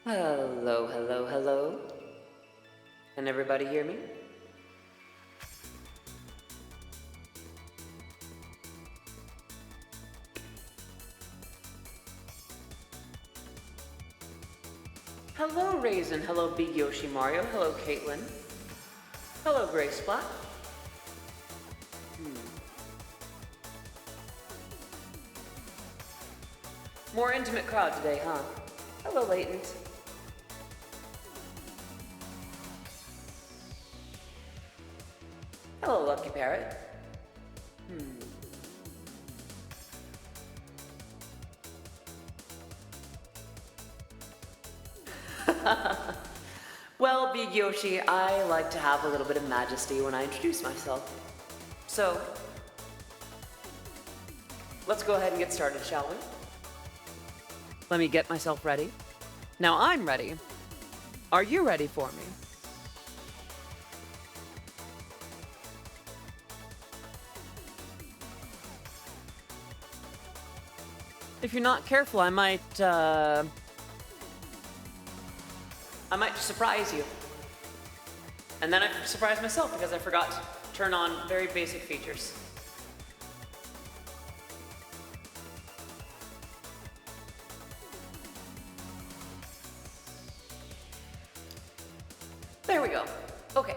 Hello, hello, hello. Can everybody hear me? Hello, Raisin. Hello, Big Yoshi Mario. Hello, Caitlin. Hello, Grace Black. More intimate crowd today, huh? Hello, Latent. Hello, Lucky Parrot. Well, Big Yoshi, I like to have a little bit of majesty when I introduce myself. So, let's go ahead and get started, shall we? Let me get myself ready. Now I'm ready. Are you ready for me? If you're not careful, I might surprise you. And then I surprise myself because I forgot to turn on very basic features. There we go. Okay.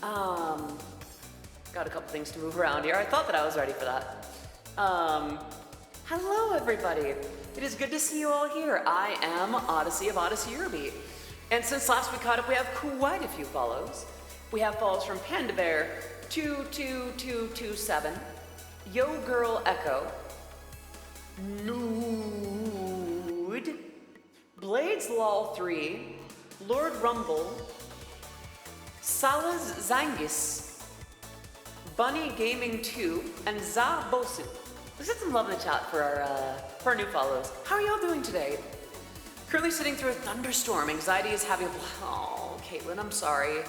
Got a couple things to move around here. I thought that I was ready for that. Hello everybody. It is good to see you all here. I am Odyssey of Odyssey Eurobeat. And since last we caught up, we have quite a few follows. We have follows from Panda Bear 22227, Yo Girl Echo, Nude, Blades Lol 3, Lord Rumble, Salaz Zangis, Bunny Gaming 2, and Za Bosu. Let's get some love in the chat for our new follows. How are y'all doing today? Currently sitting through a thunderstorm. Anxiety is having a... Oh, Caitlin, I'm sorry.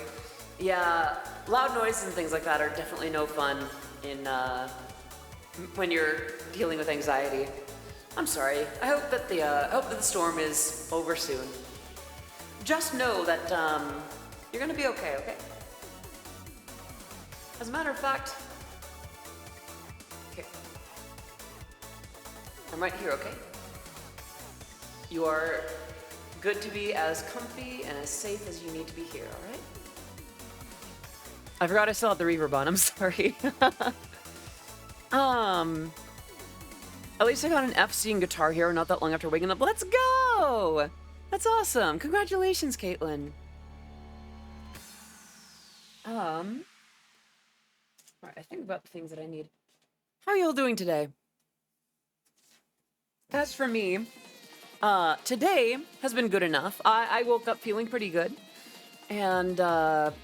Yeah, loud noises and things like that are definitely no fun in when you're dealing with anxiety. I'm sorry. I hope that the storm is over soon. Just know that you're gonna be okay, okay? As a matter of fact, okay, I'm right here, okay? You are good to be as comfy and as safe as you need to be here, all right? I forgot I still had the reverb on, I'm sorry. At least I got an FC and Guitar Hero not that long after waking up. Let's go! That's awesome. Congratulations, Caitlin. All right, I think about the things that I need. How are y'all doing today? As for me, today has been good enough. I woke up feeling pretty good and got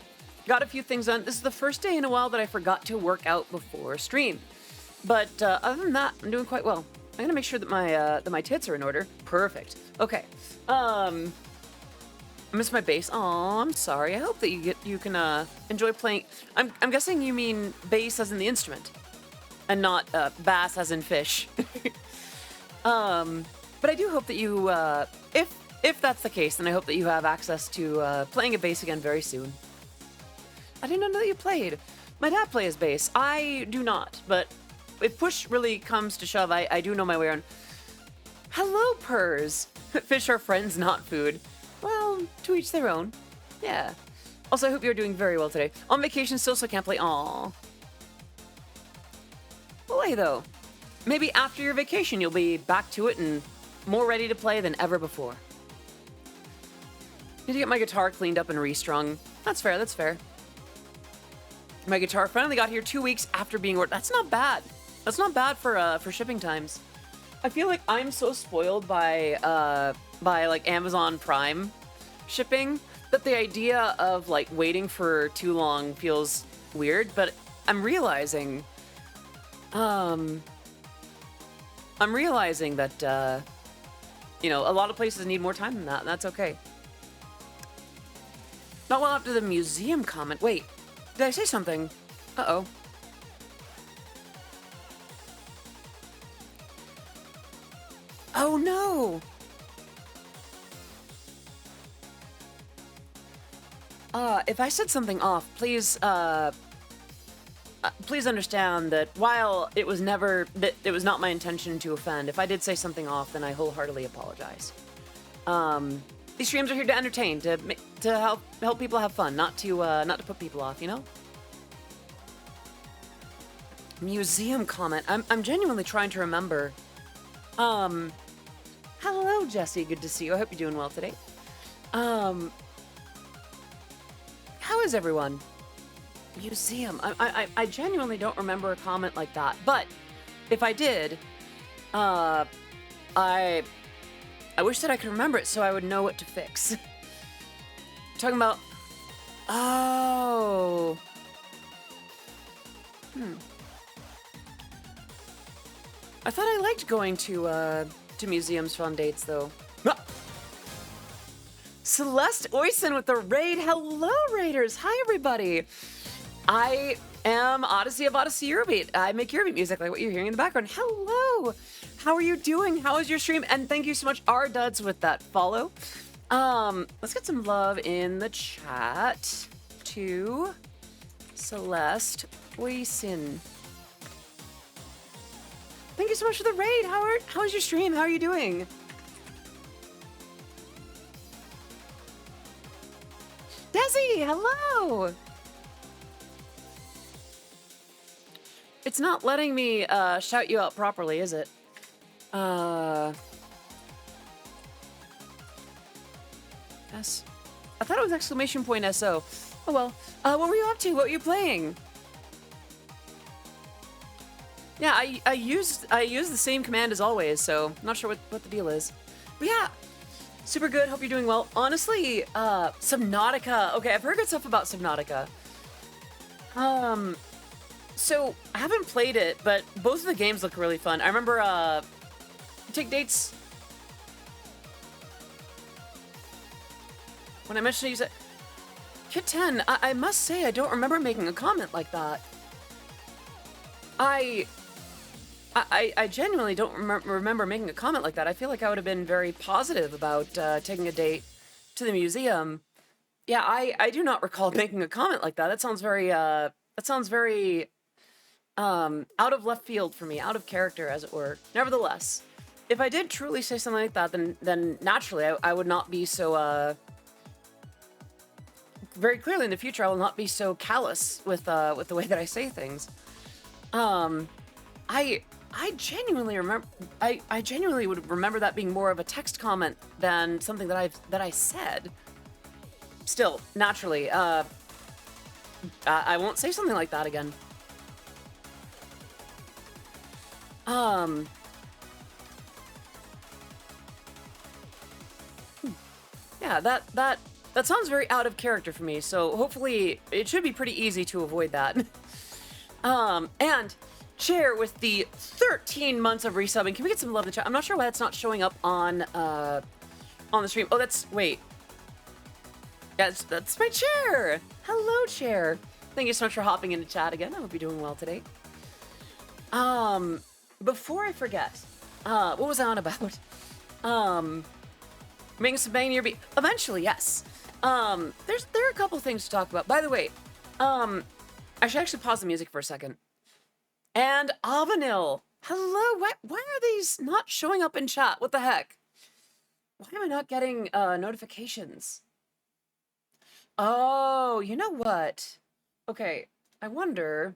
a few things done. This is the first day in a while that I forgot to work out before stream. But other than that, I'm doing quite well. I'm gonna make sure that my tits are in order. Perfect. Okay. I missed my bass. Oh, I'm sorry. I hope that you can enjoy playing. I'm guessing you mean bass as in the instrument, and not bass as in fish. But I do hope that you, if that's the case, then I hope that you have access to playing a bass again very soon. I didn't know that you played. My dad plays bass. I do not, but if push really comes to shove, I do know my way around. Hello, Purrs. Fish are friends, not food. Well, to each their own. Yeah. Also, I hope you're doing very well today. On vacation still, so I can't play. Aww. Play, though. Maybe after your vacation, you'll be back to it and more ready to play than ever before. Need to get my guitar cleaned up and restrung. That's fair, that's fair. My guitar finally got here 2 weeks after being ordered. That's not bad. That's not bad for shipping times. I feel like I'm so spoiled by like Amazon Prime shipping that the idea of like waiting for too long feels weird, but I'm realizing that you know, a lot of places need more time than that, and that's okay. Not well after the museum comment. Wait, did I say something? Uh-oh. Oh no! If I said something off, please understand that while it was not my intention to offend. If I did say something off, then I wholeheartedly apologize. These streams are here to entertain, to help people have fun, not to put people off, you know? Museum comment. I'm genuinely trying to remember. Hello, Jesse. Good to see you. I hope you're doing well today. How is everyone? Museum. I genuinely don't remember a comment like that, but if I did, I wish that I could remember it so I would know what to fix. Talking about... Oh... I thought I liked going to museums for on dates, though. Ah! Celeste Oysen with the raid. Hello, raiders. Hi, everybody. I am Odyssey of Odyssey Eurobeat. I make Eurobeat music like what you're hearing in the background. Hello. How are you doing? How is your stream? And thank you so much, R-Duds, with that follow. Let's get some love in the chat to Celeste Oysen. Thank you so much for the raid, Howard. How's your stream? How are you doing? Desi, hello. It's not letting me shout you out properly, is it? S. I thought it was exclamation point SO. Oh well. What were you up to? What were you playing? Yeah, I use the same command as always, so I'm not sure what the deal is. But yeah, super good. Hope you're doing well. Honestly, Subnautica. Okay, I've heard good stuff about Subnautica. So I haven't played it, but both of the games look really fun. I remember take dates. When I mentioned you said Kit 10, I must say I don't remember making a comment like that. I genuinely don't remember making a comment like that. I feel like I would have been very positive about taking a date to the museum. Yeah, I do not recall making a comment like that. That sounds very out of left field for me, out of character, as it were. Nevertheless, if I did truly say something like that, then naturally I would not be so very clearly in the future I will not be so callous with the way that I say things. I genuinely remember. I genuinely would remember that being more of a text comment than something that I said. Still, naturally, I won't say something like that again. Yeah, that sounds very out of character for me. So hopefully, it should be pretty easy to avoid that. And. Chair with the 13 months of resubbing. Can we get some love in the chat? I'm not sure why that's not showing up on the stream. Oh, wait. Yeah, that's my Chair. Hello, Chair. Thank you so much for hopping into chat again. I hope you're doing well today. Before I forget, what was I on about? Making some bang Eurobeat. Eventually, yes. There are a couple things to talk about. By the way, I should actually pause the music for a second. And Avanil, hello. Why are these not showing up in chat? What the heck? Why am I not getting notifications? Oh, you know what? Okay, I wonder.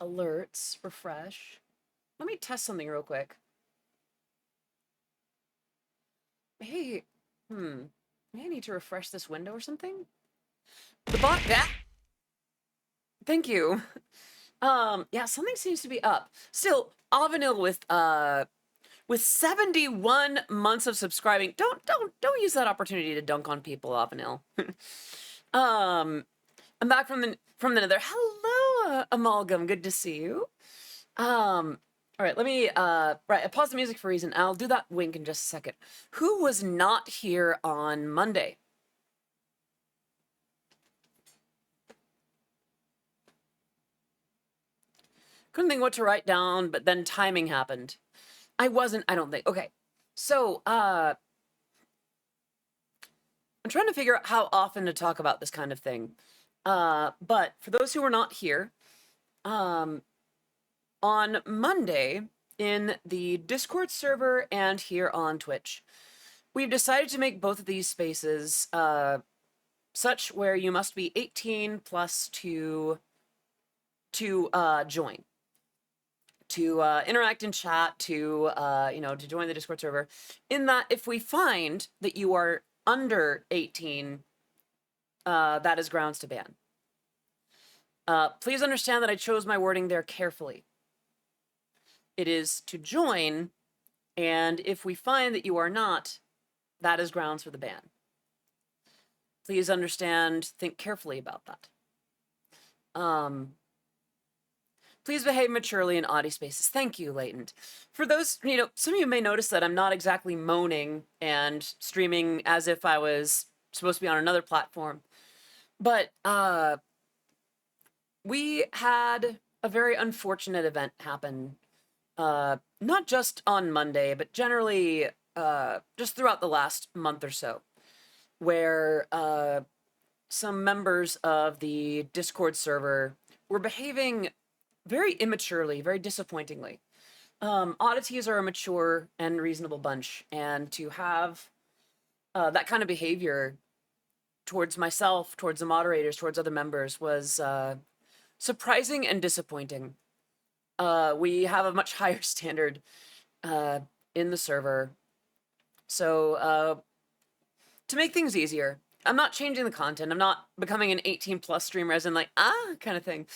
Alerts, refresh. Let me test something real quick. Hey, may I need to refresh this window or something? The bot. Yeah. Thank you. Yeah, something seems to be up. Still, Avanil with 71 months of subscribing. Don't use that opportunity to dunk on people, Avanil. I'm back from the nether. Hello, Amalgam. Good to see you. All right, let me right, I paused the music for a reason. I'll do that wink in just a second. Who was not here on Monday? Couldn't think what to write down, but then timing happened. I don't think. Okay. So, I'm trying to figure out how often to talk about this kind of thing. But for those who are not here, on Monday in the Discord server and here on Twitch, we've decided to make both of these spaces such where you must be 18 plus to join, to interact and chat, to to join the Discord server. In that, if we find that you are under 18, that is grounds to ban. Please understand that I chose my wording there carefully. It is to join, and if we find that you are not, that is grounds for the ban. Please understand, think carefully about that. Please behave maturely in audio spaces. Thank you, Latent. For those, some of you may notice that I'm not exactly moaning and streaming as if I was supposed to be on another platform. But we had a very unfortunate event happen, not just on Monday, but generally just throughout the last month or so, where some members of the Discord server were behaving very immaturely, very disappointingly. Oddities are a mature and reasonable bunch, and to have that kind of behavior towards myself, towards the moderators, towards other members was surprising and disappointing. We have a much higher standard in the server. So to make things easier, I'm not changing the content. I'm not becoming an 18 plus streamer as in like, kind of thing.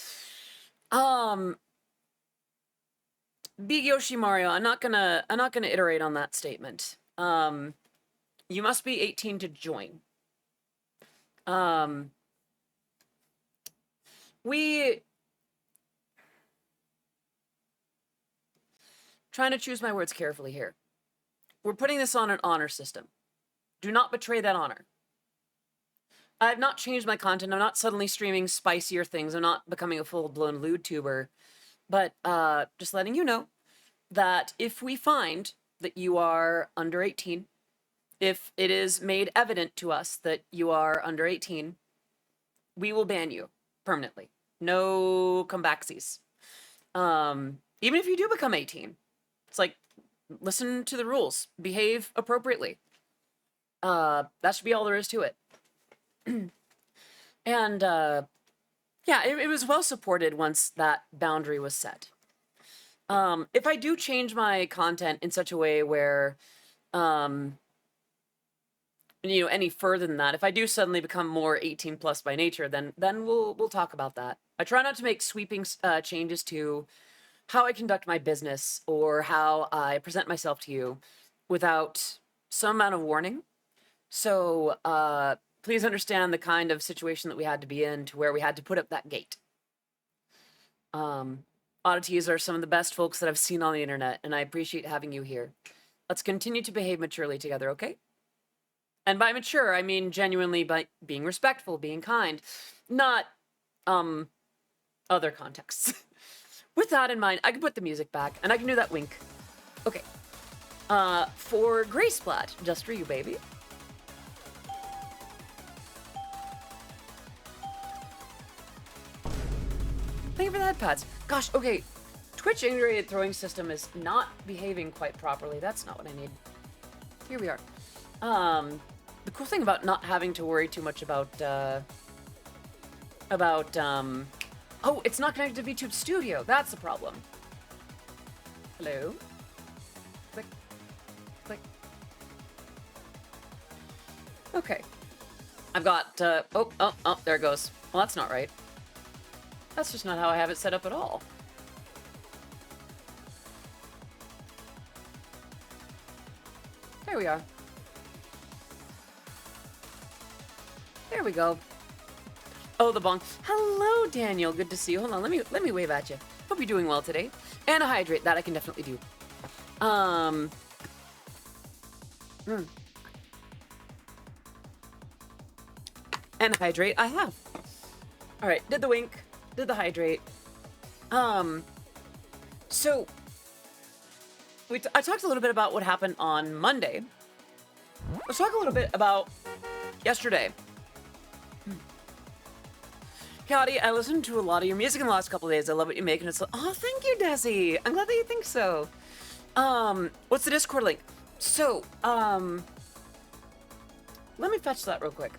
Big Yoshi Mario, I'm not gonna iterate on that statement. You must be 18 to join. We trying to choose my words carefully here. We're putting this on an honor system. Do not betray that honor. I have not changed my content. I'm not suddenly streaming spicier things. I'm not becoming a full-blown lewd tuber. But just letting you know that if we find that you are under 18, if it is made evident to us that you are under 18, we will ban you permanently. No comebacksies. Even if you do become 18, it's like, listen to the rules. Behave appropriately. That should be all there is to it. And yeah, it was well supported once that boundary was set. If I do change my content in such a way where, any further than that, if I do suddenly become more 18 plus by nature, then we'll talk about that. I try not to make sweeping changes to how I conduct my business or how I present myself to you without some amount of warning. So please understand the kind of situation that we had to be in to where we had to put up that gate. Oddities are some of the best folks that I've seen on the internet, and I appreciate having you here. Let's continue to behave maturely together, okay? And by mature, I mean genuinely by being respectful, being kind, not other contexts. With that in mind, I can put the music back, and I can do that wink. Okay. For Grey Splat, just for you, baby. Thank you for that, Pats. Gosh, okay. Twitch integrated throwing system is not behaving quite properly. That's not what I need. Here we are. The cool thing about not having to worry too much about, oh, it's not connected to VTube Studio. That's the problem. Hello? Click. Click. Okay. I've got, oh, there it goes. Well, that's not right. That's just not how I have it set up at all. There we are. There we go. Oh, the bonk. Hello, Daniel. Good to see you. Hold on, let me wave at you. Hope you're doing well today. And a hydrate, that I can definitely do. And hydrate, I have. All right, did the wink, did the hydrate. So I talked a little bit about what happened on Monday. Let's talk a little bit about yesterday. Cody, I listened to a lot of your music in the last couple of days. I love what you make, and it's like, oh, thank you, Desi. I'm glad that you think so. What's the Discord link? So, let me fetch that real quick.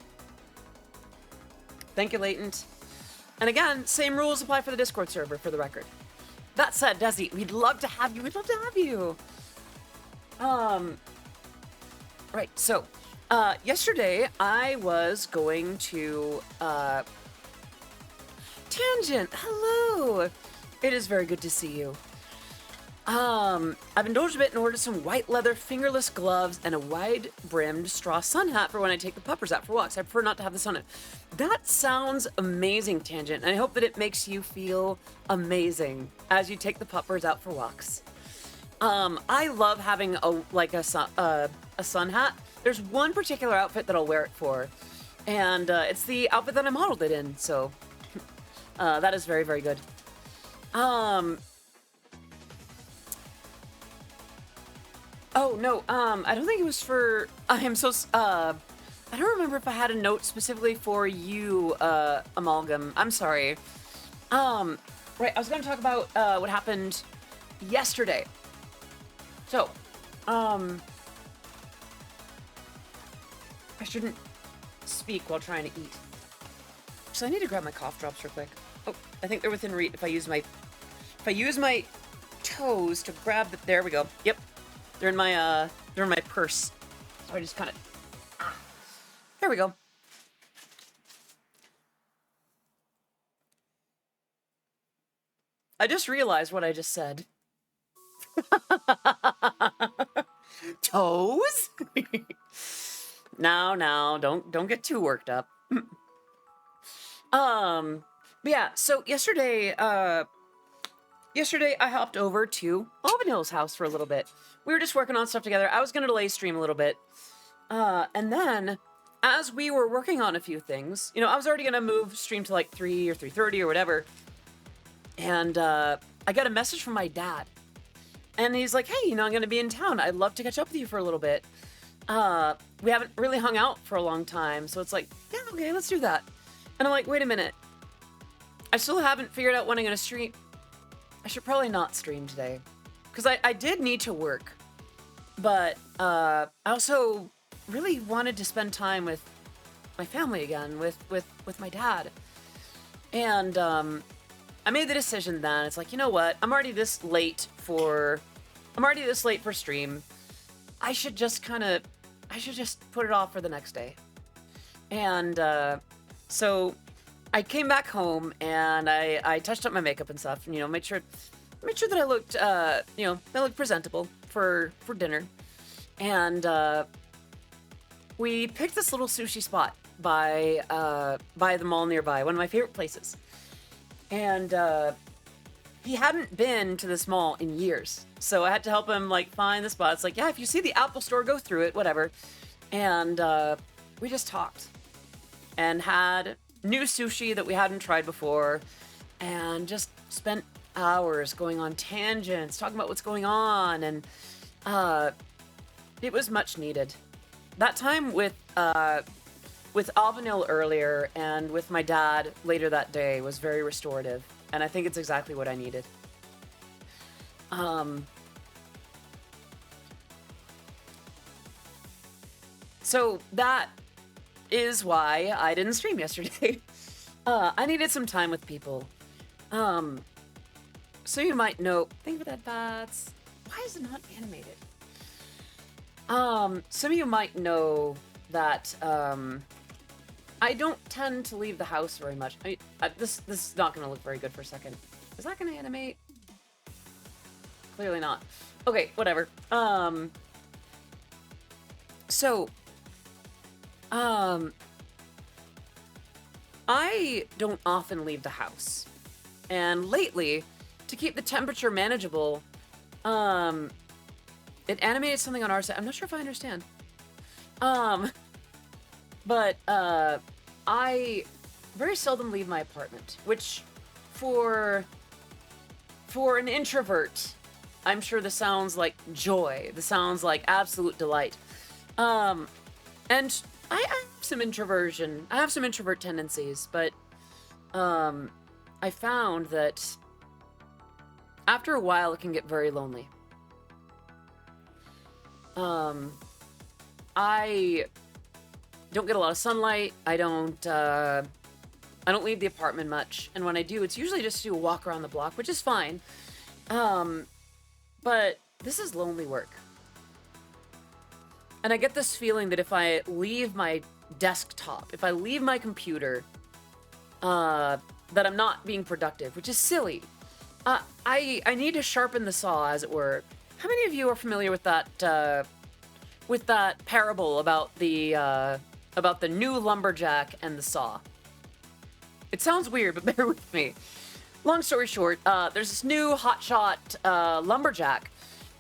Thank you, Latent. And again, same rules apply for the Discord server, for the record. That said, Desi, we'd love to have you. We'd love to have you. Right, so, yesterday I was going to, Tangent, hello. It is very good to see you. I've indulged a bit and ordered some white leather fingerless gloves and a wide-brimmed straw sun hat for when I take the puppers out for walks. I prefer not to have the sun in. That sounds amazing, Tangent, and I hope that it makes you feel amazing as you take the puppers out for walks. I love having a sun hat. There's one particular outfit that I'll wear it for, and it's the outfit that I modeled it in, so that is very, very good. Oh, no, I don't think it was for... I don't remember if I had a note specifically for you, Amalgam. I'm sorry. Right, I was going to talk about what happened yesterday. So, I shouldn't speak while trying to eat. So I need to grab my cough drops real quick. Oh, I think they're within reach if I use my toes to grab the... There we go. Yep. They're in my purse. So I just kind of... There we go. I just realized what I just said. Toes? No, don't get too worked up. But yeah, so yesterday I hopped over to Albanhill's house for a little bit. We were just working on stuff together. I was going to delay stream a little bit. And then, as we were working on a few things, I was already going to move stream to like 3 or 3:30 or whatever. And I got a message from my dad. And he's like, hey, I'm going to be in town. I'd love to catch up with you for a little bit. We haven't really hung out for a long time. So it's like, yeah, okay, let's do that. And I'm like, wait a minute. I still haven't figured out when I'm going to stream. I should probably not stream today. Because I did need to work. But I also really wanted to spend time with my family again, with my dad. And I made the decision then. It's like, you know what? I'm already this late for stream. I should just put it off for the next day. And so I came back home and I touched up my makeup and stuff, and made sure that I looked I looked presentable for dinner. And we picked this little sushi spot by the mall nearby, one of my favorite places. And he hadn't been to this mall in years, so I had to help him find the spot. It's like, yeah, if you see the Apple Store, go through it, whatever. And we just talked and had new sushi that we hadn't tried before, and just spent hours going on tangents, talking about what's going on, and it was much needed. That time with Albanil earlier and with my dad later that day was very restorative, and I think it's exactly what I needed. So that is why I didn't stream yesterday. I needed some time with people. So you might know... Think of that, bats. Why is it not animated? Some of you might know that I don't tend to leave the house very much. This is not going to look very good for a second. Is that going to animate? Clearly not. Okay, whatever. I don't often leave the house. And lately, to keep the temperature manageable, it animated something on our side. I'm not sure if I understand. But I very seldom leave my apartment, which for an introvert, I'm sure this sounds like joy. This sounds like absolute delight. And I have some introversion. I have some introvert tendencies, but I found that after a while it can get very lonely. I don't get a lot of sunlight. I don't leave the apartment much, and when I do, it's usually just to do a walk around the block, which is fine. But this is lonely work. And I get this feeling that if I leave my desktop, if I leave my computer, that I'm not being productive, which is silly. I need to sharpen the saw, as it were. How many of you are familiar with that parable about the new lumberjack and the saw? It sounds weird, but bear with me. Long story short, there's this new hotshot lumberjack,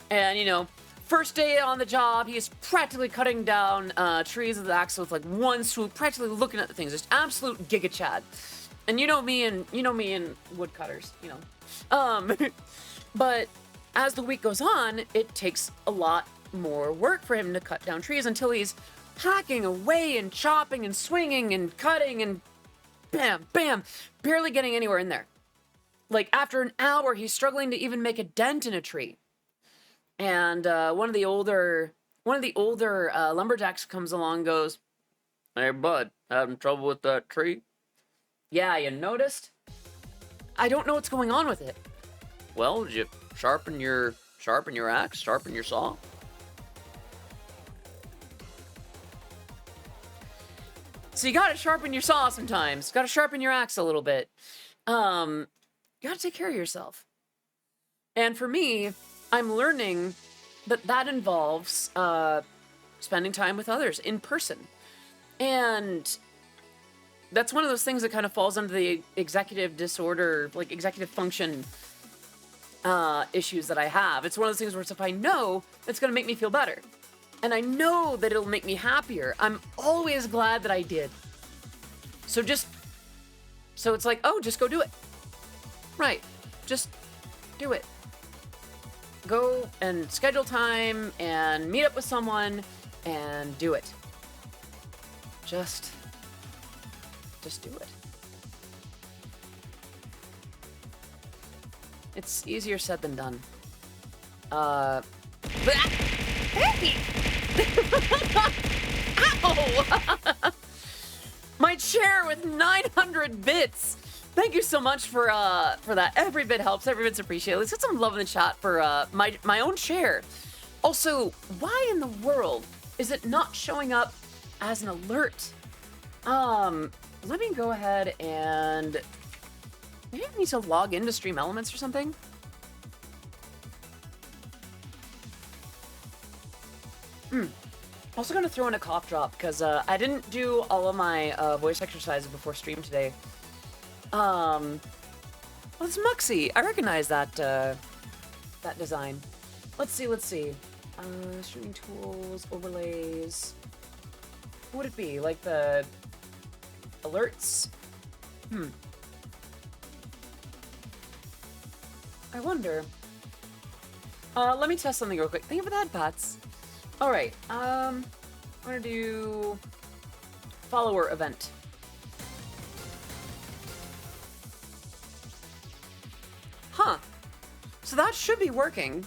and, you know, first day on the job, he's practically cutting down trees with the axe with like one swoop, practically looking at the things, just absolute giga chad. And you know me and woodcutters, you know. But as the week goes on, it takes a lot more work for him to cut down trees until he's hacking away and chopping and swinging and cutting and bam, bam, barely getting anywhere in there. Like, after an hour, he's struggling to even make a dent in a tree. And one of the older lumberjacks comes along and goes, "Hey, bud, having trouble with that tree?" "Yeah, you noticed?" "I don't know what's going on with it." "Well, did you sharpen your axe, sharpen your saw?" So you gotta sharpen your saw sometimes. Gotta sharpen your axe a little bit. You gotta take care of yourself. And for me, I'm learning that involves spending time with others in person. And that's one of those things that kind of falls under the executive disorder, like executive function issues that I have. It's one of those things where if I know it's going to make me feel better, and I know that it'll make me happier, I'm always glad that I did. So it's like, oh, just go do it. Right. Just do it. Go and schedule time and meet up with someone and do it. Just do it. It's easier said than done. Hey! Ow! My chair with 900 bits. Thank you so much for that. Every bit helps. Every bit's appreciated. Let's get some love in the chat for my own chair. Also, why in the world is it not showing up as an alert? Let me go ahead and maybe I need to log into Stream Elements or something. Also gonna throw in a cough drop because I didn't do all of my voice exercises before stream today. Well, it's Muxie. I recognize that that design. Let's see. Streaming tools, overlays. What would it be? Like the alerts? I wonder. Let me test something real quick. Thank you for that, Pats. All right. I'm gonna do follower event. Huh. So that should be working.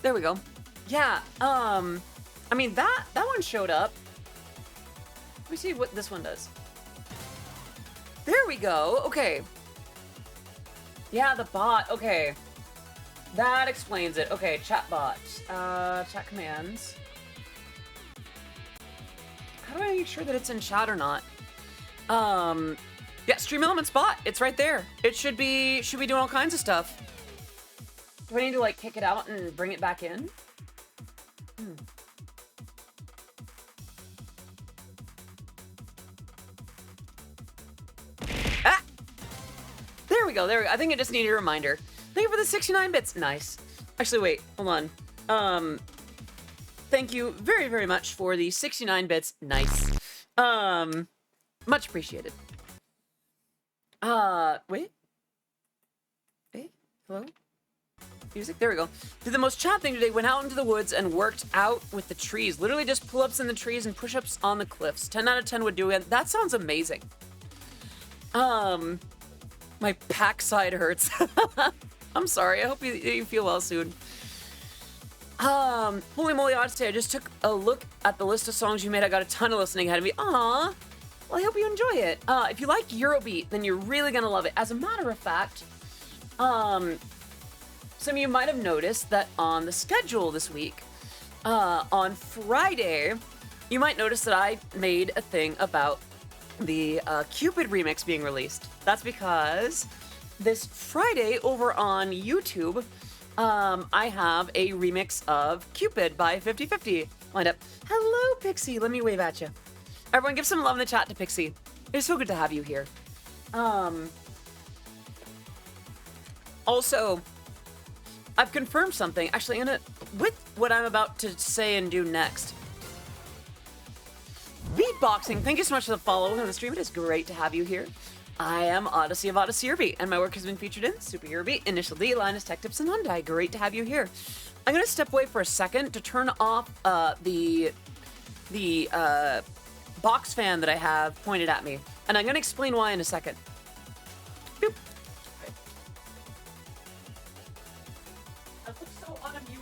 There we go. Yeah, I mean, that one showed up. Let me see what this one does. There we go. Okay. Yeah, the bot. Okay. That explains it. Okay, chat bot. Chat commands. How do I make sure that it's in chat or not? Yeah, Stream Elements bot. It's right there. It should be doing all kinds of stuff. Do I need to like kick it out and bring it back in? Ah! There we go. I think it just needed a reminder. Thank you for the 69 bits. Nice. Actually, wait. Hold on. Thank you very, very much for the 69 bits. Nice. Much appreciated. Wait. Hey, hello? Music, there we go. Did the most chat thing today, went out into the woods and worked out with the trees. Literally just pull-ups in the trees and push-ups on the cliffs. 10 out of 10 would do it. That sounds amazing. My backside hurts. I'm sorry. I hope you feel well soon. Holy moly, Odyssey, I just took a look at the list of songs you made. I got a ton of listening ahead of me. Aww. Well, I hope you enjoy it. If you like Eurobeat, then you're really gonna love it. As a matter of fact, some of you might have noticed that on the schedule this week, on Friday, you might notice that I made a thing about the Cupid remix being released. That's because this Friday over on YouTube, I have a remix of Cupid by 50/50 lined up. Hello, Pixie. Let me wave at you. Everyone give some love in the chat to Pixie. It's so good to have you here. Also, I've confirmed something. Actually, with what I'm about to say and do next. Beatboxing, thank you so much for the follow on the stream. It is great to have you here. I am Odyssey of Odyssey Eurobeat, and my work has been featured in Super Eurobeat, Initial D, Linus Tech Tips, and Hyundai. Great to have you here. I'm going to step away for a second to turn off the box fan that I have pointed at me, and I'm going to explain why in a second. Boop. I look so unamused.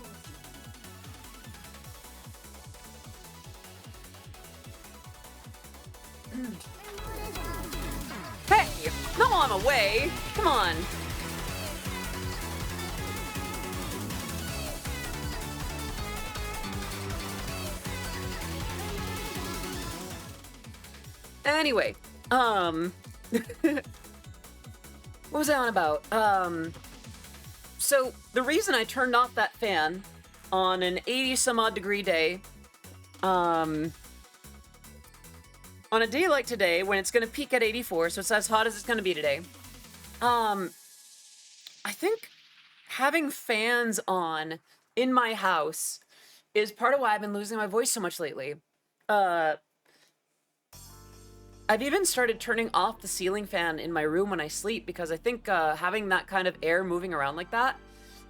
Hey, not while I'm away. Come on. Anyway, what was I on about? So the reason I turned off that fan on an 80 some odd degree day, on a day like today, when it's going to peak at 84, so it's as hot as it's going to be today, I think having fans on in my house is part of why I've been losing my voice so much lately. I've even started turning off the ceiling fan in my room when I sleep because I think having that kind of air moving around like that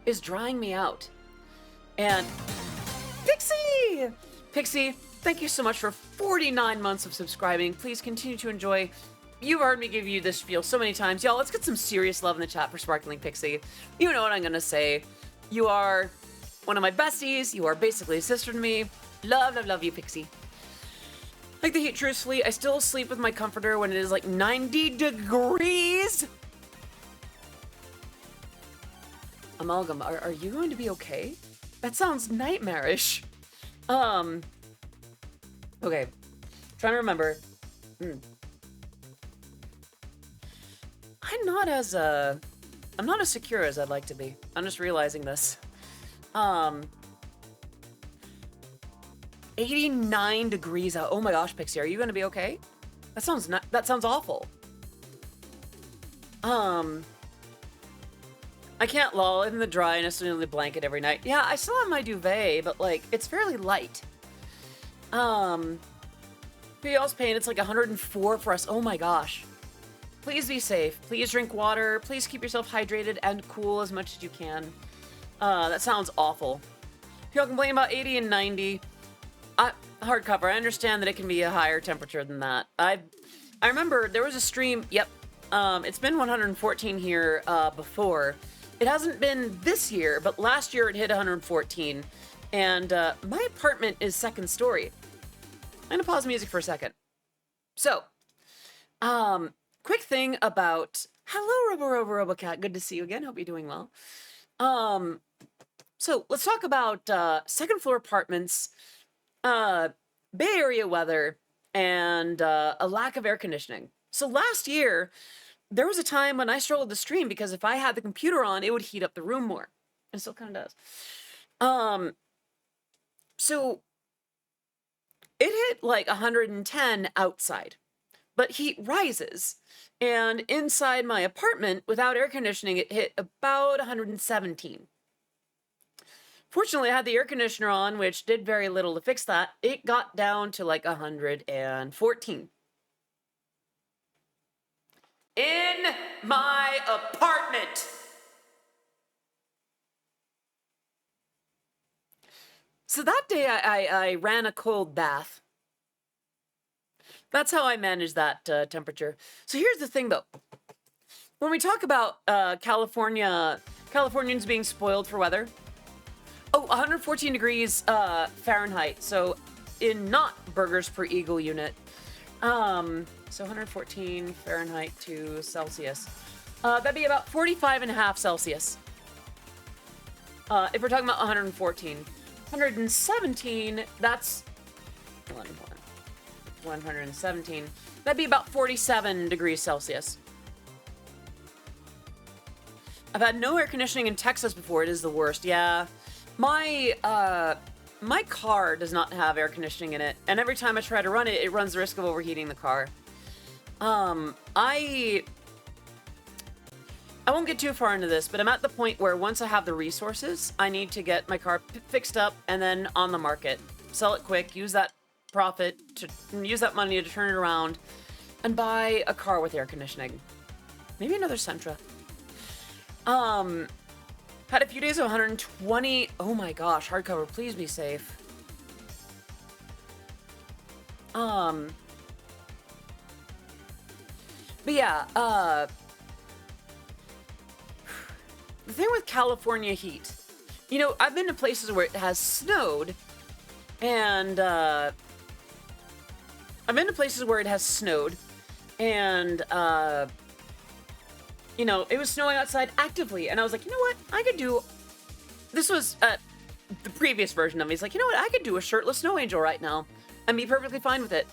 is drying me out. And Pixie! Pixie, thank you so much for 49 months of subscribing. Please continue to enjoy. You've heard me give you this spiel so many times. Y'all, let's get some serious love in the chat for Sparkling Pixie. You know what I'm gonna say. You are one of my besties. You are basically a sister to me. Love, love, love you, Pixie. Like the heat, truthfully, I still sleep with my comforter when it is like 90 degrees. Amalgam, are you going to be okay? That sounds nightmarish. Okay. Trying to remember. I'm not as secure as I'd like to be. I'm just realizing this. 89 degrees out. Oh my gosh, Pixie, are you gonna be okay? That sounds awful. I can't lull in the dryness and in the blanket every night. Yeah, I still have my duvet, but like it's fairly light. For y'all's pain, it's like 104 for us. Oh my gosh. Please be safe. Please drink water. Please keep yourself hydrated and cool as much as you can. That sounds awful. If y'all complain about 80 and 90, hardcover, I understand that it can be a higher temperature than that. I remember there was a stream, yep, it's been 114 here before. It hasn't been this year, but last year it hit 114. And my apartment is second story. I'm gonna pause music for a second. So, quick thing about, hello RoboCat, good to see you again, hope you're doing well. So let's talk about second floor apartments, Bay Area weather, and a lack of air conditioning. So last year, there was a time when I struggled to stream because if I had the computer on, it would heat up the room more. And it still kind of does. So it hit like 110 outside, but heat rises. And inside my apartment, without air conditioning, it hit about 117. Fortunately, I had the air conditioner on, which did very little to fix that. It got down to like 114. In my apartment. So that day I ran a cold bath. That's how I managed that temperature. So here's the thing, though. When we talk about Californians being spoiled for weather, 114 degrees Fahrenheit. So in not burgers per eagle unit. So 114 Fahrenheit to Celsius. That'd be about 45.5 Celsius. If we're talking about 114. 117, that's 117. That'd be about 47 degrees Celsius. I've had no air conditioning in Texas before. It is the worst. Yeah. My car does not have air conditioning in it, and every time I try to run it, it runs the risk of overheating the car. I won't get too far into this, but I'm at the point where once I have the resources, I need to get my car fixed up and then on the market. Sell it quick, use that profit to use that money to turn it around and buy a car with air conditioning. Maybe another Sentra. Had a few days of 120. Oh my gosh, hardcover, please be safe. But yeah, the thing with California heat, you know, I've been to places where it has snowed, and, you know, it was snowing outside actively, and I was like, you know what, I could do, this was, the previous version of me, it's like, you know what, I could do a shirtless snow angel right now, and be perfectly fine with it.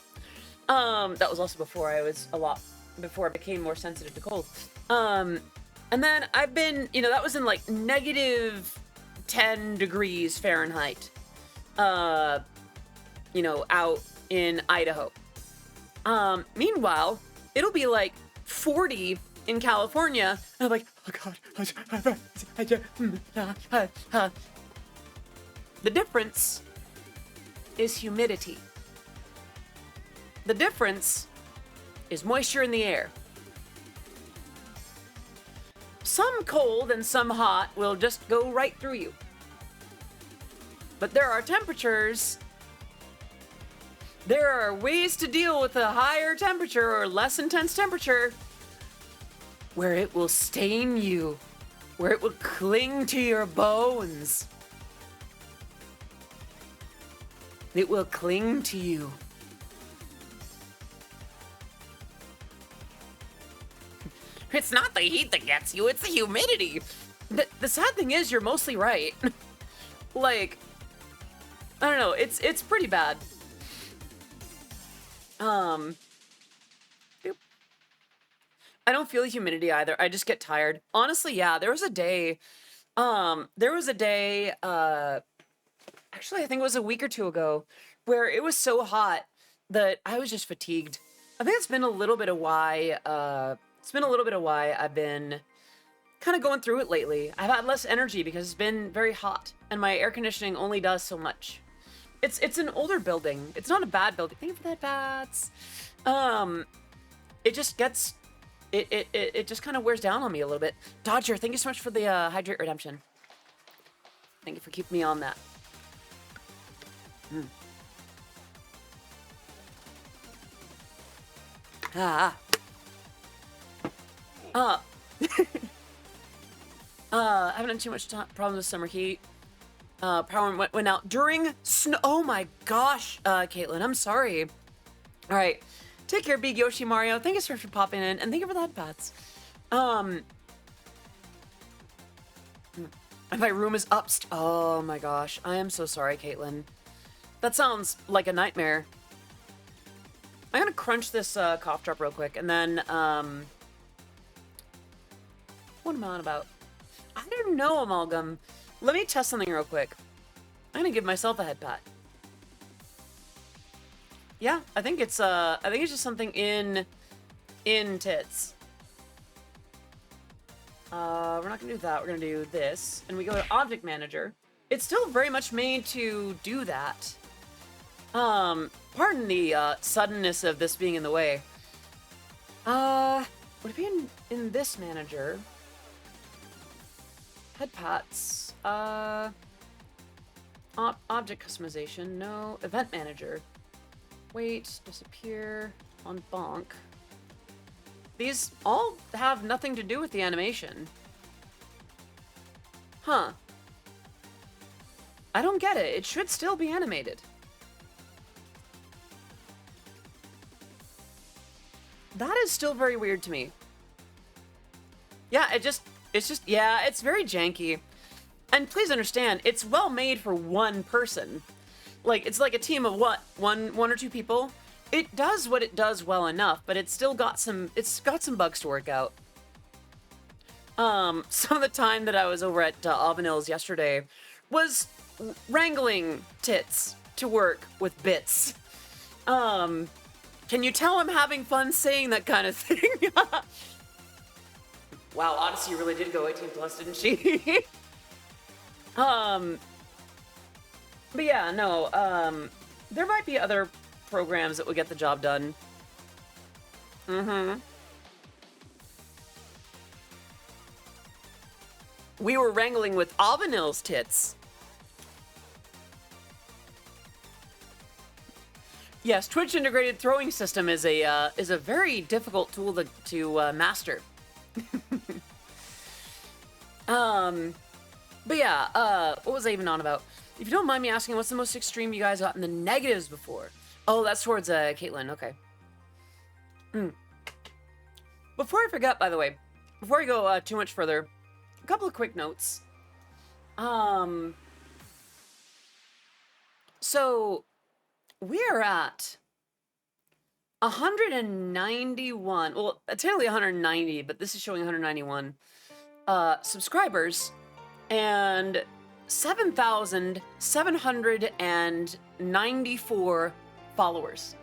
That was also before I became more sensitive to cold. And then I've been, you know, that was in like negative 10 degrees Fahrenheit, you know, out in Idaho. Meanwhile, it'll be like 40 in California, and I'm like, oh God. The difference is humidity. The difference is moisture in the air. Some cold and some hot will just go right through you. But there are temperatures. There are ways to deal with a higher temperature or less intense temperature where it will stain you, where it will cling to your bones. It will cling to you. It's not the heat that gets you, it's the humidity. The sad thing is, you're mostly right. Like, I don't know, it's pretty bad. Boop. I don't feel the humidity either. I just get tired. Honestly, yeah, there was a day, actually, I think it was a week or two ago, where it was so hot that I was just fatigued. I think it's been a little bit of why, I've been kind of going through it lately. I've had less energy because it's been very hot, and my air conditioning only does so much. It's an older building. It's not a bad building. Think of that bats. It just gets, it just kind of wears down on me a little bit. Dodger, thank you so much for the hydrate redemption. Thank you for keeping me on that. I haven't had too much problems with summer heat. Power went out during snow. Oh my gosh, Caitlin, I'm sorry. All right, take care, Big Yoshi Mario. Thank you so much for popping in, and thank you for the headpats. And my room is upstairs. Oh my gosh, I am so sorry, Caitlin. That sounds like a nightmare. I'm gonna crunch this cough drop real quick, and then what am I on about? I don't know, Amalgam. Let me test something real quick. I'm gonna give myself a head pat. Yeah, I think it's just something in tits. We're not gonna do that. We're gonna do this, and we go to Object Manager. It's still very much made to do that. Pardon the suddenness of this being in the way. Would it be in this manager? Head pats. Object customization, no. Event manager. Wait, disappear, on bonk. These all have nothing to do with the animation. Huh. I don't get it. It should still be animated. That is still very weird to me. Yeah, yeah, it's very janky. And please understand, it's well made for one person. Like, it's like a team of what? One or two people? It does what it does well enough, but it's got some bugs to work out. Some of the time that I was over at Avenil's yesterday was wrangling tits to work with bits. Can you tell I'm having fun saying that kind of thing? Wow, Odyssey really did go 18 plus, didn't she? But yeah, no, there might be other programs that would get the job done. We were wrangling with Avenil's tits. Yes, Twitch integrated throwing system is a very difficult tool to master. But yeah, what was I even on about? If you don't mind me asking, what's the most extreme you guys got in the negatives before? Oh, that's towards Caitlin. Okay. Before I forget, by the way, before I go too much further, a couple of quick notes. So we are at 191. Well, technically 190, but this is showing 191 subscribers and 7,794 followers.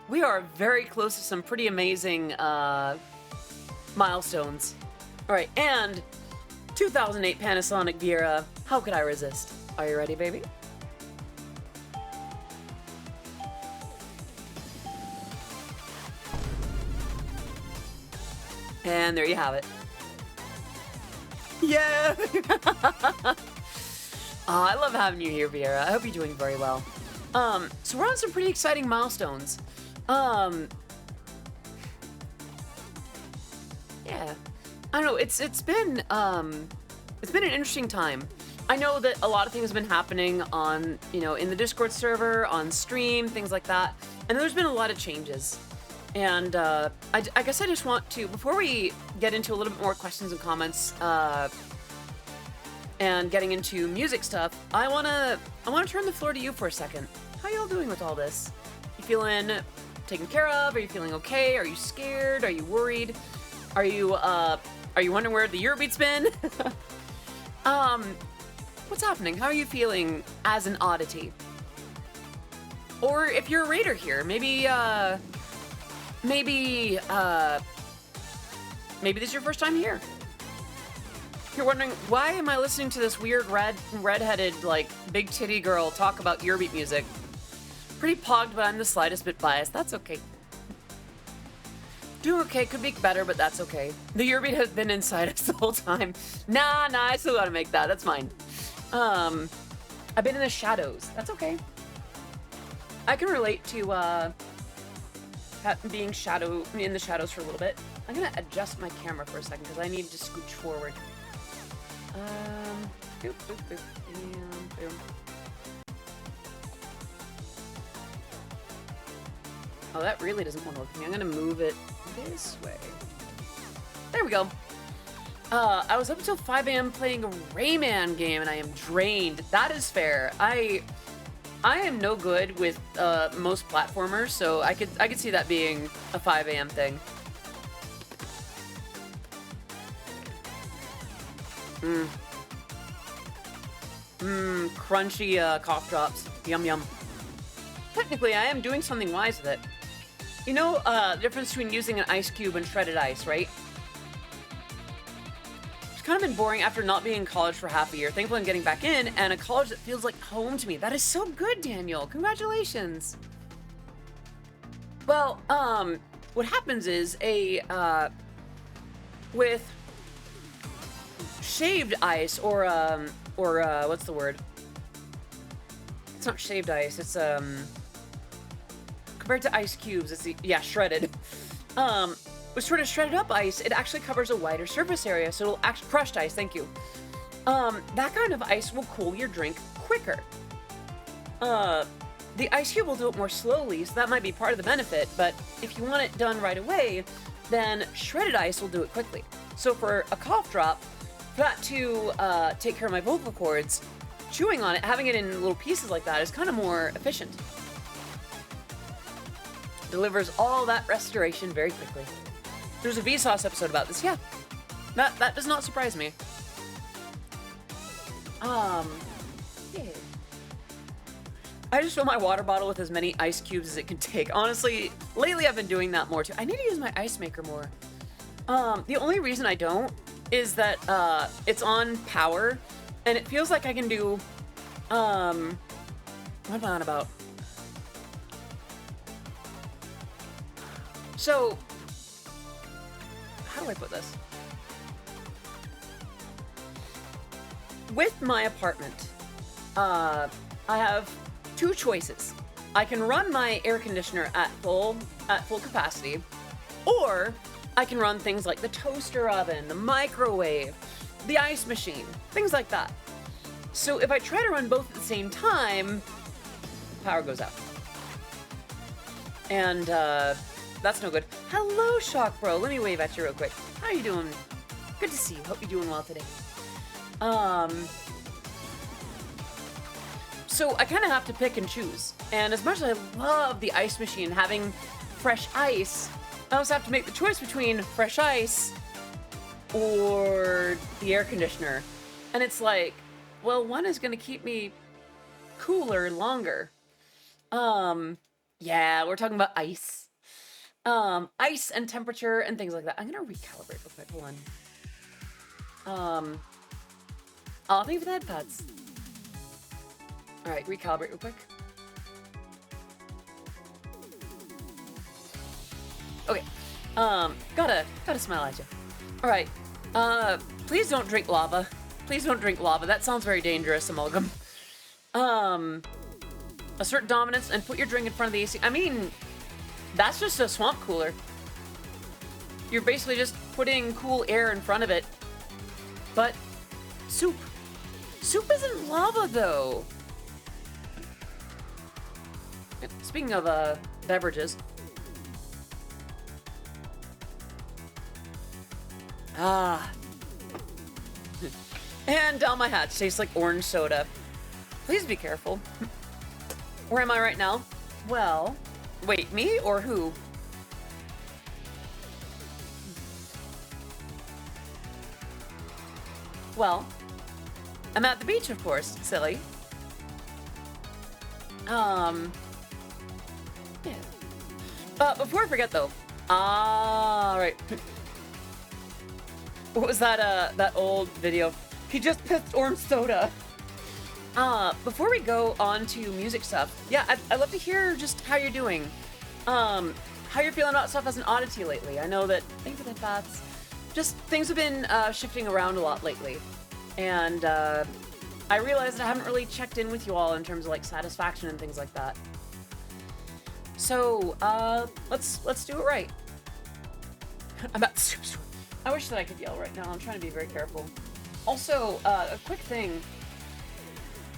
We are very close to some pretty amazing milestones. All right, and 2008 Panasonic Viera. How could I resist? Are you ready, baby? And there you have it. Yeah! I love having you here, Viera. I hope you're doing very well. So we're on some pretty exciting milestones. Yeah. I don't know, it's been an interesting time. I know that a lot of things have been happening on, in the Discord server, on stream, things like that. And there's been a lot of changes. And I guess I just want to, before we get into a little bit more questions and comments, and getting into music stuff, I wanna turn the floor to you for a second. How y'all doing with all this? You feeling taken care of? Are you feeling okay? Are you scared? Are you worried? Are you wondering where the Eurobeat's been? What's happening? How are you feeling as an oddity? Or if you're a raider here, maybe this is your first time here. You're wondering, why am I listening to this weird redheaded, like, big titty girl talk about Eurobeat music? Pretty pogged, but I'm the slightest bit biased. That's okay. Doing okay, could be better, but that's okay. The Eurobeat has been inside us the whole time. Nah, I still gotta make that. That's fine. I've been in the shadows. That's okay. I can relate to, being in the shadows for a little bit. I'm gonna adjust my camera for a second because I need to scooch forward. Boop, boop, boop, and boom. Oh, that really doesn't want to work for me. I'm gonna move it this way. There we go. I was up until 5 a.m. playing a Rayman game and I am drained. That is fair. I am no good with most platformers, so I could see that being a 5 a.m. thing. Crunchy cough drops. Yum yum. Technically, I am doing something wise with it. You know the difference between using an ice cube and shredded ice, right? It's kind of been boring after not being in college for half a year. Thankfully, I'm getting back in, and a college that feels like home to me. That is so good, Daniel. Congratulations. Well, what happens is with shaved ice or what's the word? it's not shaved ice. It's compared to ice cubes, it's shredded. With sort of shredded up ice, it actually covers a wider surface area, so it'll actually crushed ice. Thank you. That kind of ice will cool your drink quicker. The ice cube will do it more slowly, so that might be part of the benefit, but if you want it done right away, then shredded ice will do it quickly. So for a cough drop, for that to take care of my vocal cords, chewing on it, having it in little pieces like that is kind of more efficient. Delivers all that restoration very quickly. There's a Vsauce episode about this, yeah. That does not surprise me. Yeah. I just fill my water bottle with as many ice cubes as it can take. Honestly, lately I've been doing that more too. I need to use my ice maker more. The only reason I don't is that it's on power, and it feels like I can do what am I on about? So, how do I put this? With my apartment, I have two choices. I can run my air conditioner at full capacity, or I can run things like the toaster oven, the microwave, the ice machine, things like that. So if I try to run both at the same time, power goes out. And that's no good. Hello, Shock Bro. Let me wave at you real quick. How are you doing? Good to see you. Hope you're doing well today. So I kind of have to pick and choose. And as much as I love the ice machine, having fresh ice, I also have to make the choice between fresh ice or the air conditioner. And it's like, well, one is going to keep me cooler longer. Yeah, we're talking about ice. Ice and temperature and things like that. I'm going to recalibrate real quick. Hold on. Oh, thank you for the head pads. All right, recalibrate real quick. Okay. Gotta smile at you. All right. Please don't drink lava. Please don't drink lava. That sounds very dangerous, Amalgam. Assert dominance and put your drink in front of the AC. I mean, that's just a swamp cooler. You're basically just putting cool air in front of it. But soup. Soup isn't lava, though. Speaking of beverages. And down my hatch tastes like orange soda. Please be careful. Where am I right now? Well, wait, me or who? Well, I'm at the beach, of course, silly. Yeah. Before I forget though, right. What was that old video? He just pissed orange soda. Before we go on to music stuff, yeah, I'd love to hear just how you're doing. How you're feeling about stuff as an oddity lately. I know that, thank you for the thoughts. Just things have been shifting around a lot lately. And I realized I haven't really checked in with you all in terms of like satisfaction and things like that. So, let's do it right. I'm at the soup store. I wish that I could yell right now. I'm trying to be very careful. Also, a quick thing.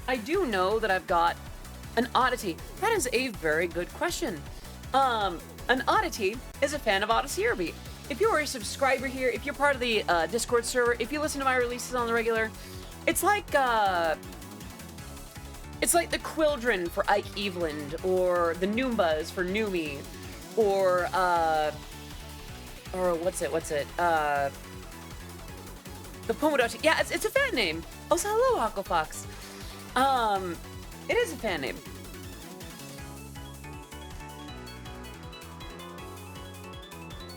I do know that I've got an oddity. That is a very good question. An oddity is a fan of Odyssey Eurobeat. If you are a subscriber here, if you're part of the Discord server, if you listen to my releases on the regular, it's like the Quildren for Ike Eveland, or the Noombas for Noomi, or what's it? The Pomodochi. Yeah, it's a fan name. Also, hello, Aquafox. It is a fan name.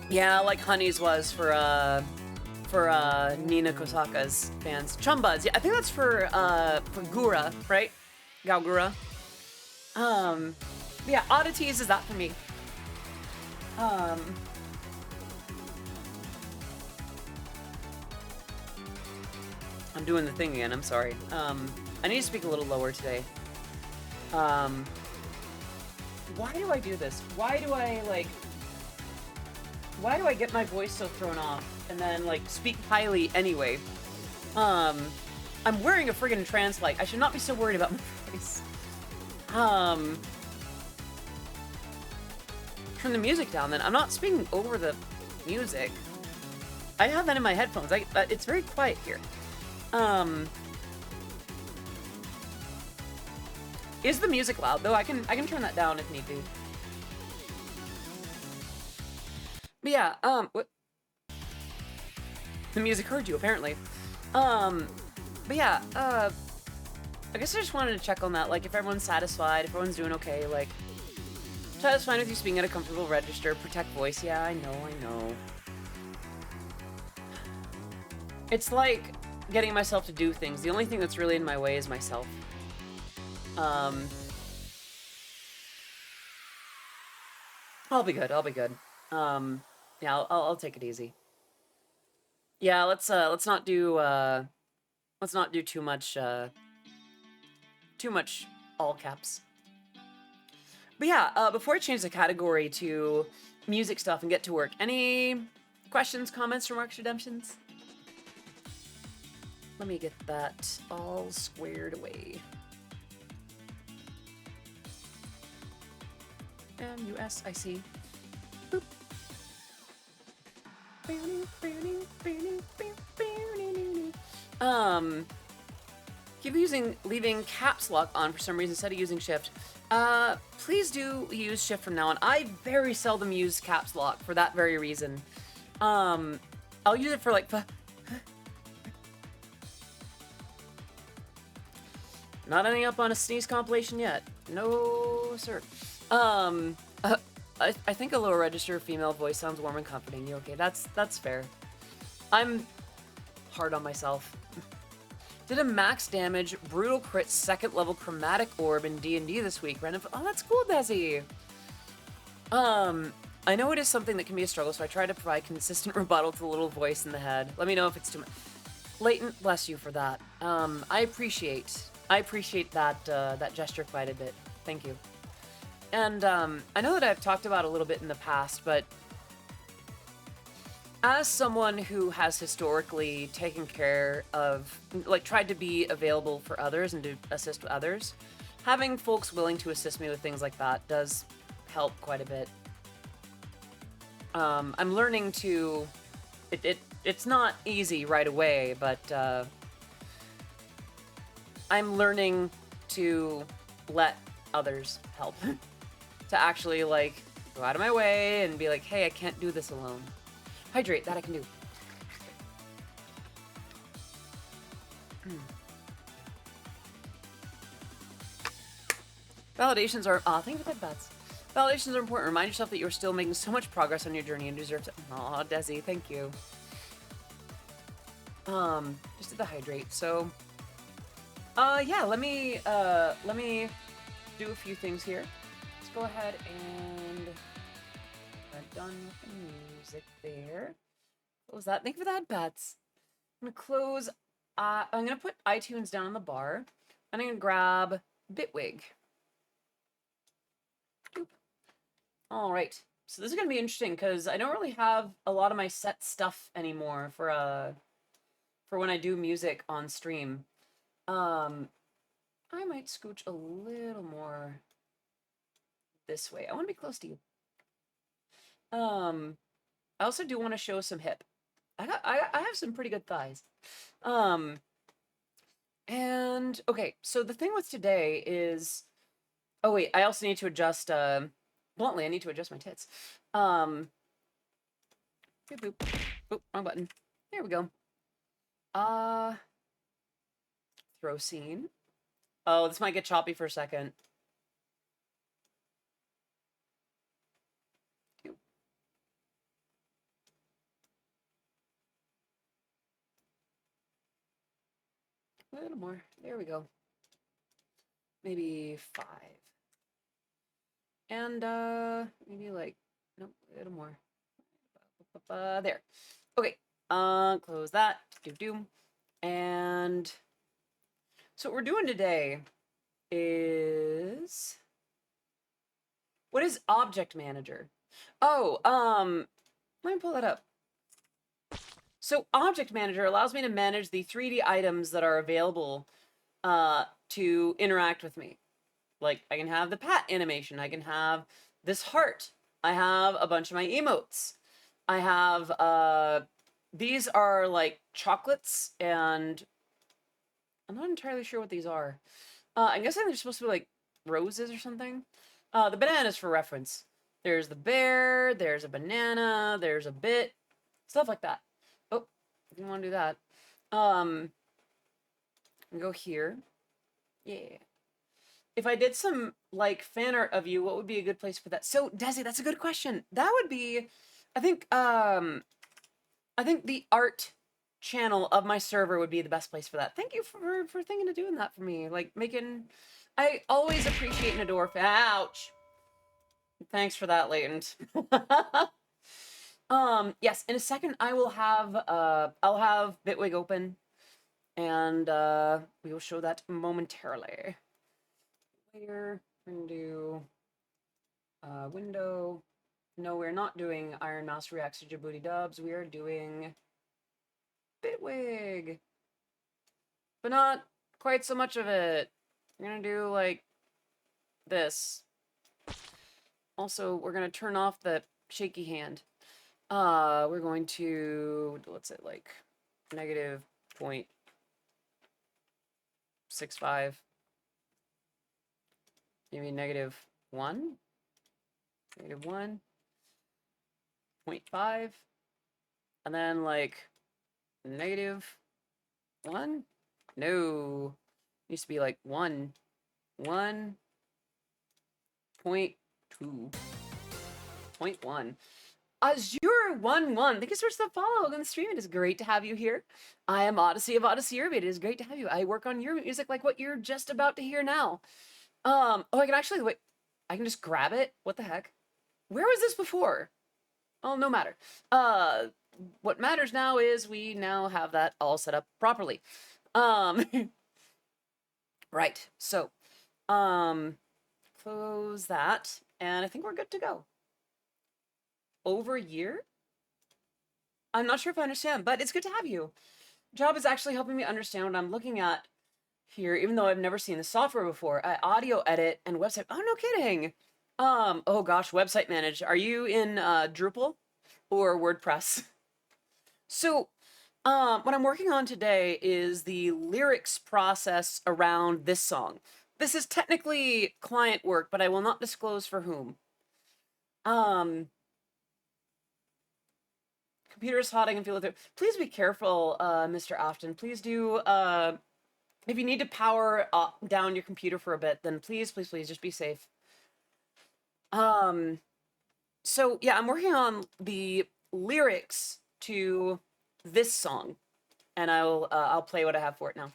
Yeah, like Honey's was for Nina Kosaka's fans. Chumbuds. Yeah, I think that's for Gura, right? Gaogura. Yeah, oddities is that for me. I'm doing the thing again, I'm sorry. I need to speak a little lower today. Um, why do I do this? Why do I get my voice so thrown off and then, like, speak highly anyway? I'm wearing a friggin' translate. I should not be so worried about my voice. Turn the music down then. I'm not speaking over the music. I have that in my headphones. It's very quiet here. Is the music loud though? I can turn that down if need be. But yeah, what? The music heard you apparently. But yeah, I guess I just wanted to check on that. Like, if everyone's satisfied, if everyone's doing okay, like, satisfied with you speaking at a comfortable register, protect voice. Yeah, I know. It's like getting myself to do things. The only thing that's really in my way is myself. I'll be good. Yeah, I'll take it easy. Yeah, let's not do too much all caps. But yeah, before I change the category to music stuff and get to work, any questions, comments, remarks, redemptions? Let me get that all squared away. MUS, I see. Boop. Keep leaving caps lock on for some reason instead of using shift. Please do use shift from now on. I very seldom use caps lock for that very reason. I'll use it for like not ending up on a sneeze compilation yet. No, sir. I think a low register female voice sounds warm and comforting. You okay? That's fair. I'm hard on myself. Did a max damage brutal crit 2nd level chromatic orb in D&D this week. Random. Oh, that's cool, Desi. I know it is something that can be a struggle, so I try to provide consistent rebuttal to the little voice in the head. Let me know if it's too much. Latent, bless you for that. I appreciate that gesture quite a bit. Thank you. And I know that I've talked about a little bit in the past, but as someone who has historically taken care of, like, tried to be available for others and to assist others, having folks willing to assist me with things like that does help quite a bit. I'm learning to, it's not easy right away, but I'm learning to let others help. To actually, like, go out of my way and be like, hey, I can't do this alone. Hydrate, that I can do. Validations are, thank you for that, bats. Validations are important. Remind yourself that you're still making so much progress on your journey and deserve to, aw, Desi, thank you. Just did the hydrate, so, yeah, let me do a few things here. Let's go ahead and we're done with the music there. What was that? Thank you for that, Bats. I'm gonna close. I'm gonna put iTunes down on the bar. I'm gonna grab Bitwig. Boop. All right. So this is gonna be interesting because I don't really have a lot of my set stuff anymore for when I do music on stream. I might scooch a little more this way. I want to be close to you. I also do want to show some hip. I have some pretty good thighs. And okay, so the thing with today is, oh wait, I also need to adjust, bluntly, I need to adjust my tits. Boop, boop. Oop, wrong button. There we go. Throw scene. Oh, this might get choppy for a second. A little more. There we go. Maybe 5. And maybe like, nope, a little more. There. Okay. Close that. Do. And so what we're doing today is... What is Object Manager? Oh, let me pull that up. So Object Manager allows me to manage the 3D items that are available to interact with me. Like, I can have the pat animation. I can have this heart. I have a bunch of my emotes. I have, these are like chocolates, and I'm not entirely sure what these are. I guess they're supposed to be like roses or something. The bananas for reference. There's the bear, there's a banana, there's a bit, stuff like that. Oh, if you want to do that. Go here. Yeah. If I did some like fan art of you, what would be a good place to put that? So, Desi, that's a good question. That would be, I think the art channel of my server would be the best place for that. Thank you for thinking of doing that for me. Like making, I always appreciate and adore. Ouch. Thanks for that, Latent. Yes, in a second I will have I'll have Bitwig open, and we will show that momentarily. We're gonna do window. No, we're not doing Iron Mouse Reacts to Djibouti Dubs. We are doing Bitwig, but not quite so much of it. We're gonna do like this. Also, we're gonna turn off the shaky hand. We're going to, what's it like, negative 0.65, maybe negative 1, negative 1.5, and then like negative 1. No, used to be like 1.2.1. Azure11, thank you so much for the follow on the stream. It is great to have you here. I am Odyssey of Odyssey Eurobeat. It is great to have you. I work on Eurobeat music like what you're just about to hear now. Oh, I can actually, wait, I can just grab it? What the heck? Where was this before? Oh, no matter. What matters now is we now have that all set up properly. Right, so, close that, and I think we're good to go. Over a year? I'm not sure if I understand, but it's good to have you. Job is actually helping me understand what I'm looking at here, even though I've never seen the software before. I audio edit and website. Oh, no kidding. Oh gosh, website manage. Are you in Drupal or WordPress? So, what I'm working on today is the lyrics process around this song. This is technically client work, but I will not disclose for whom. Computer is hot, I can feel it there. Please be careful, Mr. Afton. Please do, if you need to power down your computer for a bit, then please, please, please, just be safe. So yeah, I'm working on the lyrics to this song, and I'll play what I have for it now.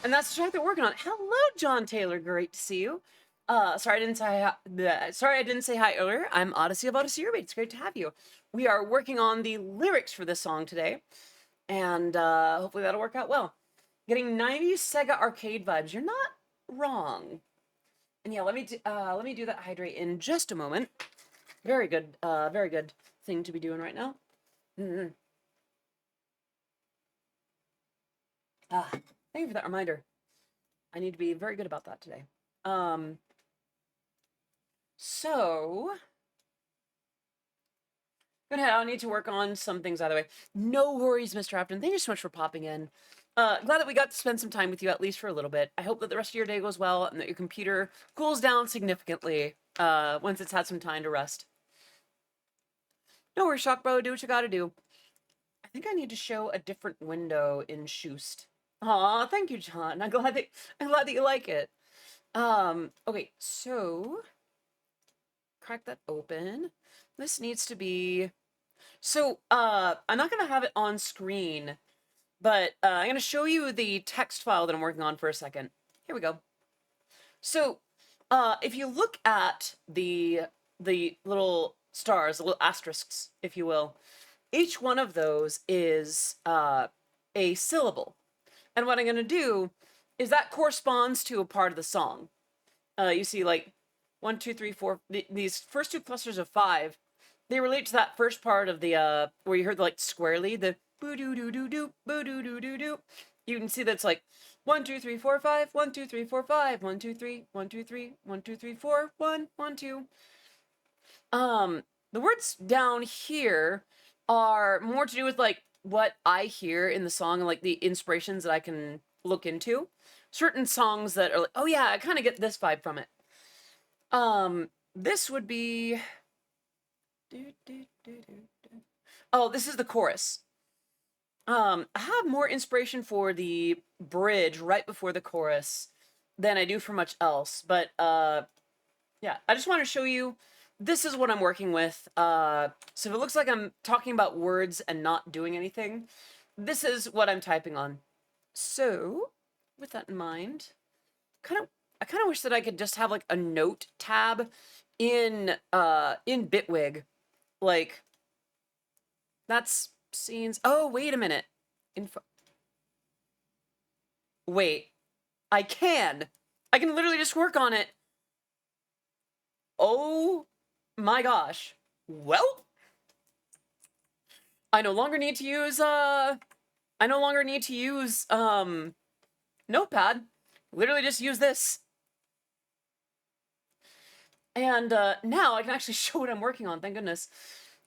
And that's the track they're working on. Hello, John Taylor. Great to see you. Sorry I didn't say hi. Sorry I didn't say hi earlier. I'm Odyssey of Odyssey Eurobeat. It's great to have you. We are working on the lyrics for this song today, and hopefully that'll work out well. Getting 90s Sega arcade vibes. You're not wrong. And yeah, let me do that hydrate in just a moment. Very good thing to be doing right now. Mm-hmm. Thank you for that reminder. I need to be very good about that today. So go ahead. I'll need to work on some things either way. No worries, Mr. Afton. Thank you so much for popping in. Glad that we got to spend some time with you, at least for a little bit. I hope that the rest of your day goes well and that your computer cools down significantly once it's had some time to rest. No worries, Shock Bro. Do what you gotta do. I think I need to show a different window in Shoost. Aw, thank you, John. I'm glad that you like it. Okay, so crack that open. This needs to be. So, I'm not gonna have it on screen, but I'm gonna show you the text file that I'm working on for a second. Here we go. So, if you look at the little stars, the little asterisks, if you will, each one of those is a syllable. And what I'm going to do is that corresponds to a part of the song. You see, like, 1, 2, 3, 4, these first two clusters of 5, they relate to that first part of the, where you heard, like, squarely, the boo-doo-doo-doo-doo, boo-doo-doo-doo-doo. You can see that's like 1, 2, 3, 4, 5, 1, 2, 3, 4, 5, 1, 2, 3, 1, 2, 3, 1, 2, 3, 4, 1, 1, 2. The words down here are more to do with, like, what I hear in the song and, like, the inspirations that I can look into. Certain songs that are like, oh yeah, I kind of get this vibe from it. This would be. Oh, this is the chorus. I have more inspiration for the bridge right before the chorus than I do for much else, but yeah, I just want to show you. This is what I'm working with. So if it looks like I'm talking about words and not doing anything, this is what I'm typing on. So, with that in mind, I kind of wish that I could just have like a note tab in Bitwig. Like, that's scenes. Oh, wait a minute. Wait. I can literally just work on it. Oh my gosh. Well, I no longer need to use Notepad. Literally just use this. And now I can actually show what I'm working on, thank goodness.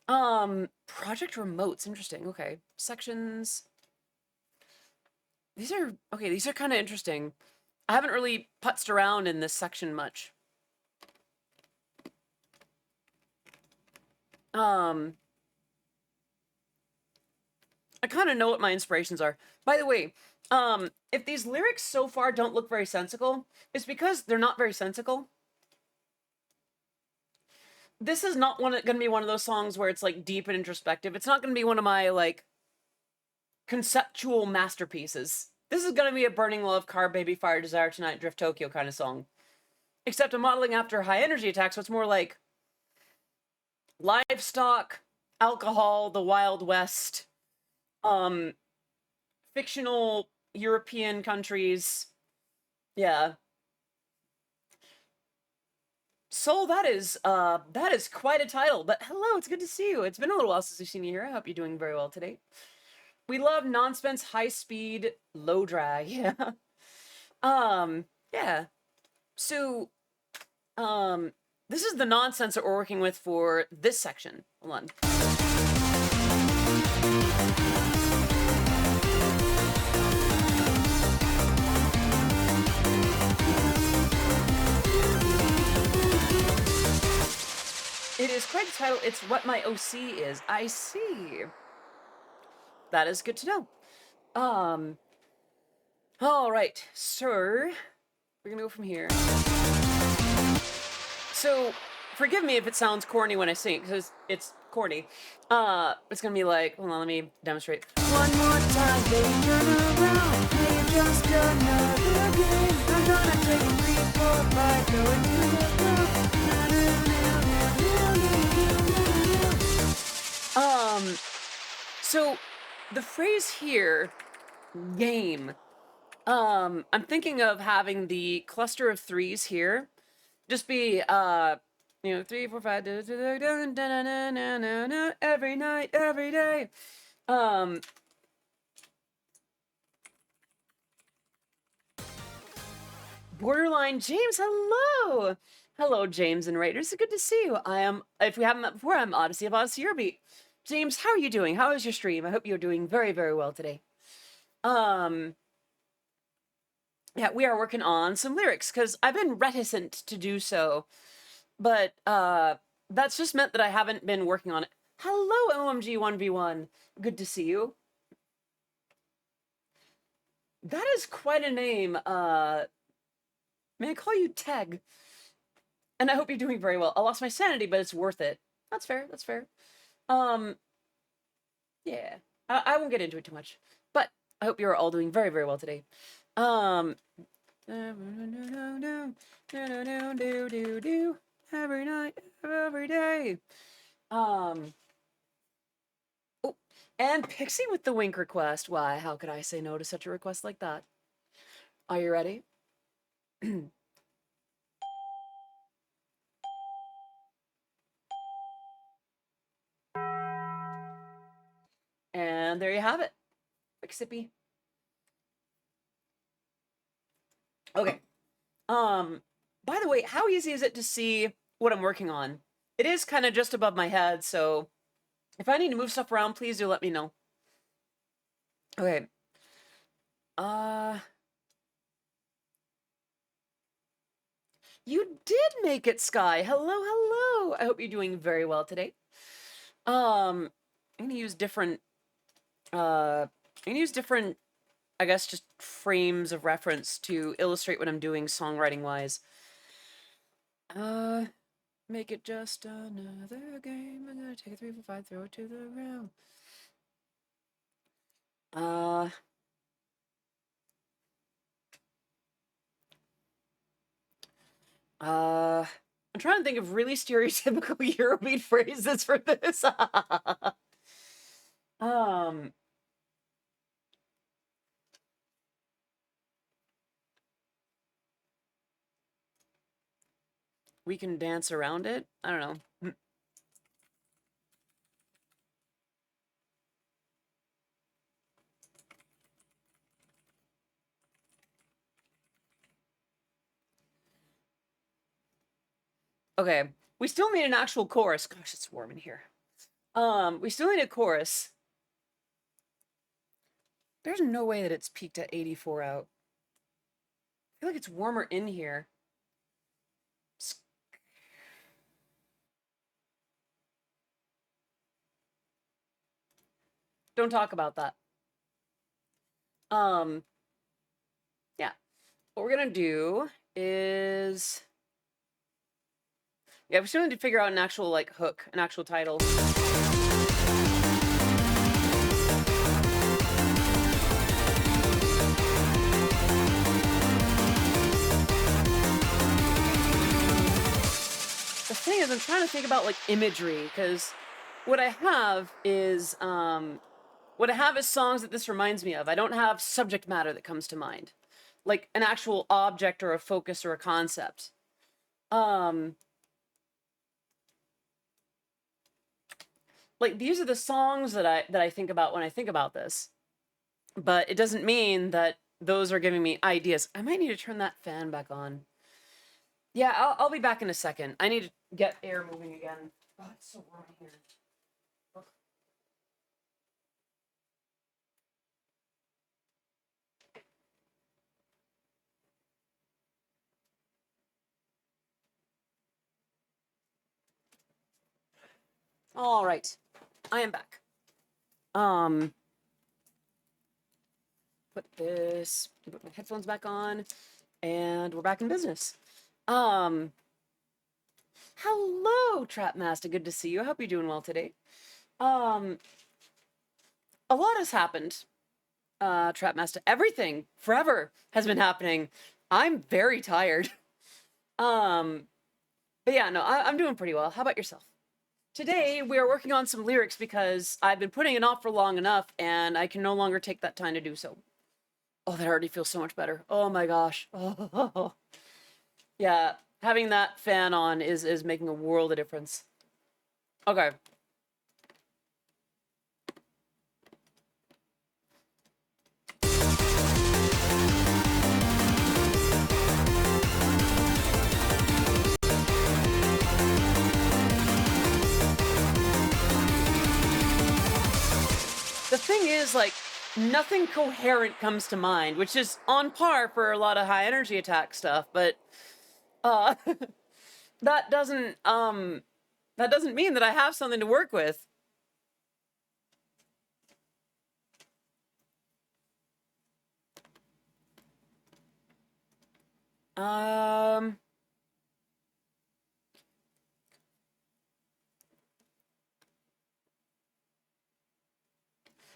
Project remotes, interesting. Okay. Sections. These are kind of interesting. I haven't really putzed around in this section much. I kind of know what my inspirations are. By the way, if these lyrics so far don't look very sensical, it's because they're not very sensical. This is not going to be one of those songs where it's like deep and introspective. It's not going to be one of my like conceptual masterpieces. This is going to be a Burning Love, Car Baby, Fire Desire Tonight, Drift Tokyo kind of song. Except I'm modeling after high energy attacks, so it's more like livestock, alcohol, the Wild West, fictional European countries. Yeah. So that is quite a title. But hello, it's good to see you. It's been a little while since we've seen you here. I hope you're doing very well today. We love nonsense, high speed, low drag. Yeah. Yeah. So, this is the nonsense that we're working with for this section. Hold on. It is quite a title. It's what my OC is. I see. That is good to know. All right, sir. We're gonna go from here. So, forgive me if it sounds corny when I sing, because it's corny. It's gonna be like, hold on, let me demonstrate. One more time, they turn around, play just another game. I'm gonna taking 3, 4, 5, going to the roof. So the phrase here, game. I'm thinking of having the cluster of threes here just be 3, 4, 5 every night, every day. Borderline James, hello. Hello, James and Raiders. It's good to see you. I am, if we haven't met before, I'm Odyssey of Odyssey Eurobeat. James, how are you doing? How is your stream? I hope you're doing very, very well today. Yeah, we are working on some lyrics because I've been reticent to do so, but that's just meant that I haven't been working on it. Hello, OMG1v1. Good to see you. That is quite a name. May I call you Teg? And I hope you're doing very well. I lost my sanity, but it's worth it. That's fair. That's fair. Yeah. I won't get into it too much, but I hope you're all doing very, very well today. Every night, every day. Oh, and Pixie with the wink request. Why, how could I say no to such a request like that? Are you ready? And there you have it. Quick sippy. Okay. By the way, how easy is it to see what I'm working on? It is kind of just above my head, so if I need to move stuff around, please do let me know. Okay. You did make it, Sky. Hello, hello. I hope you're doing very well today. I'm gonna use different, I guess, just frames of reference to illustrate what I'm doing songwriting-wise. Make it just another game. I'm gonna take a 3, 4, 5, throw it to the ground. I'm trying to think of really stereotypical Eurobeat phrases for this. We can dance around it. I don't know. Okay, we still need an actual chorus. Gosh, it's warm in here. We still need a chorus. There's no way that it's peaked at 84 out. I feel like it's warmer in here. Don't talk about that. Yeah. What we're gonna do is, yeah, we still need to figure out an actual like hook, an actual title. The thing is, I'm trying to think about like imagery, because what I have is songs that this reminds me of. I don't have subject matter that comes to mind, like an actual object or a focus or a concept. Like these are the songs that I think about when I think about this, but it doesn't mean that those are giving me ideas. I might need to turn that fan back on. Yeah, I'll be back in a second. I need to get air moving again. Oh, it's so warm in here. All right, I am back. Put my headphones back on, and we're back in business. Hello, Trapmaster. Good to see you. I hope you're doing well today. A lot has happened, Trapmaster. Everything, forever, has been happening. I'm very tired. Um, but yeah, no, I'm doing pretty well. How about yourself? Today, we are working on some lyrics because I've been putting it off for long enough and I can no longer take that time to do so. Oh, that already feels so much better. Oh my gosh. Oh, yeah, having that fan on is making a world of difference. Okay. The thing is, like, nothing coherent comes to mind, which is on par for a lot of high energy attack stuff, but uh that doesn't that doesn't mean that I have something to work with. Um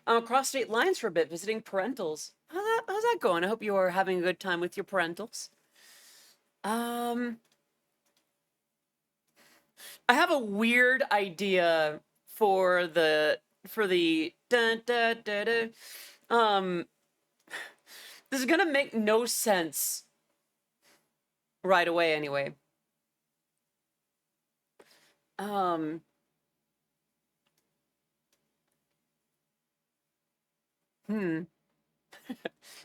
I'm across state lines for a bit visiting parentals. How's that going? I hope you are having a good time with your parentals. Um I have a weird idea for the dun, dun, dun, dun. Um this is gonna make no sense right away anyway. Um hmm.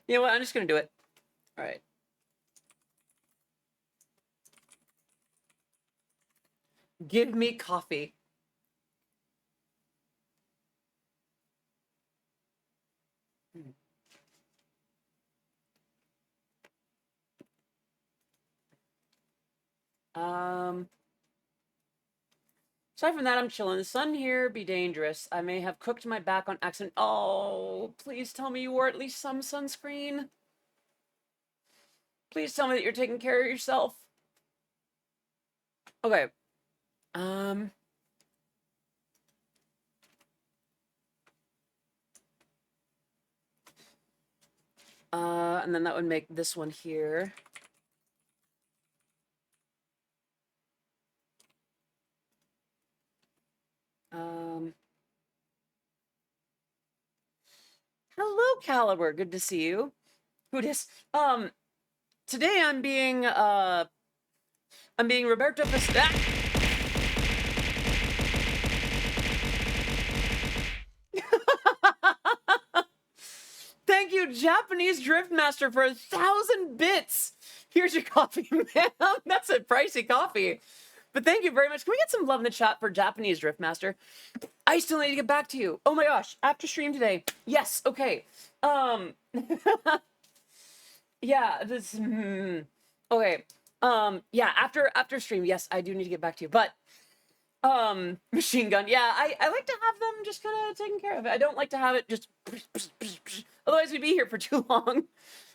You know what? I'm just gonna do it. All right. Give me coffee. Um Aside from that, I'm chilling. The sun here be dangerous. I may have cooked my back on accident. Oh, please tell me you wore at least some sunscreen. Please tell me that you're taking care of yourself. Okay. Um. And then that would make this one here. Um. Hello, Caliber. Good to see you. Who dis? Today I'm being Roberto Festa. Thank you, Japanese Driftmaster, for 1,000 bits. Here's your coffee, ma'am. That's a pricey coffee. But thank you very much. Can we get some love in the chat for Japanese Driftmaster? I still need to get back to you. Oh my gosh, after stream today. Yes, okay. Yeah, this okay. Yeah, after stream, yes, I do need to get back to you. But machine gun, yeah, I like to have them just kind of taken care of. I don't like to have it just otherwise we'd be here for too long.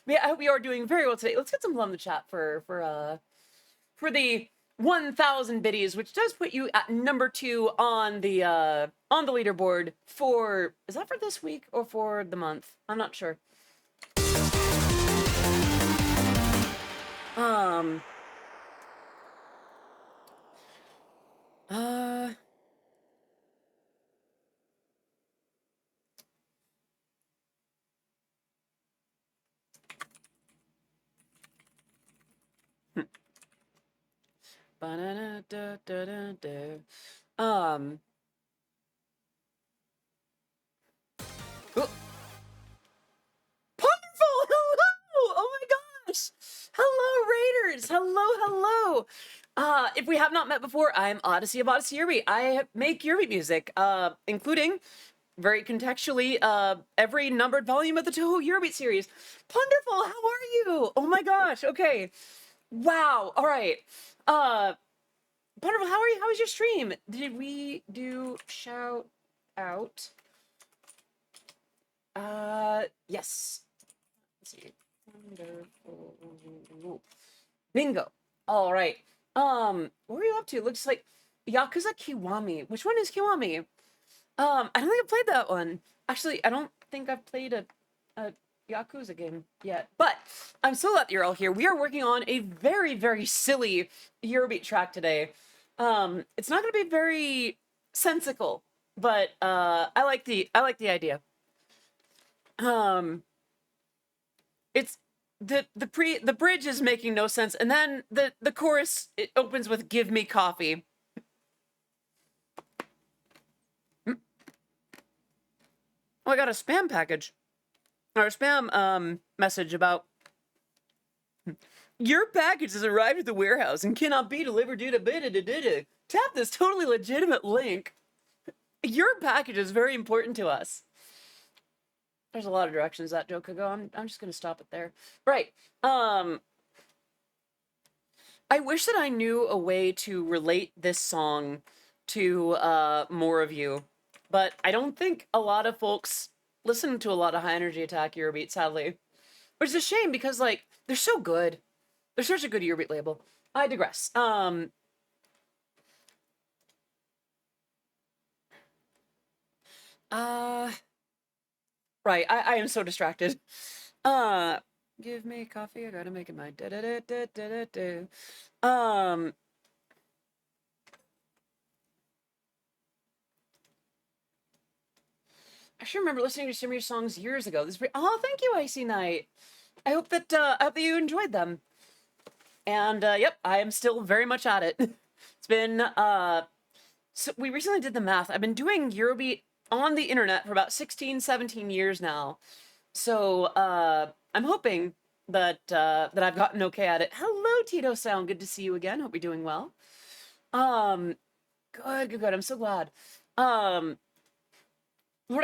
But yeah, I hope you are doing very well today. Let's get some love in the chat for the 1,000 biddies, which does put you at number 2 on the leaderboard for, is that for this week or for the month? I'm not sure. Um uh um oh, Wonderful! Hello! Oh my gosh! Hello, Raiders! Hello, hello! If we have not met before, I'm Odyssey of Odyssey Eurobeat. I make Eurobeat music, including, very contextually, every numbered volume of the Toho Eurobeat series. Wonderful! How are you? Oh my gosh, okay. Wow, alright. Wonderful, how are you? How was your stream? Did we do shout out? Yes. Let's see. Wonderful. Bingo. All right. What were you up to? Looks like Yakuza Kiwami. Which one is Kiwami? I don't think I played that one. Actually, I don't think I've played a Yakuza game yet. But I'm so glad you're all here. We are working on a very, very silly Eurobeat track today. It's not going to be very sensical, but I like the idea. It's the bridge is making no sense, and then the chorus, it opens with "Give me coffee." Oh, I got a spam package or a spam message about your package has arrived at the warehouse and cannot be delivered due to tap this totally legitimate link. Your package is very important to us. There's a lot of directions that joke could go. I'm just gonna stop it there. Right. I wish that I knew a way to relate this song to more of you, but I don't think a lot of folks listen to a lot of High Energy Attack Eurobeat, sadly. Which is a shame because, like, they're so good. They're such a good Eurobeat label. I digress. Right, I am so distracted. Give me coffee, I gotta make it my da-da-da-da-da-da. I should remember listening to some of your songs years ago. Oh, thank you, Icy Night. I hope that you enjoyed them. And yep, I am still very much at it. It's been so we recently did the math. I've been doing Eurobeat on the internet for about 16, 17 years now. So I'm hoping that that I've gotten okay at it. Hello, Tito Sound. Good to see you again. Hope you're doing well. Good. I'm so glad. Lord,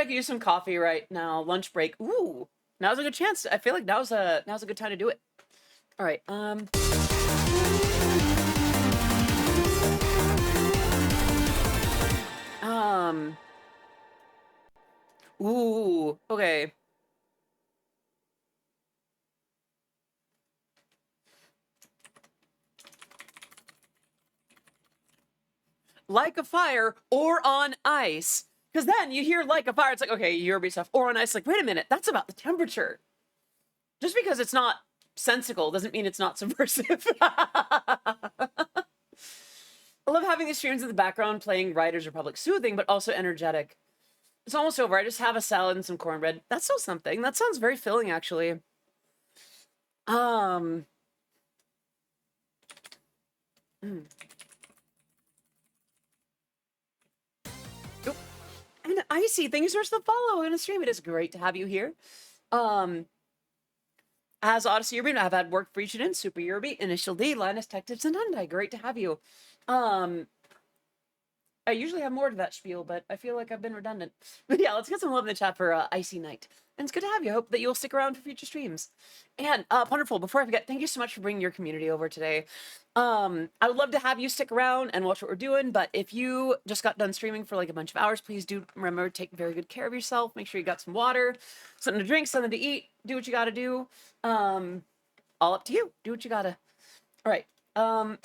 I could use some coffee right now. Lunch break. Ooh, now's a good chance. I feel like now's a good time to do it. All right. Ooh. Okay. Like a fire or on ice. Because then you hear like a fire, it's like, okay, Eurobeat stuff. Or on ice, like, wait a minute, that's about the temperature. Just because it's not sensical doesn't mean it's not subversive. I love having the streams in the background playing Riders Republic. Soothing, but also energetic. It's almost over. I just have a salad and some cornbread. That's still something. That sounds very filling, actually. Mm. And Icy, thank you so much for the follow and the stream. It is great to have you here. As Odyssey Eurobeat, I've had work for each and Super Eurobeat, Initial D, Linus, Tech Tips, and Hyundai. Great to have you. I usually have more to that spiel, but I feel like I've been redundant. But yeah, let's get some love in the chat for Icy Night. And it's good to have you. I hope that you'll stick around for future streams. And Wonderful, before I forget, thank you so much for bringing your community over today. I would love to have you stick around and watch what we're doing, but if you just got done streaming for like a bunch of hours, please do remember to take very good care of yourself. Make sure you got some water, something to drink, something to eat. Do what you gotta do. All up to you. Do what you gotta. All right. Gonna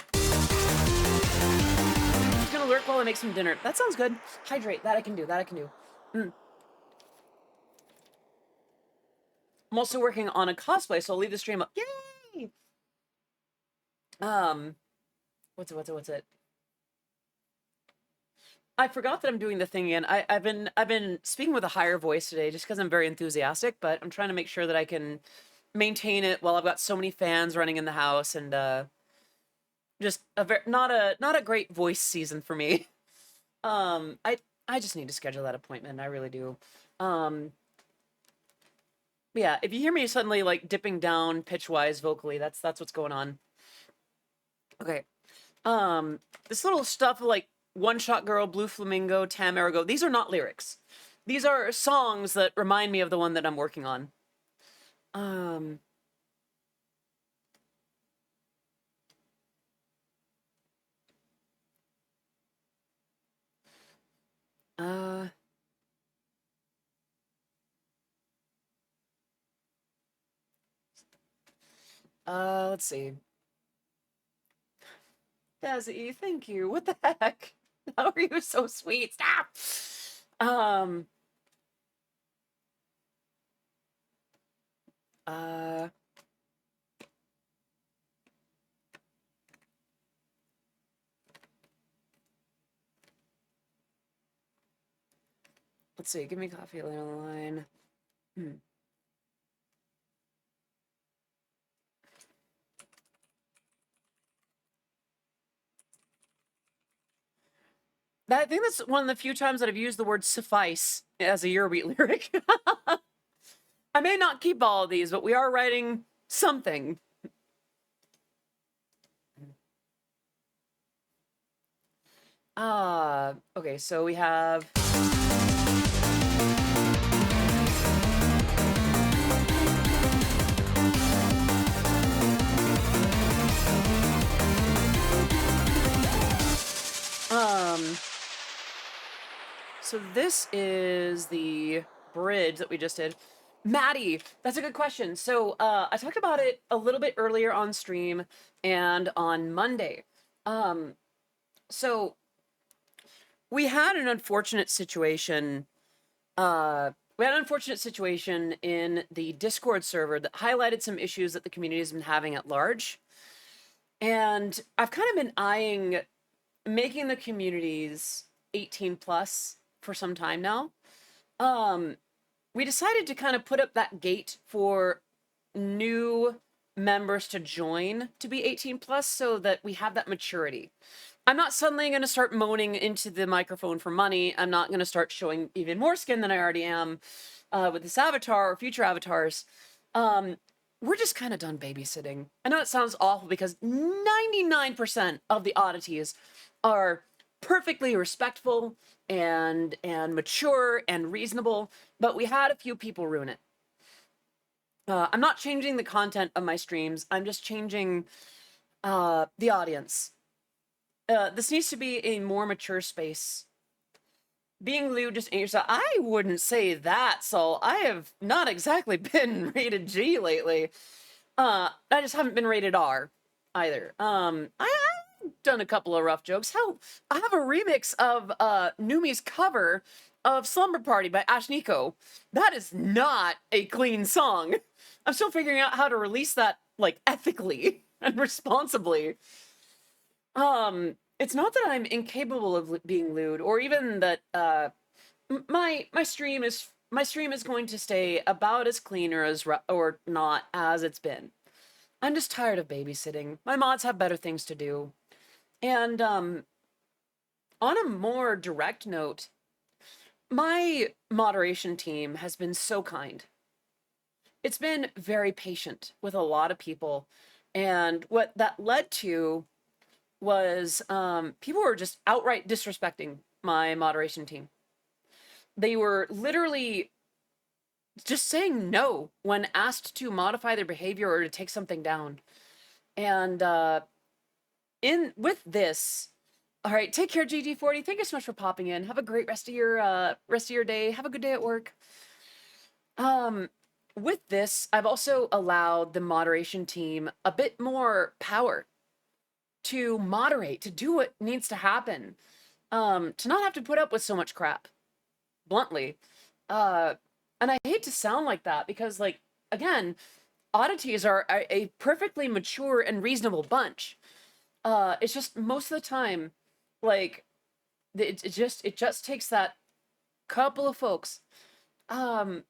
lurk while I make some dinner. That sounds good. Hydrate. That I can do. I'm also working on a cosplay, so I'll leave the stream up. Yay! What's it? I forgot that I'm doing the thing again. I've been speaking with a higher voice today just because I'm very enthusiastic, but I'm trying to make sure that I can maintain it while I've got so many fans running in the house and just not a great voice season for me. I just need to schedule that appointment. I really do. Yeah, if you hear me suddenly like dipping down pitch-wise vocally, that's what's going on. Okay. This little stuff like One Shot Girl, Blue Flamingo, Tamarigo, these are not lyrics. These are songs that remind me of the one that I'm working on. Let's see. Dazzy, thank you. What the heck? How are you so sweet? Stop! Let's see. Give me coffee on the line. I think that's one of the few times that I've used the word suffice as a Eurobeat lyric. I may not keep all of these, but we are writing something. Okay, so we have... So this is the bridge that we just did. Maddie, that's a good question. So I talked about it a little bit earlier on stream and on Monday. So we had an unfortunate situation. We had an unfortunate situation in the Discord server that highlighted some issues that the community has been having at large. And I've kind of been eyeing making the communities 18 plus for some time now. We decided to kind of put up that gate for new members to join to be 18 plus so that we have that maturity. I'm not suddenly going to start moaning into the microphone for money. I'm not going to start showing even more skin than I already am with this avatar or future avatars. We're just kind of done babysitting. I know it sounds awful because 99% of the oddities are perfectly respectful and mature and reasonable, but we had a few people ruin it. I'm not changing the content of my streams. I'm just changing the audience. This needs to be a more mature space. Being lewd just ain't yourself. I wouldn't say that, so I have not exactly been rated G lately. I just haven't been rated R either. I've done a couple of rough jokes. Hell, I have a remix of Numi's cover of Slumber Party by Ashniko. That is not a clean song. I'm still figuring out how to release that, like, ethically and responsibly. It's not that I'm incapable of being lewd, or even that my stream is going to stay about as clean or not as it's been. I'm just tired of babysitting. My mods have better things to do. And on a more direct note, my moderation team has been so kind. It's been very patient with a lot of people. And what that led to was people were just outright disrespecting my moderation team. They were literally just saying no when asked to modify their behavior or to take something down. And with this, all right, take care, GG40. Thank you so much for popping in. Have a great rest of your day. Have a good day at work. With this, I've also allowed the moderation team a bit more power to moderate, to do what needs to happen, to not have to put up with so much crap, bluntly. And I hate to sound like that because, like, again, oddities are a perfectly mature and reasonable bunch. It's just most of the time, like, it just takes that couple of folks. And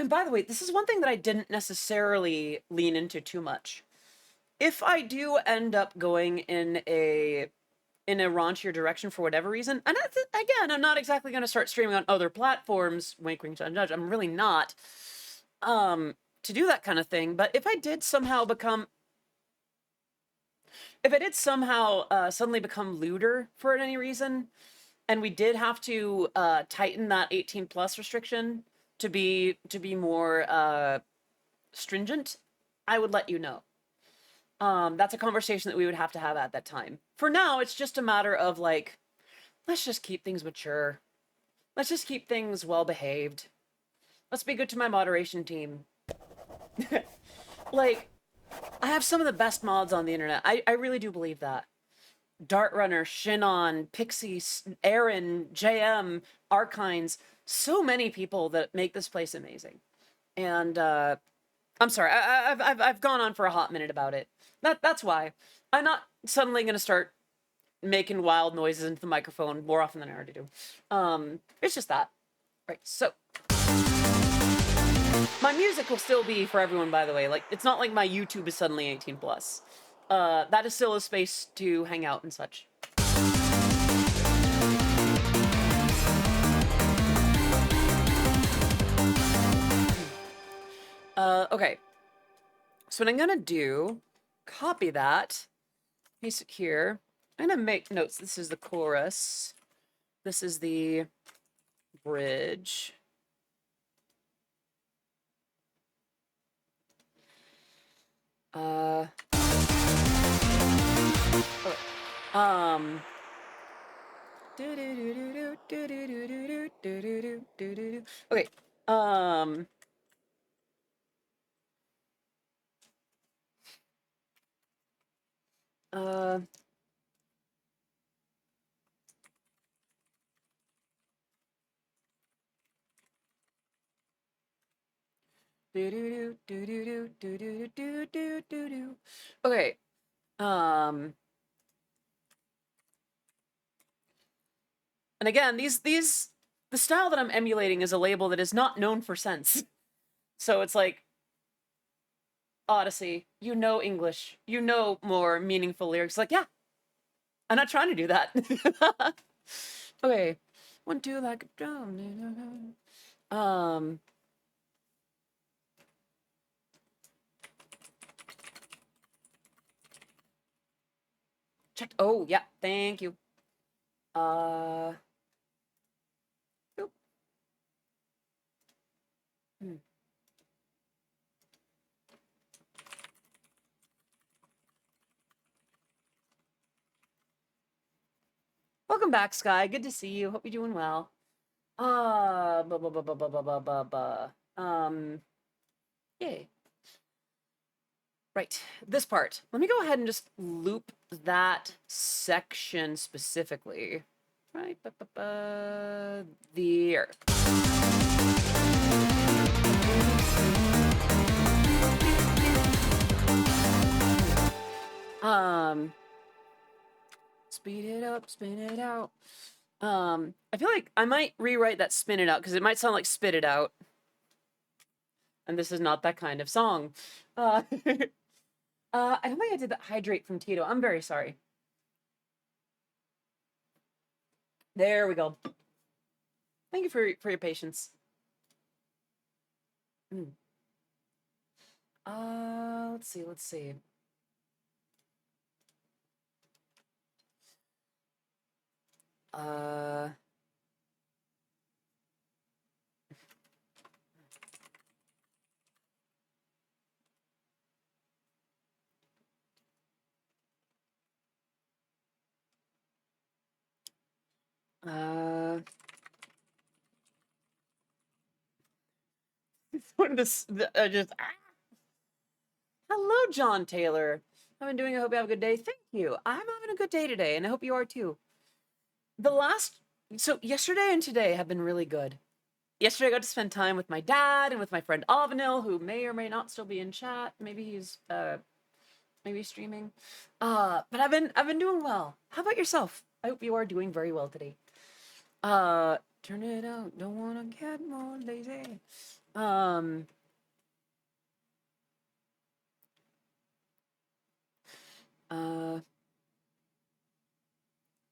by the way, this is one thing that I didn't necessarily lean into too much. If I do end up going in a raunchier direction for whatever reason, and again, I'm not exactly going to start streaming on other platforms, wink wink judge, I'm really not, to do that kind of thing, but if I did somehow suddenly become lewder for any reason, and we did have to tighten that 18 plus restriction to be more stringent, I would let you know. That's a conversation that we would have to have at that time. For now, it's just a matter of, like, let's just keep things mature. Let's just keep things well behaved. Let's be good to my moderation team. Like, I have some of the best mods on the internet. I really do believe that. Dartrunner, Shinon, Pixie, Aaron, JM, Arkines, so many people that make this place amazing. And I'm sorry. I've gone on for a hot minute about it. That's why. I'm not suddenly gonna start making wild noises into the microphone more often than I already do. It's just that. Right. So my music will still be for everyone, by the way. Like, it's not like my YouTube is suddenly 18 plus. That is still a space to hang out and such. Okay. So what I'm gonna do, copy that, paste it here. I'm gonna make notes. This is the chorus. This is the bridge. Okay. Okay. Okay. And again, the style that I'm emulating is a label that is not known for sense. So it's like, Odyssey, you know English, you know more meaningful lyrics. Like, yeah, I'm not trying to do that. Okay, 1, 2, like a drum. Checked. Oh, yeah, thank you. Oop. Hmm. Welcome back, Sky. Good to see you. Hope you're doing well. Yay. Right, this part. Let me go ahead and just loop that section specifically. Right, there. Speed it up, spin it out. I feel like I might rewrite that spin it out because it might sound like spit it out. And this is not that kind of song. I don't think I did that hydrate from Tito. I'm very sorry. There we go. Thank you for your patience. Let's see. Hello, John Taylor. I've been doing. I hope you have a good day. Thank you. I'm having a good day today, and I hope you are too. So yesterday and today have been really good. Yesterday I got to spend time with my dad and with my friend Avanil, who may or may not still be in chat. Maybe he's maybe streaming. But I've been doing well. How about yourself? I hope you are doing very well today. Turn it out. Don't wanna get more lazy.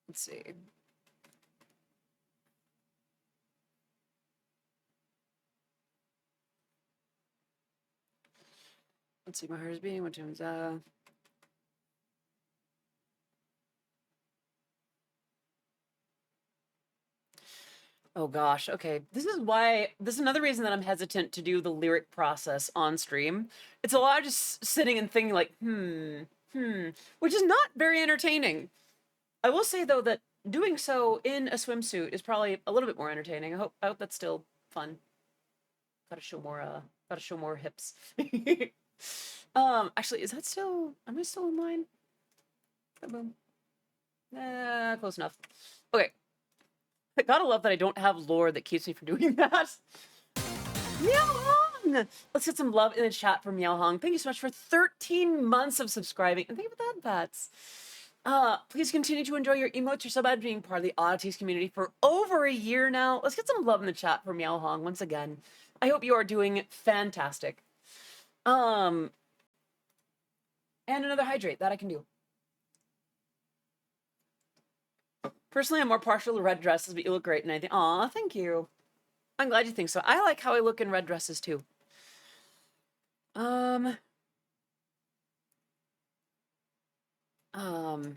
Let's see. Let's see, my heart is beating. What time is Oh gosh, okay. This is another reason that I'm hesitant to do the lyric process on stream. It's a lot of just sitting and thinking like, which is not very entertaining. I will say though that doing so in a swimsuit is probably a little bit more entertaining. I hope that's still fun. Gotta show more hips. Actually, is that still, am I still in line? Boom. Close enough. Okay. I gotta love that I don't have lore that keeps me from doing that. Yeah. Let's get some love in the chat from Meow Hong. Thank you so much for 13 months of subscribing. And thank you for that, Pats. Please continue to enjoy your emotes. You're so bad being part of the Oddities community for over a year now. Let's get some love in the chat for Meow Hong once again. I hope you are doing fantastic. And another hydrate that I can do. Personally, I'm more partial to red dresses, but you look great in anything. Aw, thank you. I'm glad you think so. I like how I look in red dresses too. Um, um,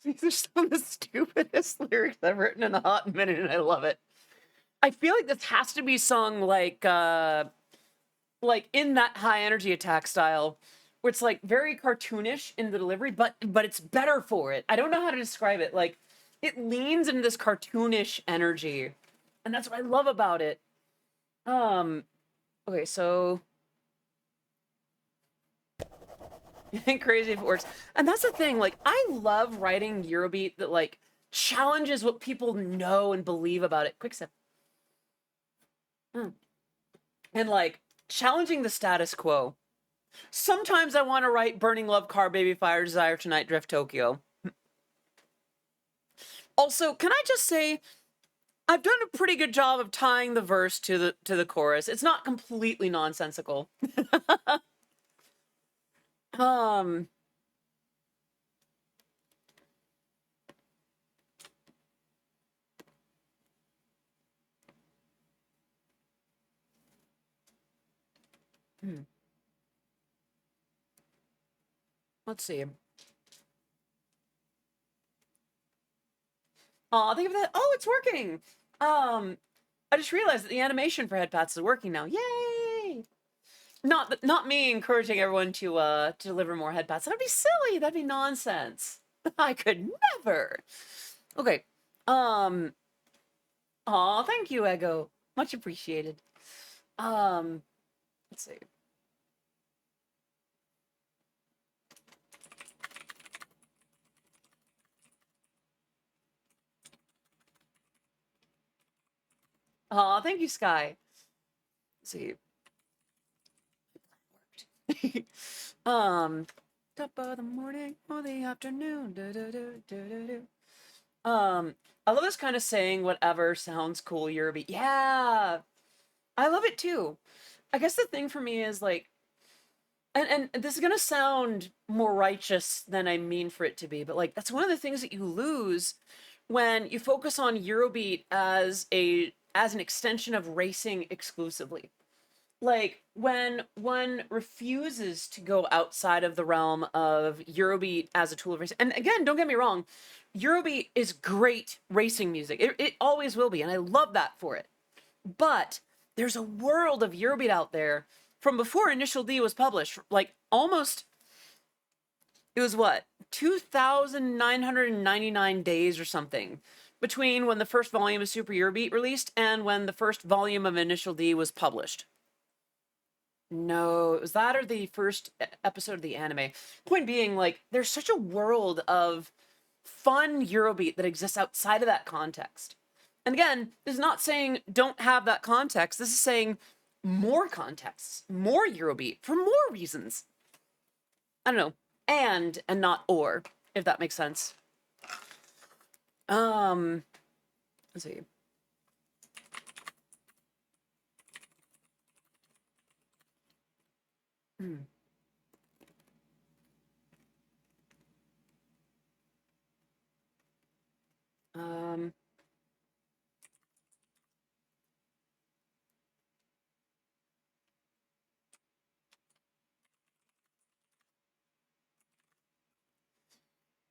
these are some of the stupidest lyrics I've written in a hot minute, and I love it. I feel like this has to be sung like in that high energy attack style, where it's like very cartoonish in the delivery, but it's better for it. I don't know how to describe it. Like, it leans into this cartoonish energy, and that's what I love about it. Okay, so it ain't crazy if it works. And that's the thing, like, I love writing Eurobeat that, like, challenges what people know and believe about it. Quick sip. And, like, challenging the status quo. Sometimes I want to write Burning Love, Car, Baby, Fire, Desire, Tonight, Drift, Tokyo. Also, can I just say, I've done a pretty good job of tying the verse to the chorus. It's not completely nonsensical. Let's see. Oh, think of that. Oh, it's working. I just realized that the animation for head pats is working now. Yay! Not me encouraging everyone to deliver more head pats. That'd be silly. That'd be nonsense. I could never. Okay. Aw, thank you, Ego. Much appreciated. Let's see. Aw, thank you, Sky. Let's see. Top of the morning or the afternoon. I love this kind of saying whatever sounds cool, Eurobeat. Yeah, I love it too. I guess the thing for me is like, and this is gonna sound more righteous than I mean for it to be, but like that's one of the things that you lose when you focus on Eurobeat as an extension of racing exclusively. Like when one refuses to go outside of the realm of Eurobeat as a tool of racing, and again, don't get me wrong, Eurobeat is great racing music. It always will be, and I love that for it. But there's a world of Eurobeat out there from before Initial D was published. Like almost, it was what, 2,999 days or something between when the first volume of Super Eurobeat released and when the first volume of Initial D was published. No, it was that or the first episode of the anime. Point being, like, there's such a world of fun Eurobeat that exists outside of that context. And again, this is not saying don't have that context. This is saying more contexts, more Eurobeat for more reasons. I don't know. And not or, if that makes sense. Let's see. Um,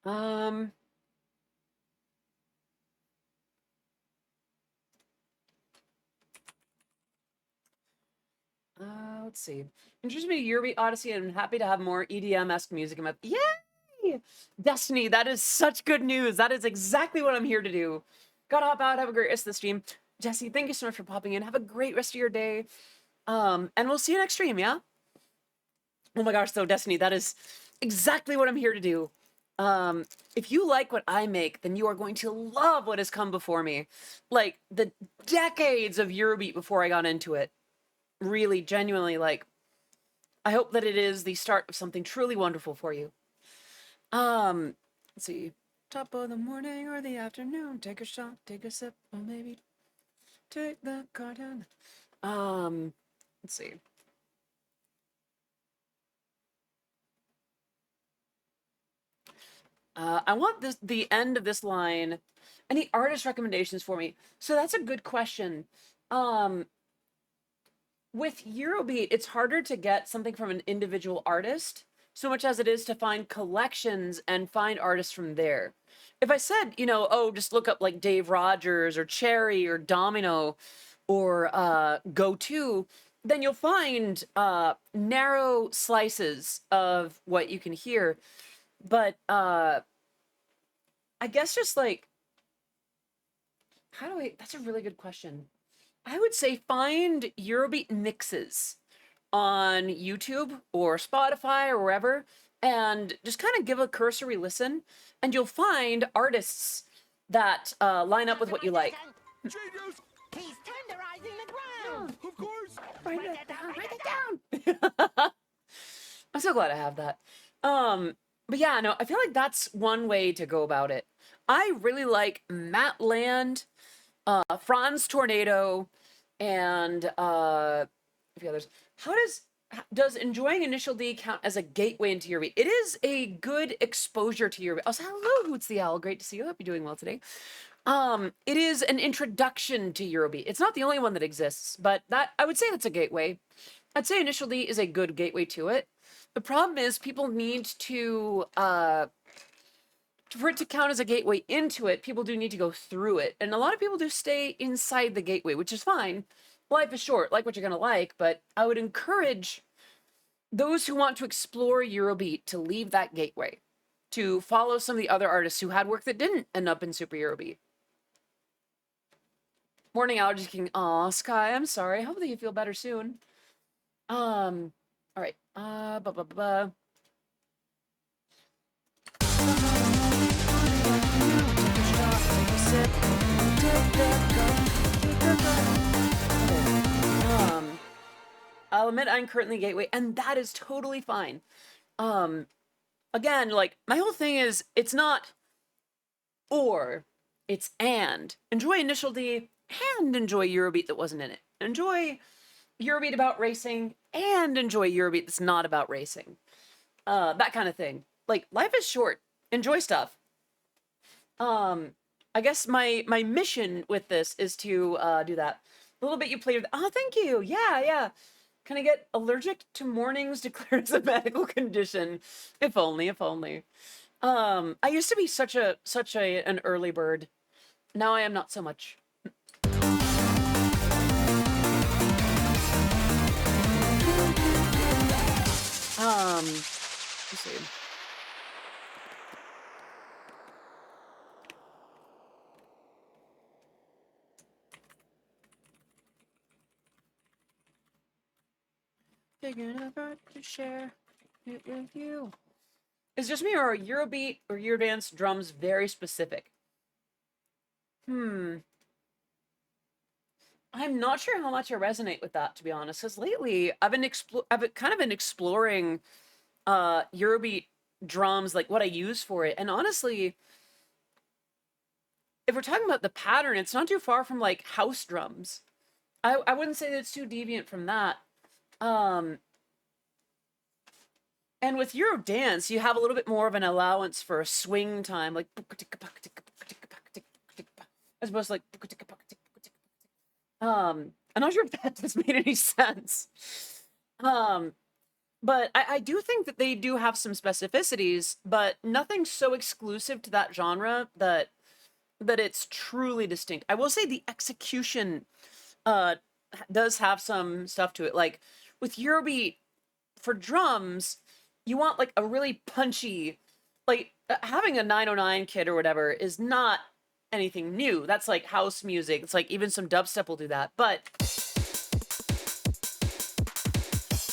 um, let's see. Introduced me to Eurobeat Odyssey, and I'm happy to have more EDM-esque music in my... Yay! Destiny, that is such good news. That is exactly what I'm here to do. Gotta hop out. Have a great rest of the stream. Jesse, thank you so much for popping in. Have a great rest of your day. And we'll see you next stream, yeah? Oh my gosh, so Destiny, that is exactly what I'm here to do. If you like what I make, then you are going to love what has come before me. Like, the decades of Eurobeat before I got into it. Really, genuinely, like, I hope that it is the start of something truly wonderful for you. Let's see. Top of the morning or the afternoon, take a shot, take a sip, or maybe take the carton. Let's see. I want the end of this line. Any artist recommendations for me? So that's a good question. With Eurobeat, it's harder to get something from an individual artist so much as it is to find collections and find artists from there. If I said, you know, oh, just look up like Dave Rogers or Cherry or Domino or Go-To, then you'll find narrow slices of what you can hear. But I guess just like, that's a really good question. I would say find Eurobeat mixes on YouTube or Spotify or wherever, and just kind of give a cursory listen, and you'll find artists that line up with what you like. He's tenderizing the ground. Of course. Write it down. I'm so glad I have that. But yeah, no, I feel like that's one way to go about it. I really like Matt Land, Franz Tornado, and a few others. How does enjoying Initial D count as a gateway into Eurobeat? It is a good exposure to Eurobeat. Oh, so hello, Hoots the Owl. Great to see you. Hope you're doing well today. It is an introduction to Eurobeat. It's not the only one that exists, but that I would say that's a gateway. I'd say Initial D is a good gateway to it. The problem is people need to for it to count as a gateway into it, people do need to go through it. And a lot of people do stay inside the gateway, which is fine. Life is short, like what you're going to like, but I would encourage those who want to explore Eurobeat to leave that gateway, to follow some of the other artists who had work that didn't end up in Super Eurobeat. Morning Allergy King. Aw, Sky, I'm sorry. Hopefully you feel better soon. All right. I'll admit I'm currently gateway, and that is totally fine. Again, like, my whole thing is, it's not or, it's and. Enjoy Initial D, and enjoy Eurobeat that wasn't in it. Enjoy Eurobeat about racing, and enjoy Eurobeat that's not about racing. That kind of thing. Like, life is short. Enjoy stuff. I guess my mission with this is to do that. A little bit you played with. Oh, thank you. Yeah. Can I get allergic to mornings declared as a medical condition? If only. I used to be such an early bird. Now I am not so much. Let's see. Figuring out how to share it with you. Is just me, or are Eurobeat or Eurodance drums very specific? I'm not sure how much I resonate with that, to be honest, because lately I've kind of been exploring Eurobeat drums, like what I use for it. And honestly, if we're talking about the pattern, it's not too far from like house drums. I wouldn't say that it's too deviant from that. And with Eurodance, you have a little bit more of an allowance for a swing time, like as opposed to like I'm not sure if that just made any sense. But I do think that they do have some specificities, but nothing so exclusive to that genre that it's truly distinct. I will say the execution does have some stuff to it. Like with Eurobeat for drums, you want like a really punchy, like having a 909 kit or whatever is not anything new. That's like house music. It's like even some dubstep will do that. But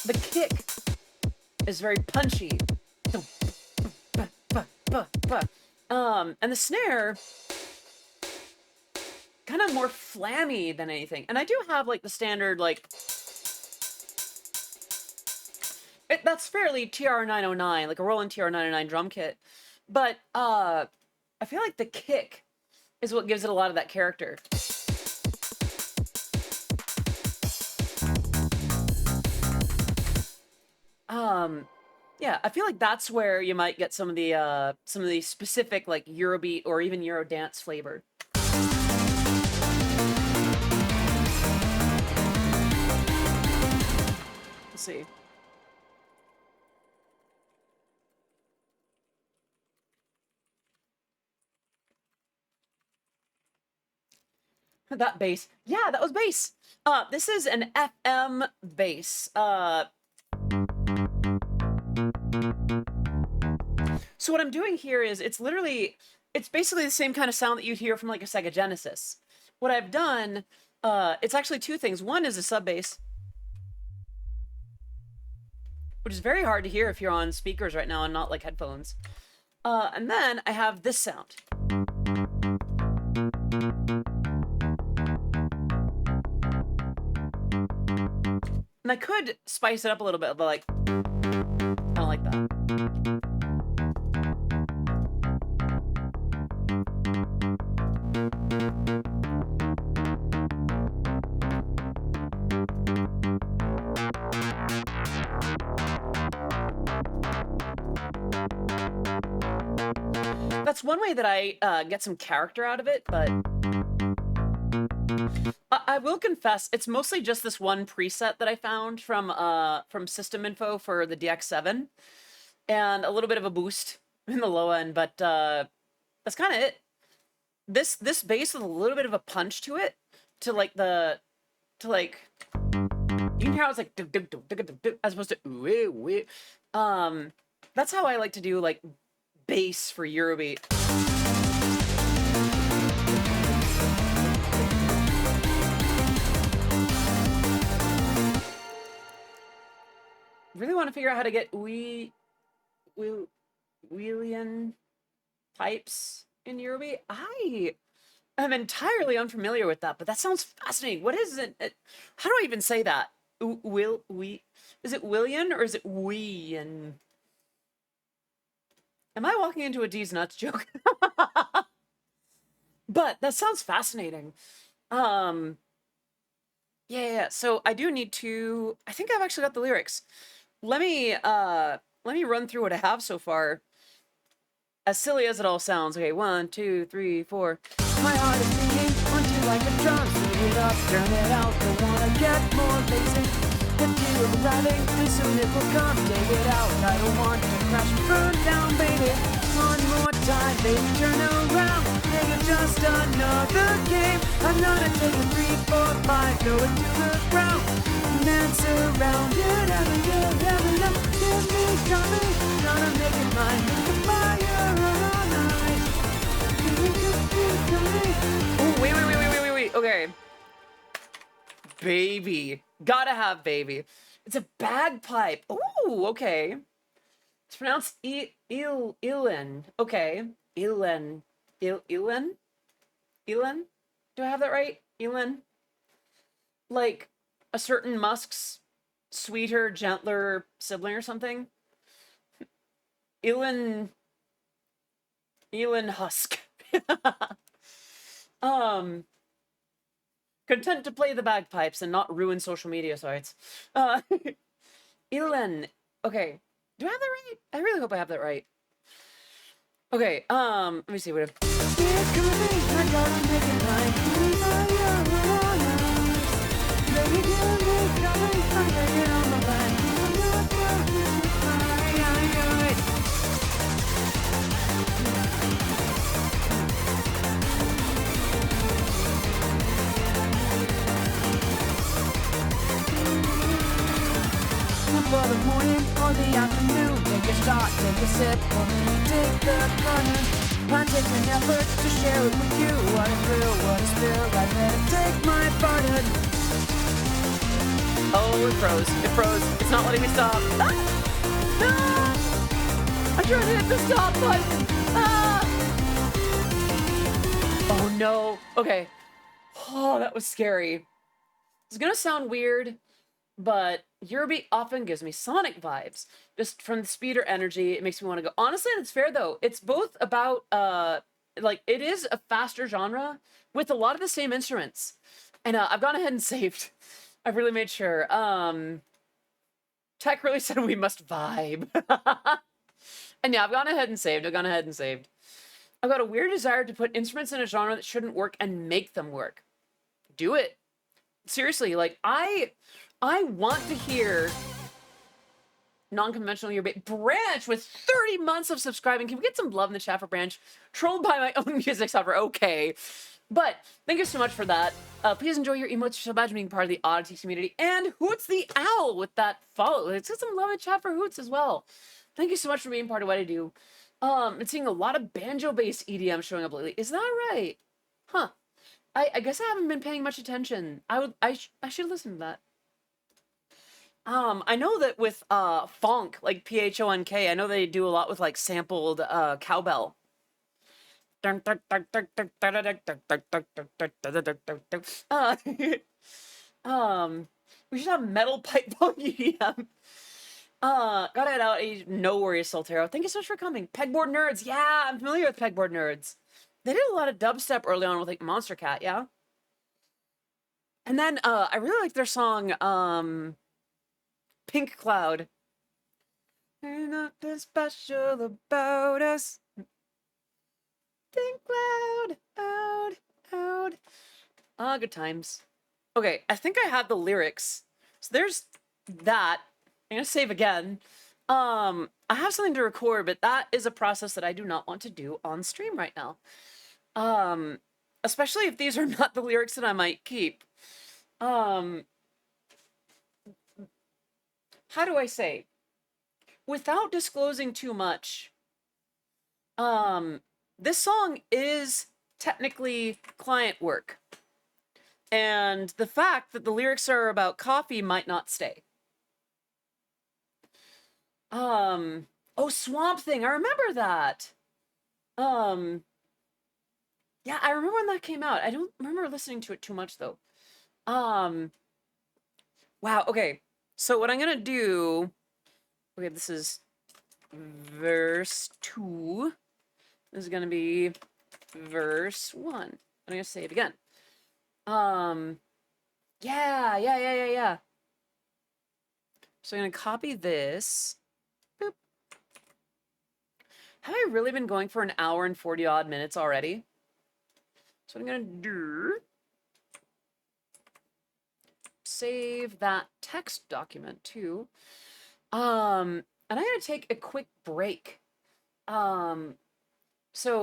the kick is very punchy. And the snare kind of more flammy than anything. And I do have like the standard like that's fairly TR-909, like a Roland TR-909 drum kit. But I feel like the kick is what gives it a lot of that character. Yeah, I feel like that's where you might get some of the specific like Eurobeat or even Eurodance flavor. Let's see. That bass. Yeah, that was bass. This is an FM bass. So what I'm doing here is it's basically the same kind of sound that you'd hear from like a Sega Genesis. What I've done, it's actually two things. One is a sub bass, which is very hard to hear if you're on speakers right now and not like headphones. And then I have this sound. And I could spice it up a little bit, but like, I don't like that. That's one way that I get some character out of it, but I will confess, it's mostly just this one preset that I found from System Info for the DX7, and a little bit of a boost in the low end, but that's kind of it. This bass with a little bit of a punch to it, you can hear how it's like as opposed to that's how I like to do like bass for Eurobeat. Really want to figure out how to get Wheelian pipes in Eurobeat. I am entirely unfamiliar with that, but that sounds fascinating. What is it? How do I even say that? Is it Willian or is it Wean? Am I walking into a D's nuts joke? But that sounds fascinating. Yeah, so I do need to, I think I've actually got the lyrics. Let me run through what I have so far. As silly as it all sounds. Okay, 1, 2, 3, 4. My heart is beating, want you like a drum. Speed it up, turn it out, don't wanna get more lazy. If you are arriving, and soon it will come, take it out. I don't want to crash and burn down, baby. One more time, baby, turn around. Make it just another game. I'm gonna take a 3, 4, 5, throw it to the ground. Dance around it, having enough. Give me coming, gonna make it mine. Make it fire all night. Oh, wait. Okay. Baby. Gotta have baby. It's a bagpipe. Ooh, okay. It's pronounced Ilen. Okay. Ilen. Ilen? Ilen? Do I have that right? Ilen? Like a certain Musk's sweeter, gentler sibling or something? Ilen Husk. Content to play the bagpipes and not ruin social media sites. Ilen. Okay. Do I have that right? I really hope I have that right. Okay, let me see what for the morning or the afternoon. Take a shot, take a sip, or take the corner. Plan takes an effort to share it with you. What a thrill, what a spill, I better take my pardon. Oh, it froze. It froze. It's not letting me stop. Ah! No! I'm trying to hit the stop button. Ah! Oh, no. Okay. Oh, that was scary. It's gonna sound weird, but Eurobeat often gives me Sonic vibes. Just from the speed or energy, it makes me want to go. Honestly, that's fair, though. It's both about, like, it is a faster genre with a lot of the same instruments. And I've gone ahead and saved. I've really made sure. Tech really said we must vibe. And yeah, I've gone ahead and saved. I've got a weird desire to put instruments in a genre that shouldn't work and make them work. Do it. Seriously, like, I want to hear non-conventional Eurobeat. Branch with 30 months of subscribing. Can we get some love in the chat for Branch? Trolled by my own music software. Okay. But thank you so much for that. Please enjoy your emotes. You're so bad being part of the Oddity community. And Hoots the Owl with that follow. Let's get some love in chat for Hoots as well. Thank you so much for being part of what I do. I'm seeing a lot of banjo-based EDM showing up lately. Is that right? Huh. I guess I haven't been paying much attention. I should listen to that. I know that with phonk, like PHONK, I know they do a lot with like sampled cowbell. We should have metal pipe bomb EDM. Gotta head out. No worries, Soltero. Thank you so much for coming. Pegboard Nerds. Yeah, I'm familiar with Pegboard Nerds. They did a lot of dubstep early on with like Monster Cat, yeah? And then I really like their song Pink Cloud. There's nothing special about us. Pink cloud, out. Good times. Okay, I think I have the lyrics. So there's that. I'm gonna save again. I have something to record, but that is a process that I do not want to do on stream right now. Especially if these are not the lyrics that I might keep. How do I say? Without disclosing too much, this song is technically client work. And the fact that the lyrics are about coffee might not stay. Oh, Swamp Thing. I remember that. Yeah, I remember when that came out. I don't remember listening to it too much though. Wow, okay. So what I'm gonna do, okay, this is verse 2. This is gonna be verse 1. I'm gonna say it again. Yeah. So I'm gonna copy this. Boop. Have I really been going for an hour and 40 odd minutes already? So what I'm gonna do, save that text document too. And I'm gonna take a quick break. So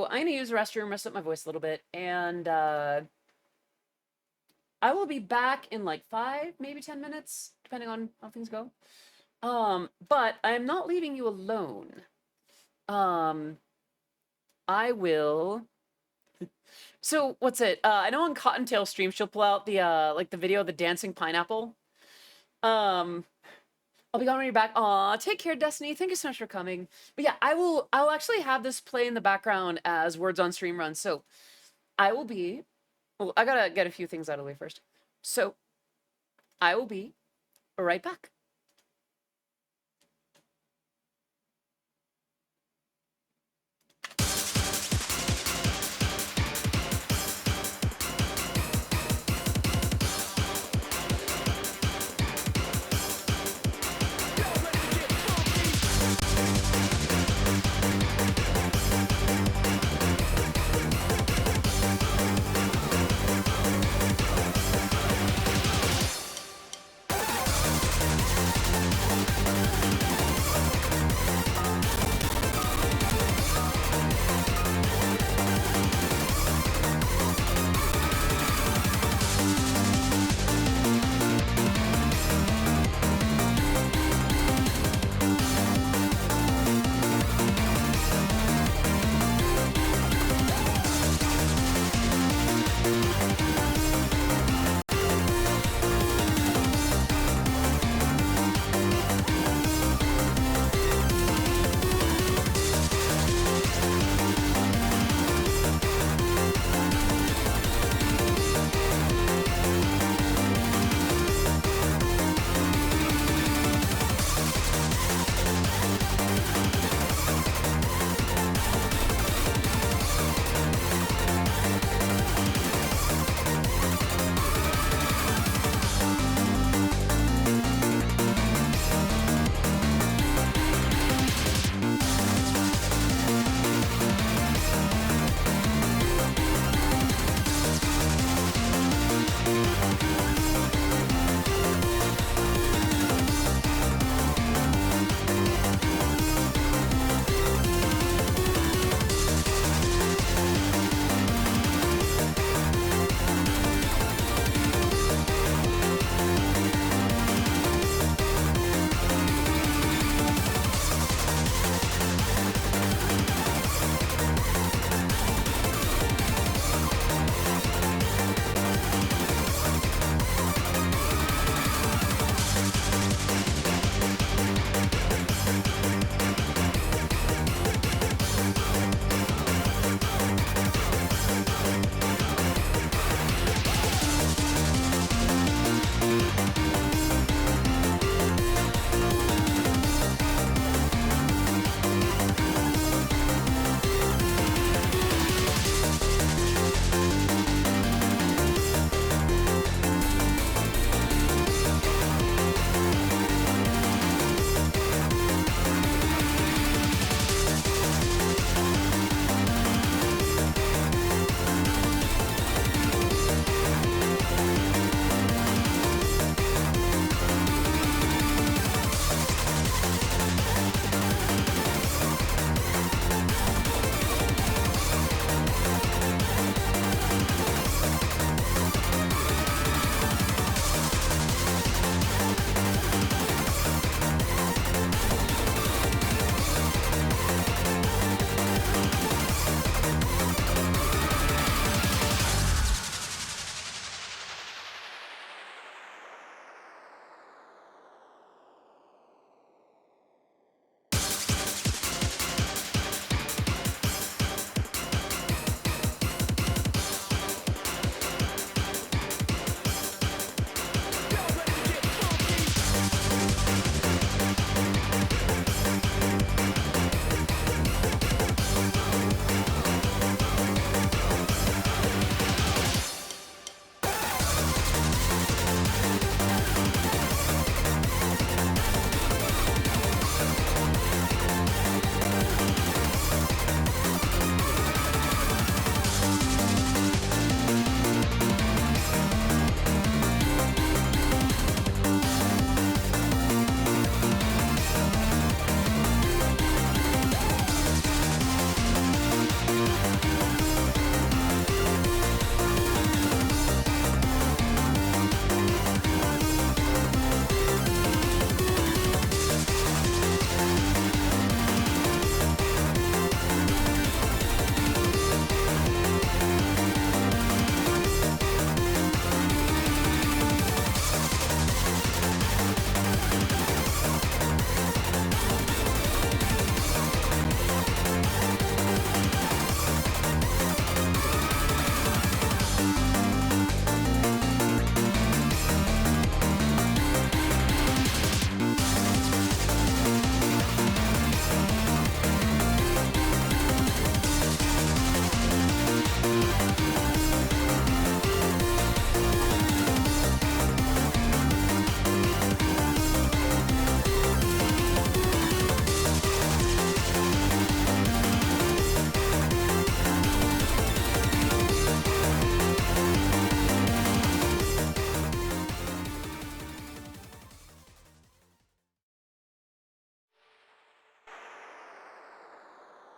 I'm gonna use the restroom, rest up my voice a little bit, and I will be back in like 5, maybe 10 minutes, depending on how things go. But I'm not leaving you alone. I will. So what's it? I know on Cottontail stream she'll pull out the like the video of the dancing pineapple. I'll be gone when you're back. Aw, take care, Destiny. Thank you so much for coming. But yeah, I'll actually have this play in the background as Words on Stream runs. So I will be. Well, I gotta get a few things out of the way first. So I will be right back.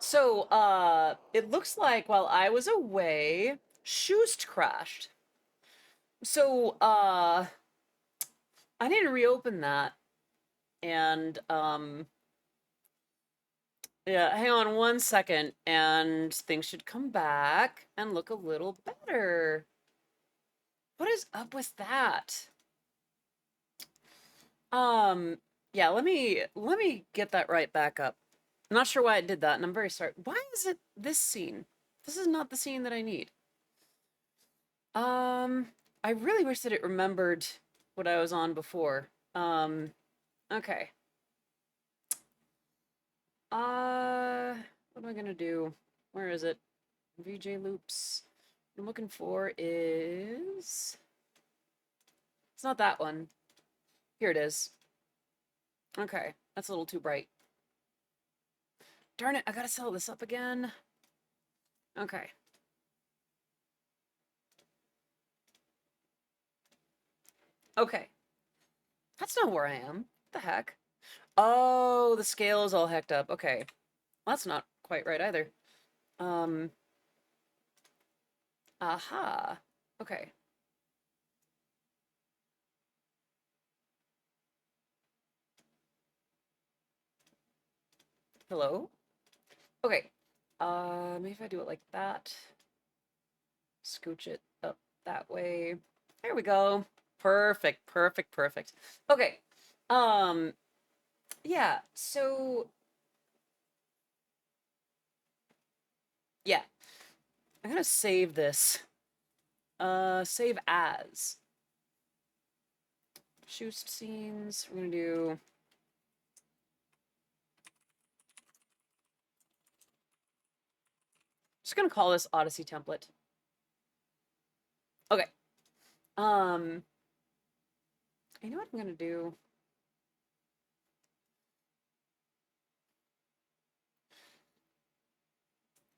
So, it looks like while I was away, Shoost crashed. So, I need to reopen that. And, yeah, hang on one second, and things should come back and look a little better. What is up with that? Um, yeah, let me get that right back up. I'm not sure why it did that, and I'm very sorry. Why is it this scene? This is not the scene that I need. Um, I really wish that it remembered what I was on before. Okay. What am I gonna do? Where is it? VJ loops. What I'm looking for is... It's not that one. Here it is. Okay, that's a little too bright. Darn it, I gotta settle this up again. Okay. Okay. That's not where I am. What the heck? Oh, the scale is all hecked up. Okay. Well, that's not quite right either. Um. Aha. Okay. Hello? Okay. Maybe if I do it like that. Scooch it up that way. There we go. Perfect, perfect, perfect. Okay. Um, yeah, so yeah. I'm gonna save this. Save as. Shoost scenes. We're gonna do just gonna call this Odyssey template. Okay. Um, you know what I'm gonna do?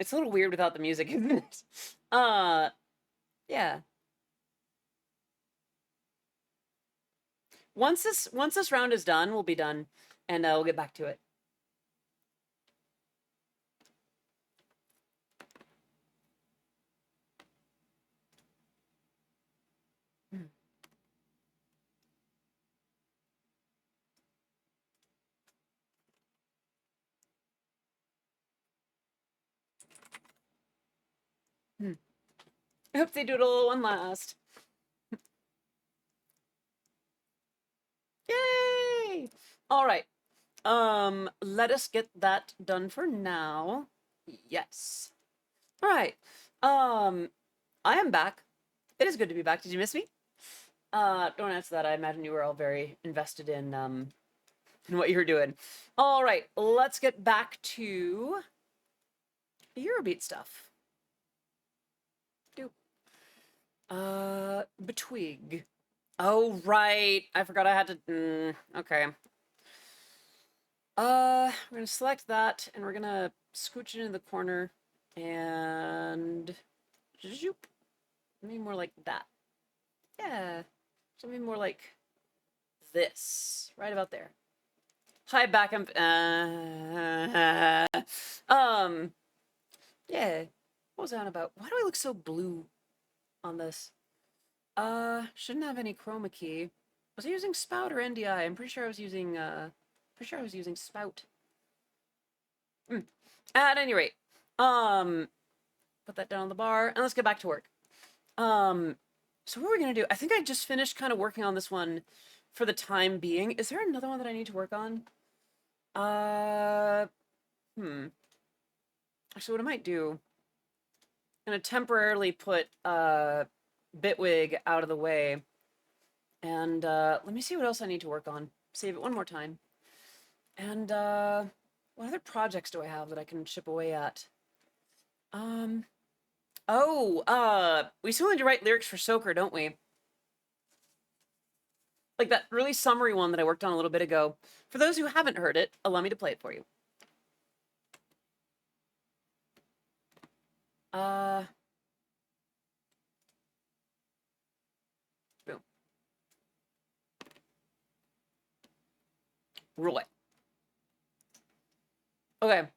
It's a little weird without the music, isn't it? Yeah. Once this round is done, we'll be done, and we'll get back to it. Hmm. Oopsie doodle, one last. Yay! All right. Let us get that done for now. Yes. All right. I am back. It is good to be back. Did you miss me? Don't answer that. I imagine you were all very invested in what you were doing. All right, let's get back to Eurobeat stuff. Doop. Betwig. Oh, right. I forgot I had to... okay. We're gonna select that, and we're gonna scooch it into the corner, and... zoop. Maybe more like that. Yeah. Something more like this. Right about there. Hi, back. Yeah. What was that about? Why do I look so blue on this? Shouldn't have any chroma key. Was I using spout or NDI? I'm pretty sure I was using, spout. At any rate, put that down on the bar, and let's get back to work. So what are we gonna do? I think I just finished kind of working on this one for the time being. Is there another one that I need to work on? Actually, what I might do, I'm gonna temporarily put Bitwig out of the way, and let me see what else I need to work on. Save it one more time. And what other projects do I have that I can chip away at? We still need to write lyrics for Soaker, don't we? Like that really summary one that I worked on a little bit ago. For those who haven't heard it, allow me to play it for you. Boom. Roy. Okay.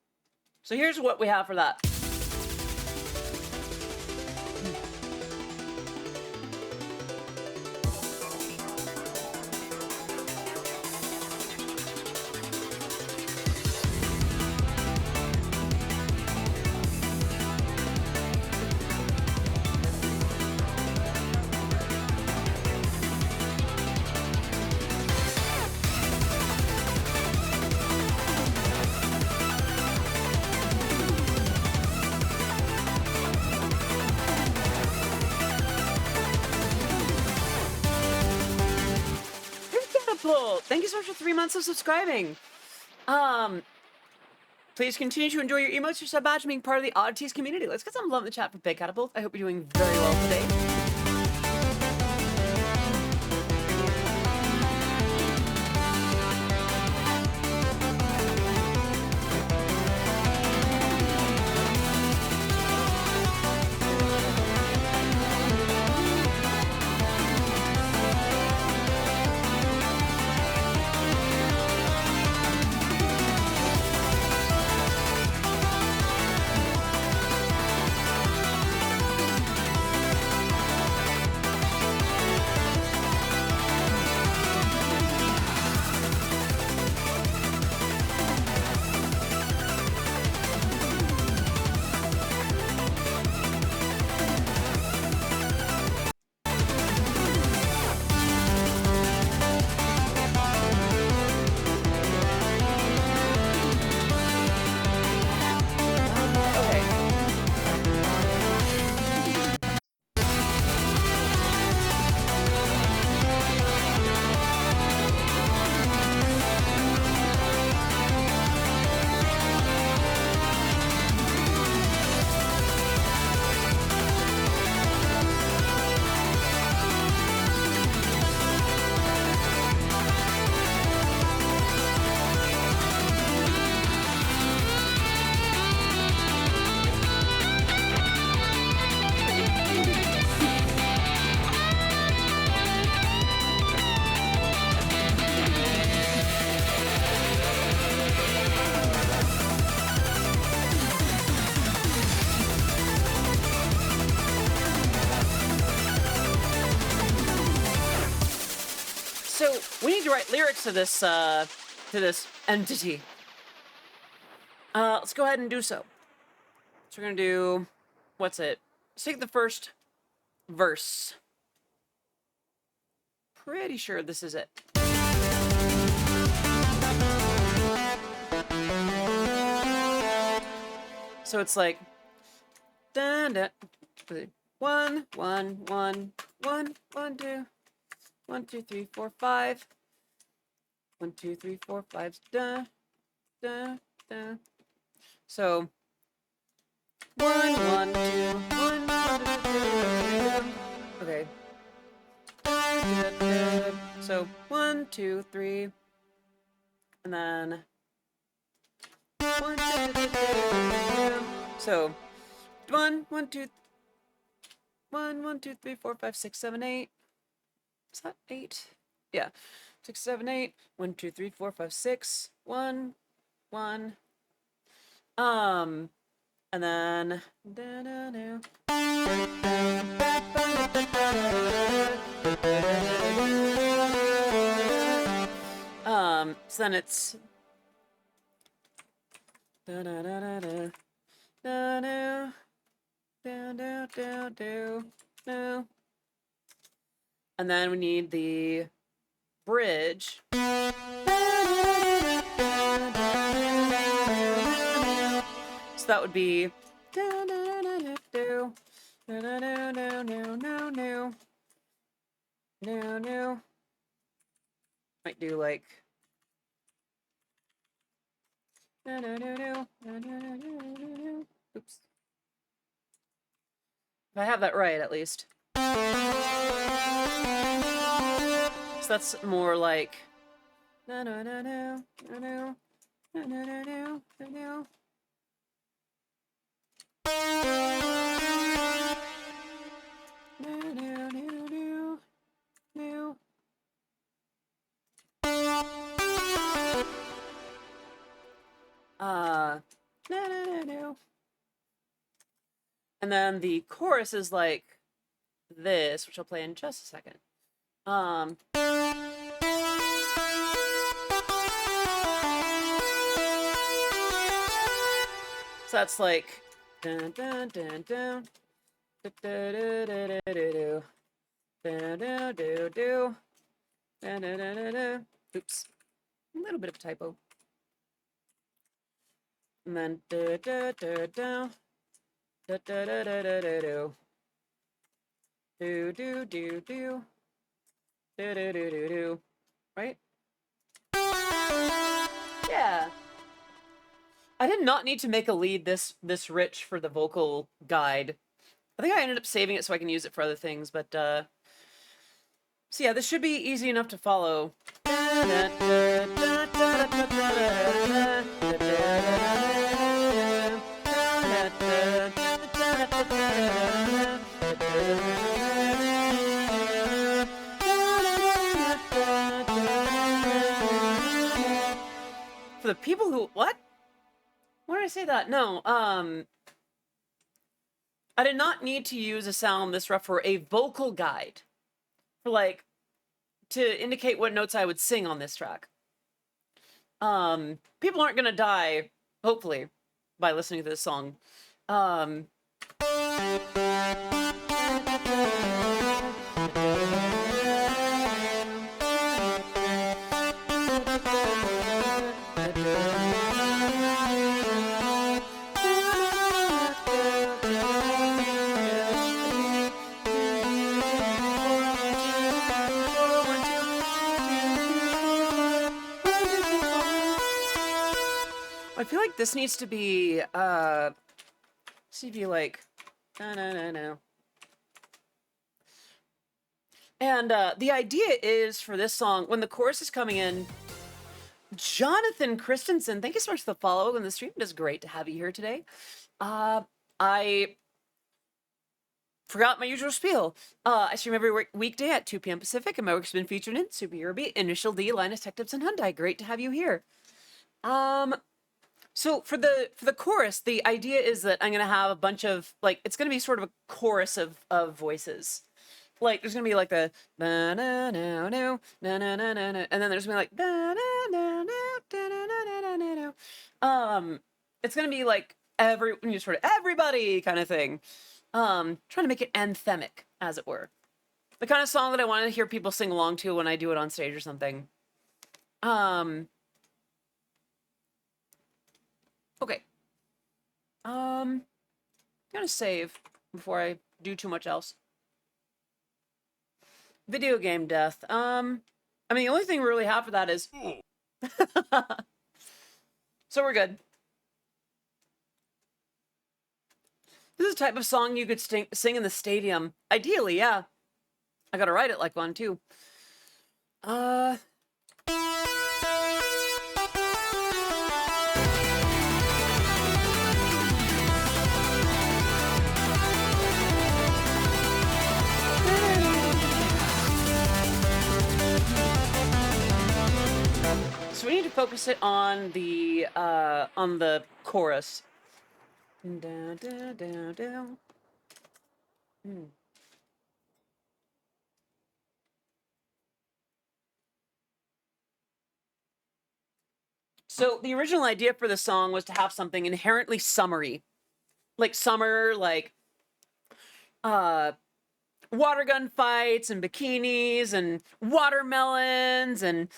So here's what we have for that. Thank you so much for 3 months of subscribing. Please continue to enjoy your emotes, your sub badge, and being part of the Oddities community. Let's get some love in the chat for Big Catapult. I hope you're doing very well today. So we need to write lyrics to this entity. Let's go ahead and do so. So we're gonna do, what's it? Let's take the first verse. Pretty sure this is it. So it's like, dun, dun, 1, 1, 1, 1, 1, 2, 1, 2, 3, 4, 5. 1, 2, 3, 4, 5. Da, da, da. So 1, 1, 2, 1, 1, 2. Okay. So 1, 2, 3, and then 1, 2. So 1, 1, 2, 1, 1, 2, 3, 4, 5, 6, 7, 8. Is that 8? Yeah. 6, 7, 8. 1, 2, 3, 4, 5, 6. 1, 1. And then so then it's and then we need the bridge. So that would be might do like oops. If I have that right, at least. So that's more like And then the chorus is like this, which I'll play in just a second. So that's like dun dun dun dun do do do do do do do do do. Oops, a little bit of a typo. And then do do do do do do do do do do do do do do do do do do. Right? Yeah. I did not need to make a lead this rich for the vocal guide. I think I ended up saving it so I can use it for other things, but so yeah, this should be easy enough to follow. For the people who, what? Why did I say that? No, I did not need to use a sound this rough for a vocal guide. For like, to indicate what notes I would sing on this track. People aren't gonna die, hopefully, by listening to this song. I feel like this needs to be, like, no. And the idea is for this song, when the chorus is coming in, Jonathan Christensen, thank you so much for the follow in the stream. It is great to have you here today. I forgot my usual spiel. I stream every weekday at 2 p.m. Pacific, and my work's been featured in Super Eurobeat, Initial D, Linus Tech Tips, and Hyundai. Great to have you here. So for the chorus, the idea is that I'm gonna have a bunch of like it's gonna be sort of a chorus of voices. Like there's gonna be like the na na na no na na na na na, and then there's gonna be like na na na na. It's gonna be like sort of everybody kind of thing. Trying to make it anthemic, as it were. The kind of song that I want to hear people sing along to when I do it on stage or something. Okay. I'm gonna save before I do too much else. Video game death. I mean, the only thing we really have for that is... So we're good. This is a type of song you could sing in the stadium. Ideally, yeah. I gotta write it like one, too. So we need to focus it on the chorus. Down, down, down, down. So the original idea for the song was to have something inherently summery. Like summer, like water gun fights and bikinis and watermelons and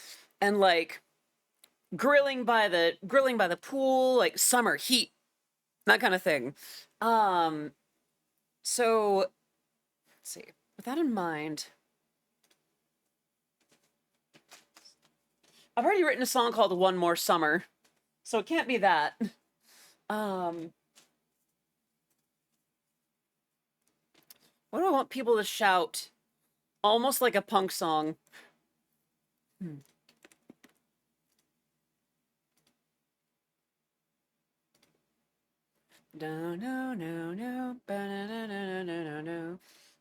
like grilling by the pool, like summer heat, that kind of thing. So let's see. With that in mind, I've already written a song called One More Summer, so it can't be that. What do I want people to shout? Almost like a punk song.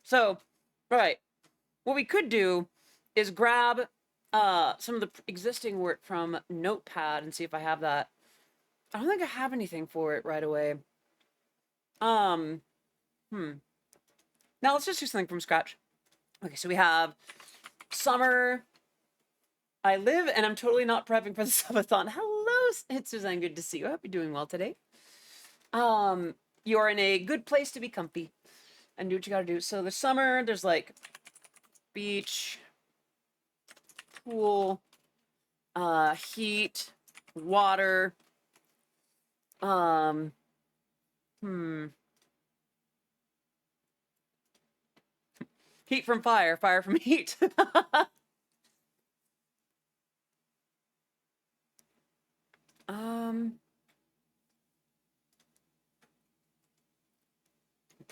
So, right. What we could do is grab some of the existing work from Notepad and see if I have that. I don't think I have anything for it right away. Now let's just do something from scratch. Okay, so we have summer. I live and I'm totally not prepping for the subathon. Hello, it's Suzanne. Good to see you. I hope you're doing well today. You're in a good place to be comfy and do what you gotta do. So the summer, there's like beach, pool, heat, water, heat from fire, fire from heat.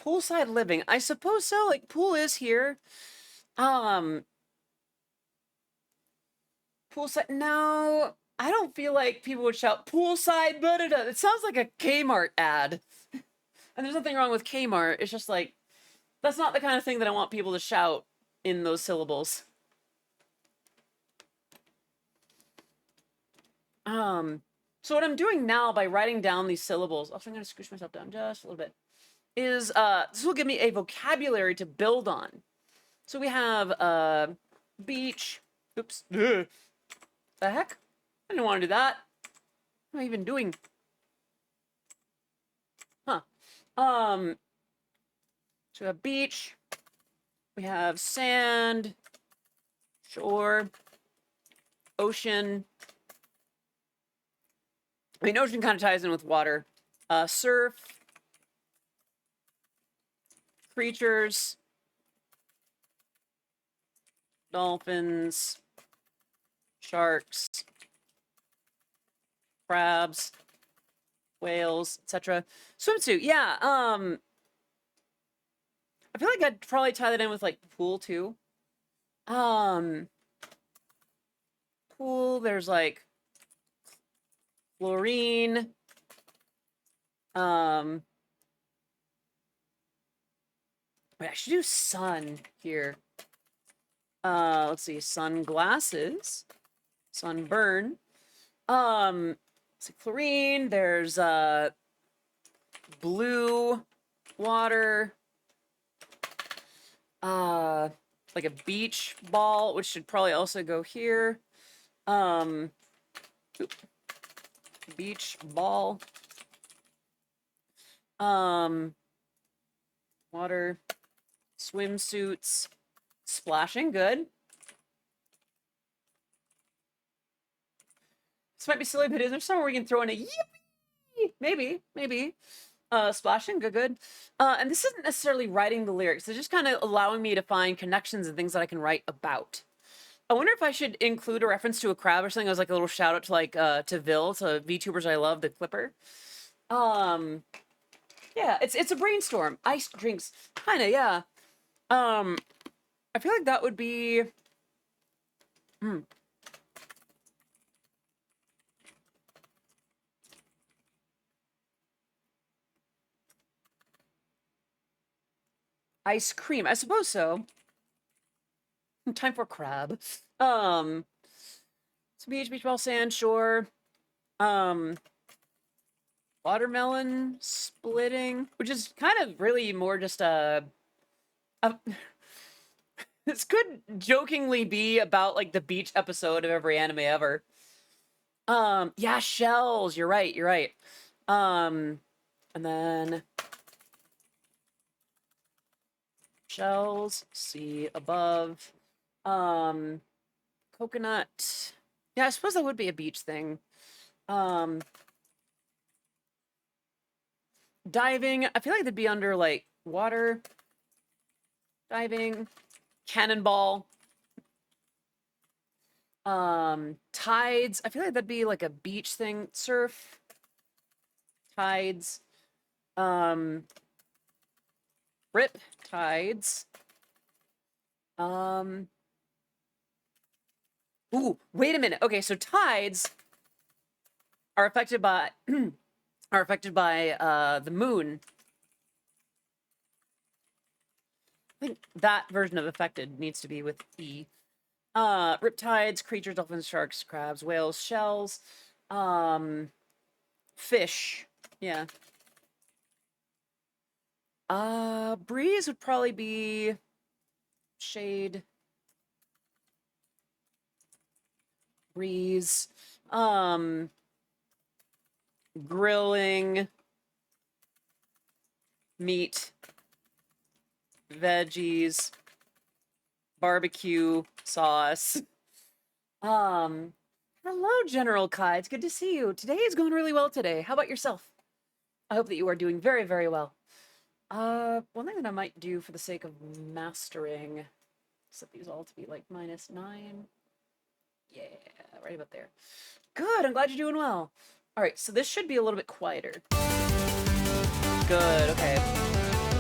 Poolside living. I suppose so. Like, pool is here. Poolside. No, I don't feel like people would shout poolside. Da-da-da. It sounds like a Kmart ad. And there's nothing wrong with Kmart. It's just like, that's not the kind of thing that I want people to shout in those syllables. So what I'm doing now by writing down these syllables, also I'm going to scoosh myself down just a little bit, is this will give me a vocabulary to build on. So we have beach. Oops. Ugh. The heck? I didn't want to do that. What am I even doing? Huh. So we have beach. We have sand, shore, ocean. I mean, ocean kind of ties in with water. Surf, creatures, dolphins, sharks, crabs, whales, etc. Swimsuit, yeah. I feel like I'd probably tie that in with like pool too. Pool, there's like chlorine. Wait, I should do sun here. Let's see, sunglasses, sunburn. Let's see, chlorine, there's blue water. Like a beach ball, which should probably also go here. Beach ball. Water, swimsuits, splashing, good. This might be silly, but is there somewhere we can throw in a yippee? Maybe. Splashing, good. And this isn't necessarily writing the lyrics. It's just kind of allowing me to find connections and things that I can write about. I wonder if I should include a reference to a crab or something as like a little shout out to like to Vil, to VTubers I love, the Clipper. Yeah, it's a brainstorm. Iced drinks, kinda, yeah. I feel like that would be. Ice cream, I suppose so. Time for crab. So beach ball, sand, shore. Watermelon splitting, which is kind of really more just this could jokingly be about like the beach episode of every anime ever. Yeah, shells. You're right. And then shells, see above. Coconut. Yeah, I suppose that would be a beach thing. Diving. I feel like that'd be under like water. Diving. Cannonball. Tides. I feel like that'd be like a beach thing. Surf. Tides. Rip tides. Ooh, wait a minute. Okay, so tides are affected by the moon. I think that version of affected needs to be with E. Riptides, creatures, dolphins, sharks, crabs, whales, shells, fish. Yeah. Breeze would probably be shade. Breeze. Grilling. Meat. Veggies. Barbecue sauce. Hello, General Kai. It's good to see you. Today is going really well today. How about yourself? I hope that you are doing very, very well. One thing that I might do for the sake of mastering, set these all to be like -9. Yeah, right about there. Good, I'm glad you're doing well. All right, so this should be a little bit quieter. Good, okay.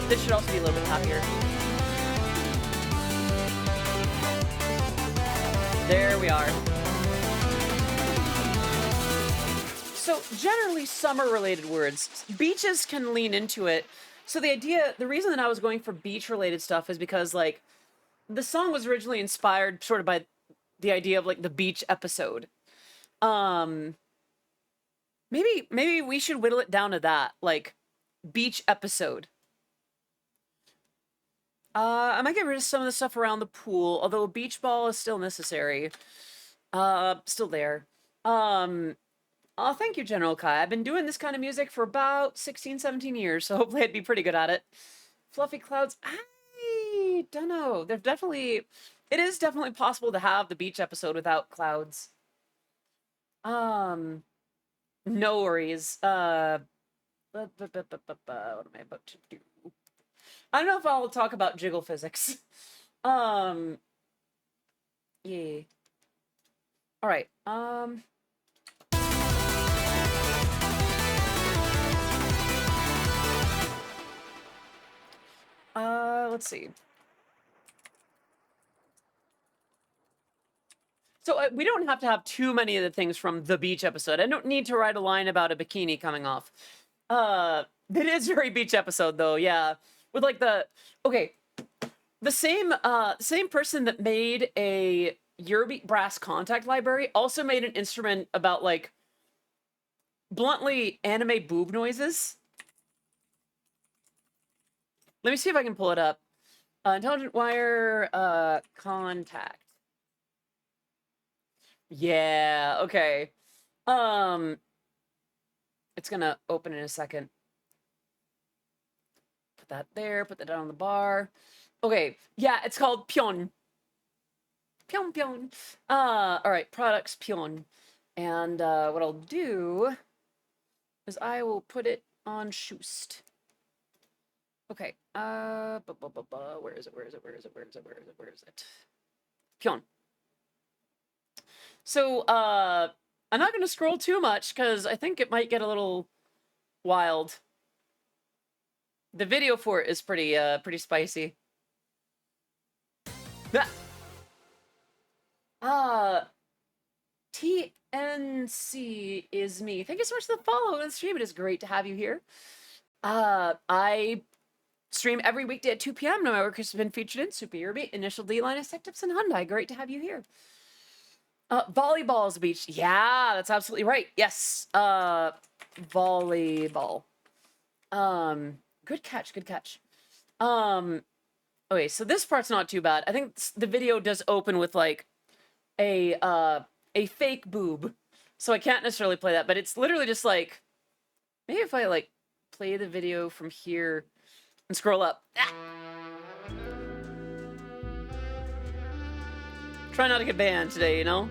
This should also be a little bit happier. There we are. So generally summer-related words. Beaches can lean into it. So the reason that I was going for beach-related stuff is because, like, the song was originally inspired sort of by the idea of, like, the beach episode. Maybe we should whittle it down to that, like, beach episode. I might get rid of some of the stuff around the pool, although a beach ball is still necessary. Still there. Oh, thank you, General Kai. I've been doing this kind of music for about 16, 17 years, so hopefully I'd be pretty good at it. Fluffy clouds. I don't know. It is definitely possible to have the beach episode without clouds. No worries. What am I about to do? I don't know if I'll talk about jiggle physics. Yeah. All right. Let's see. So we don't have to have too many of the things from the beach episode. I don't need to write a line about a bikini coming off. It is very beach episode though, yeah. With like the same person that made a Eurobeat brass contact library also made an instrument about like bluntly anime boob noises. Let me see if I can pull it up. Intelligent wire contact. Yeah, okay. It's gonna open in a second. Put that there, put that down on the bar. Okay, yeah, it's called Pion. Pion, Pion. All right, products, Pion. And what I'll do is I will put it on Shoost. Okay, where is it? Pion. So, I'm not going to scroll too much because I think it might get a little wild. The video for it is pretty spicy. TNC is me. Thank you so much for the follow and the stream. It is great to have you here. I stream every weekday at 2 p.m. No, my work has been featured in Super Eurobeat, Initial D, Linus Tech Tips, and Hyundai. Great to have you here. Volleyball's beach. Yeah, that's absolutely right. Yes. Volleyball. Good catch, good catch. Okay, so this part's not too bad. I think the video does open with like a fake boob. So I can't necessarily play that, but it's literally just like, maybe if I like play the video from here and scroll up. Ah! Try not to get banned today, you know?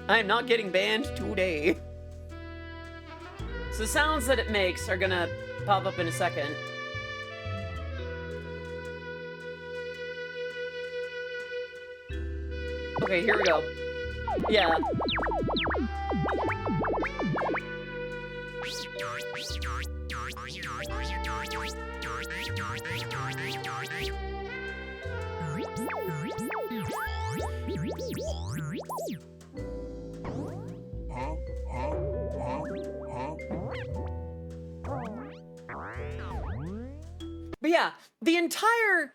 I'm not getting banned today. So the sounds that it makes are gonna pop up in a second. Okay, here we go. Yeah. But yeah, the entire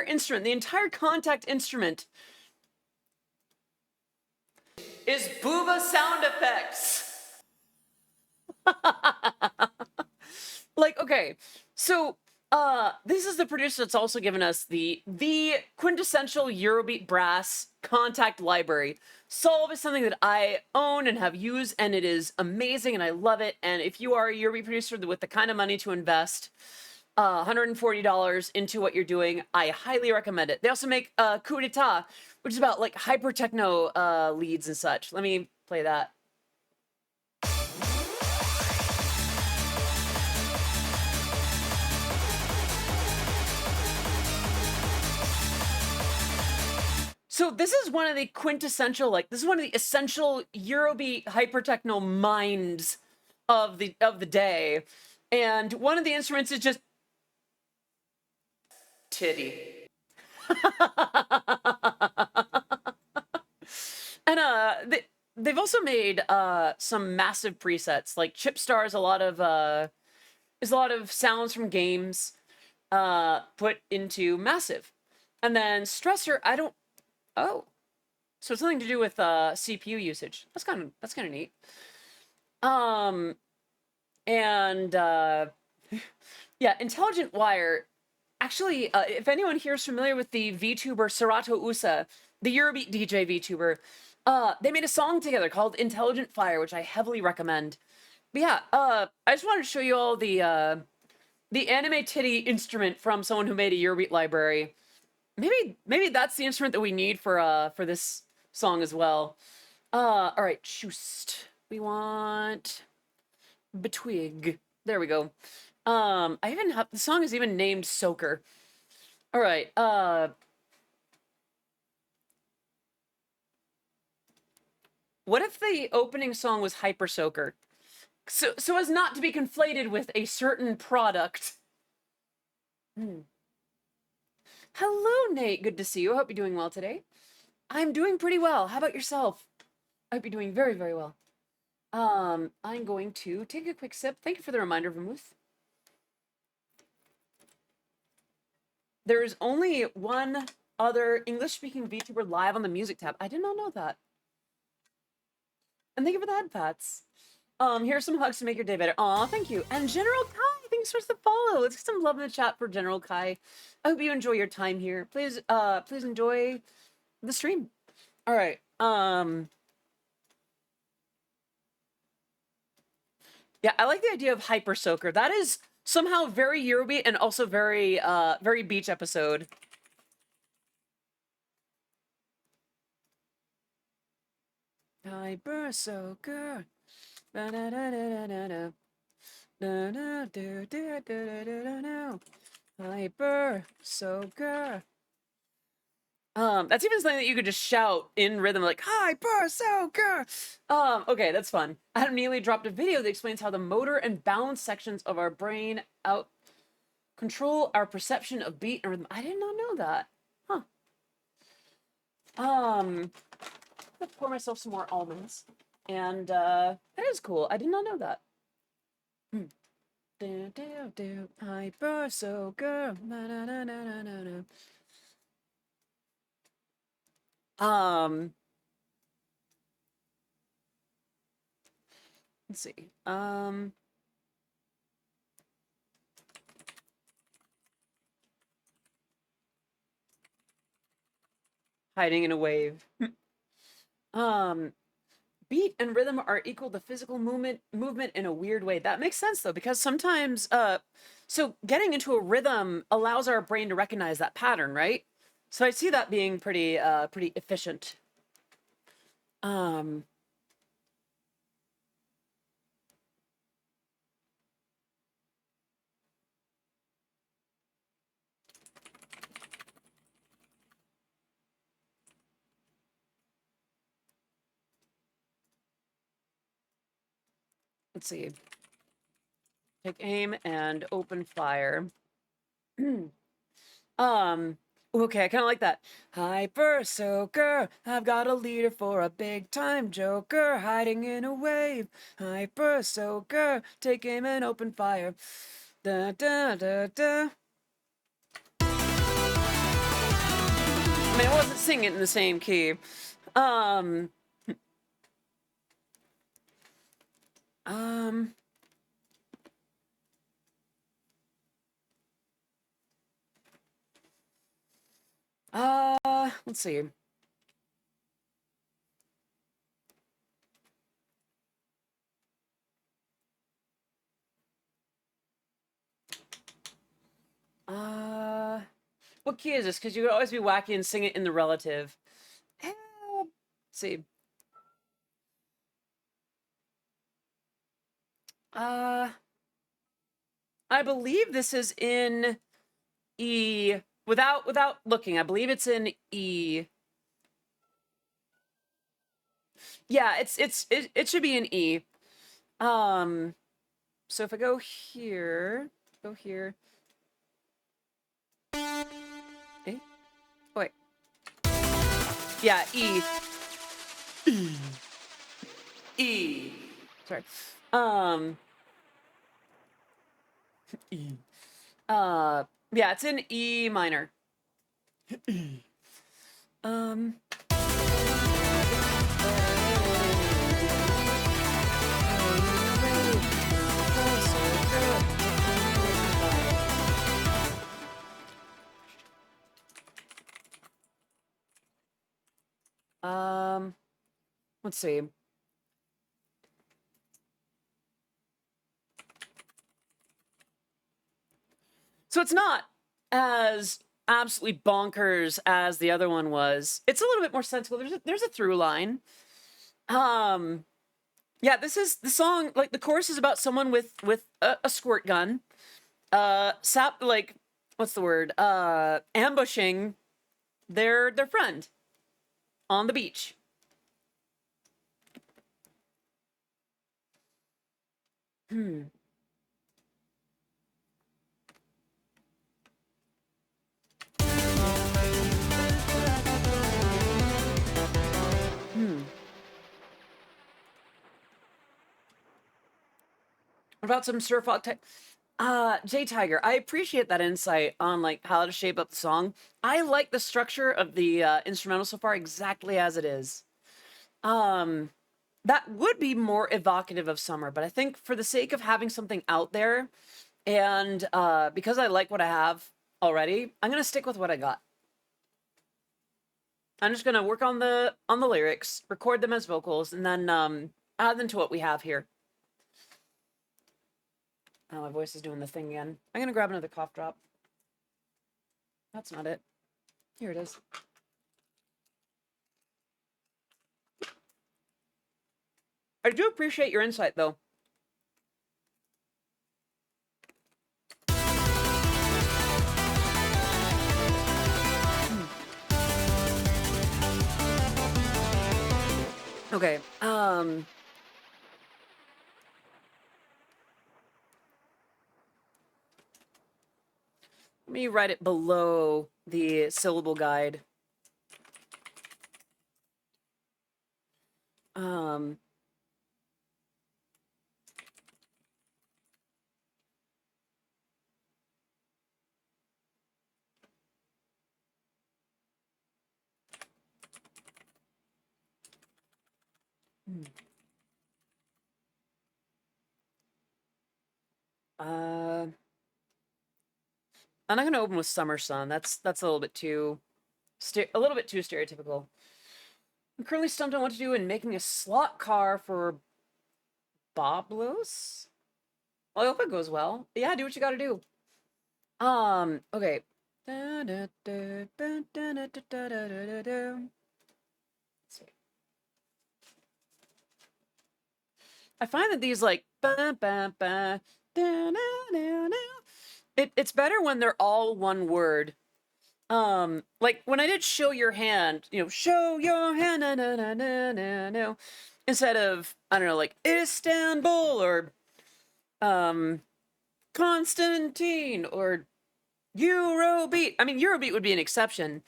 instrument, the entire contact instrument is booba sound effects. Like, okay, so This is the producer that's also given us the quintessential Eurobeat brass contact library. Solve is something that I own and have used, and it is amazing, and I love it. And if you are a Eurobeat producer with the kind of money to invest $140 into what you're doing, I highly recommend it. They also make Coup d'etat, which is about like hyper techno leads and such. Let me play that. So this is one of the quintessential, like this is one of the essential Eurobeat hypertechno minds of the day, and one of the instruments is just titty. And they've also made some massive presets, like Chipstar is a lot of sounds from games put into massive, and then Stressor Oh, so it's something to do with CPU usage. That's kind of neat. And yeah, Intelligent Wire. Actually, if anyone here is familiar with the VTuber Serato Usa, the Eurobeat DJ VTuber, they made a song together called Intelligent Fire, which I heavily recommend. But yeah, I just wanted to show you all the anime titty instrument from someone who made a Eurobeat library. Maybe that's the instrument that we need for this song as well. All right, Shoost. We want Betwig. There we go. I even have the song is even named Soaker. All right. What if the opening song was Hyper Soaker? So as not to be conflated with a certain product. Hello, Nate. Good to see you. I hope you're doing well today. I'm doing pretty well. How about yourself? I hope you're doing very, very well. I'm going to take a quick sip. Thank you for the reminder, Vermouth. There's only one other English-speaking VTuber live on the music tab. I did not know that. And thank you for the head pats. Here's some hugs to make your day better. Aw, thank you. And General Kai, thanks for the follow. Let's get some love in the chat for General Kai. I hope you enjoy your time here. Please enjoy the stream. All right. Yeah, I like the idea of Hyper Soaker. That is somehow very Eurobeat and also very very beach episode. Hyper Soaker. Hyper Soaker. That's even something that you could just shout in rhythm, like Hyper Soaker. Okay, that's fun. Adam Neely dropped a video that explains how the motor and balance sections of our brain control our perception of beat and rhythm. I did not know that. Huh. Let's pour myself some more almonds. And that is cool. I did not know that. Hyper Soaker. Let's see. Hiding in a wave. Beat and rhythm are equal to physical movement in a weird way. That makes sense though, because sometimes so getting into a rhythm allows our brain to recognize that pattern, right? So I see that being pretty efficient. Let's see. Take aim and open fire. Okay, I kind of like that. Hyper Soaker, I've got a leader for a big time joker, hiding in a wave. Hyper Soaker, take aim and open fire. Da da da da. I mean, I wasn't singing in the same key. Let's see. What key is this? Because you could always be wacky and sing it in the relative. Let's see. Uh, I believe this is in E. Without looking, I believe it's in E. Yeah, it should be in E. So if I go here. Eh? Oh, wait. Yeah, E. E. Sorry. E. Yeah, it's in E minor. Um. Let's see. So it's not as absolutely bonkers as the other one was. It's a little bit more sensible. There's a through line. Yeah, this is the song. Like the chorus is about someone with a squirt gun. Like what's the word? Ambushing their friend on the beach. Hmm. What about some surf rock type? J Tiger, I appreciate that insight on like how to shape up the song. I like the structure of the instrumental so far exactly as it is. That would be more evocative of summer, but I think for the sake of having something out there and because I like what I have already, I'm gonna stick with what I got. I'm just gonna work on the lyrics, record them as vocals, and then add them to what we have here. Oh, my voice is doing the thing again. I'm gonna grab another cough drop. That's not it. Here it is. I do appreciate your insight, though. Okay, let me write it below the syllable guide. Um, uh, I'm not gonna open with Summer Sun. That's a little bit too stereotypical. I'm currently stumped on what to do in making a slot car for Boblos. Well, I hope it goes well. Yeah, do what you gotta do. Okay. Let's see. I find that these like it's better when they're all one word. Like when I did show your hand, show your hand, no, instead of I don't know, like Istanbul or Constantine or Eurobeat. I mean, Eurobeat would be an exception.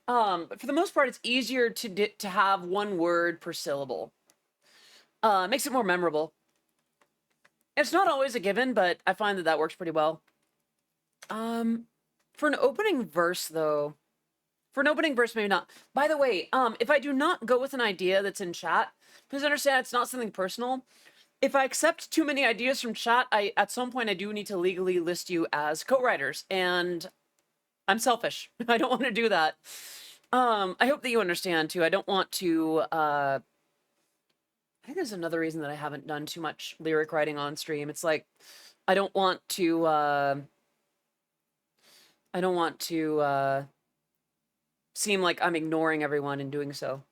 But for the most part, it's easier to have one word per syllable. Makes it more memorable. It's not always a given, but I find that works pretty well. For an opening verse, though, maybe not. By the way, if I do not go with an idea that's in chat, please understand it's not something personal. If I accept too many ideas from chat, at some point I do need to legally list you as co-writers, and I'm selfish. I don't want to do that. I hope that you understand too. I don't want to, I think there's another reason that I haven't done too much lyric writing on stream. It's like, I don't want to, I don't want to, seem like I'm ignoring everyone in doing so.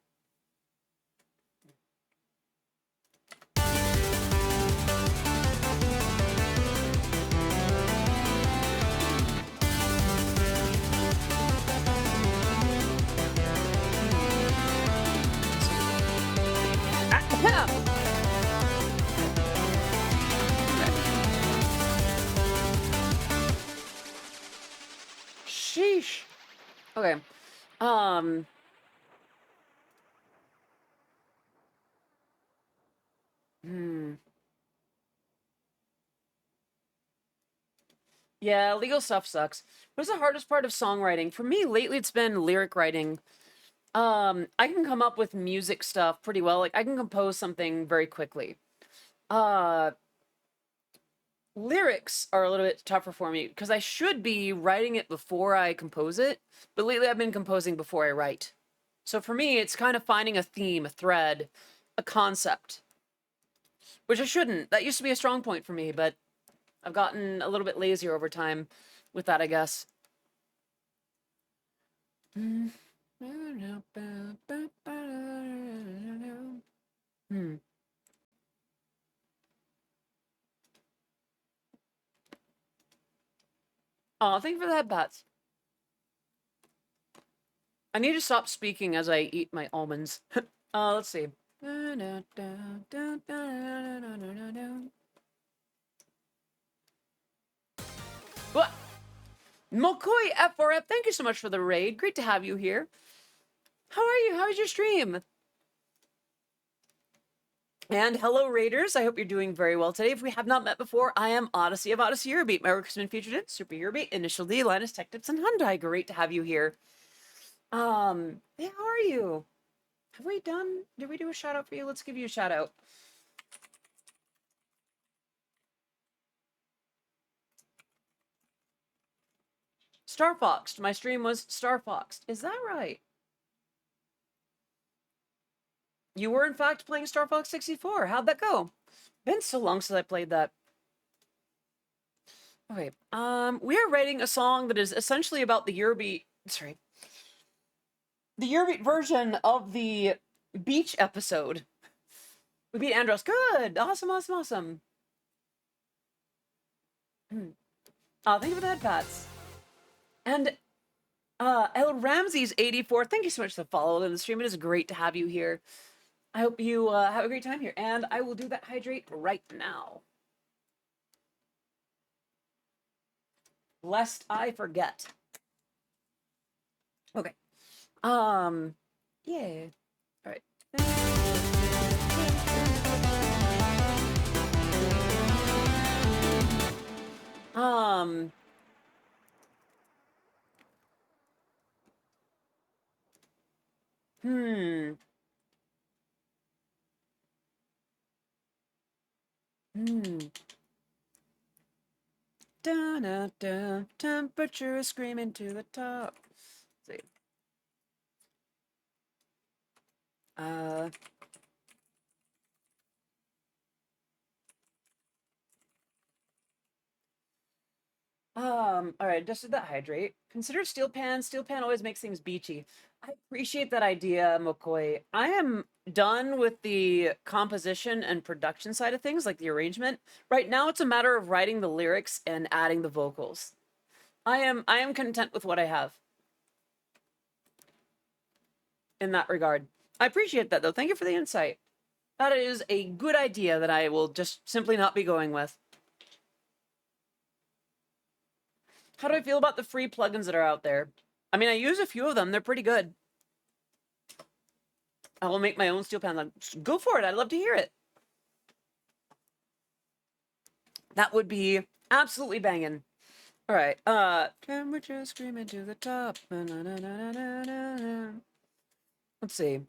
Sheesh. Okay. Um. Hmm. Yeah, legal stuff sucks. What's the hardest part of songwriting? For me, lately, it's been lyric writing. I can come up with music stuff pretty well. Like, I can compose something very quickly. Uh, Lyrics are a little bit tougher for me because I should be writing it before I compose it, but lately I've been composing before I write. So for me, it's kind of finding a theme, a thread, a concept, which I shouldn't. That used to be a strong point for me, but I've gotten a little bit lazier over time with that, I guess. Hmm. Oh, thank you for that, Bats. I need to stop speaking as I eat my almonds. Let's see. What? Mokoi F4F, thank you so much for the raid. Great to have you here. How are you? How was your stream? And hello, Raiders. I hope you're doing very well today. If we have not met before, I am Odyssey of Odyssey Eurobeat. My work has been featured in Super Eurobeat, Initial D, Linus Tech Tips, and Hyundai. Great to have you here. Yeah, how are you? Have we done, did we do a shout out for you? Let's give you a shout out. Starfoxed. My stream was Starfoxed. Is that right? You were, in fact, playing Star Fox 64. How'd that go? Been so long since I played that. Okay. We are writing a song that is essentially about the Eurobeat. Sorry. The Eurobeat version of the beach episode. We beat Andros. Good. Awesome, awesome, awesome. Thank you for the head pats. And El Ramses 84. Thank you so much for the follow in the stream. It is great to have you here. I hope you have a great time here. And I will do that hydrate right now. Lest I forget. Okay. Yeah. All right. Um. Hmm. Hmm. Da da da. Temperature is screaming to the top. Let's see. Uh. All right, just did that hydrate. Consider steel pan. Steel pan always makes things beachy. I appreciate that idea, McCoy. I am done with the composition and production side of things, like the arrangement. Right now, it's a matter of writing the lyrics and adding the vocals. I am content with what I have in that regard. I appreciate that though. Thank you for the insight. That is a good idea that I will just simply not be going with. How do I feel about the free plugins that are out there? I mean, I use a few of them. They're pretty good. I will make my own steel pan. Go for it. I'd love to hear it. That would be absolutely banging. All right. Temperature screaming to the top. Let's see.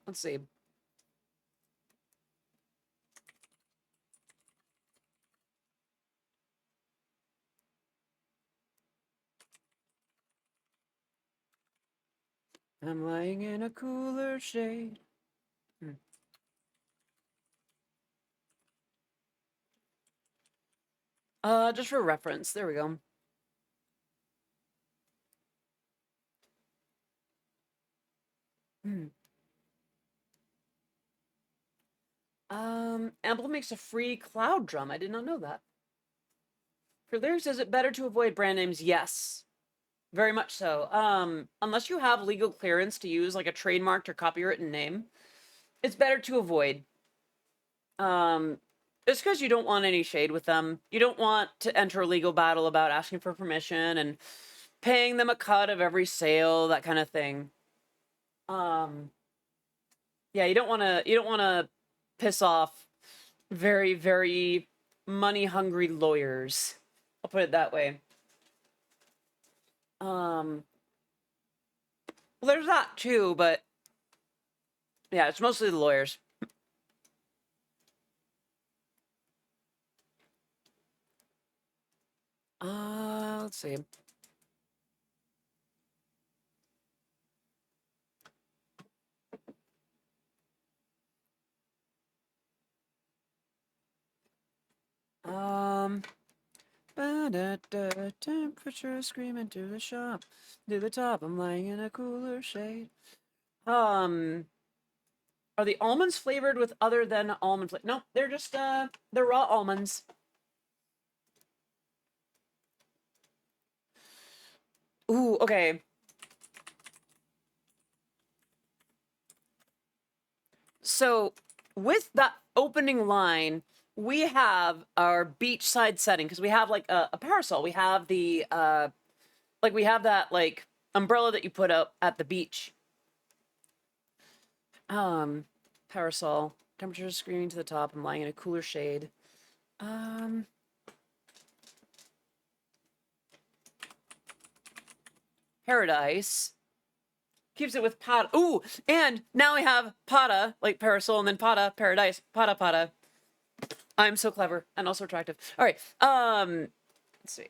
Let's see. I'm lying in a cooler shade. Just for reference, there we go. Ample makes a free cloud drum. I did not know that. For lyrics, is it better to avoid brand names? Yes. Very much so. Unless you have legal clearance to use like a trademarked or copywritten name, it's better to avoid. It's because you don't want any shade with them. You don't want to enter a legal battle about asking for permission and paying them a cut of every sale, that kind of thing. Yeah, you don't want to piss off very, very money hungry lawyers. I'll put it that way. Well, there's that too, but yeah, it's mostly the lawyers. Let's see. Temperature screaming to the shop, to the top. I'm lying in a cooler shade. Are the almonds flavored with other than almond flavor? No, they're just they're raw almonds. Ooh, okay. So with that opening line, we have our beachside setting because we have like a parasol. We have the like we have that like umbrella that you put up at the beach. Parasol. Temperature screaming to the top. I'm lying in a cooler shade. Paradise. Keeps it with pada. Ooh, and now we have pada, like parasol, and then pada, paradise, pada, pada. I'm so clever and also attractive. All right. Let's see.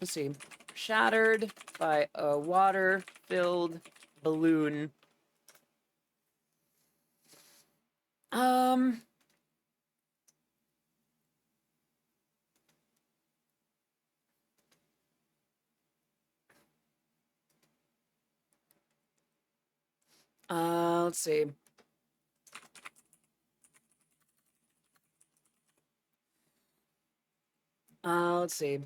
Let's see. Shattered by a water-filled balloon. Let's see. Let's see.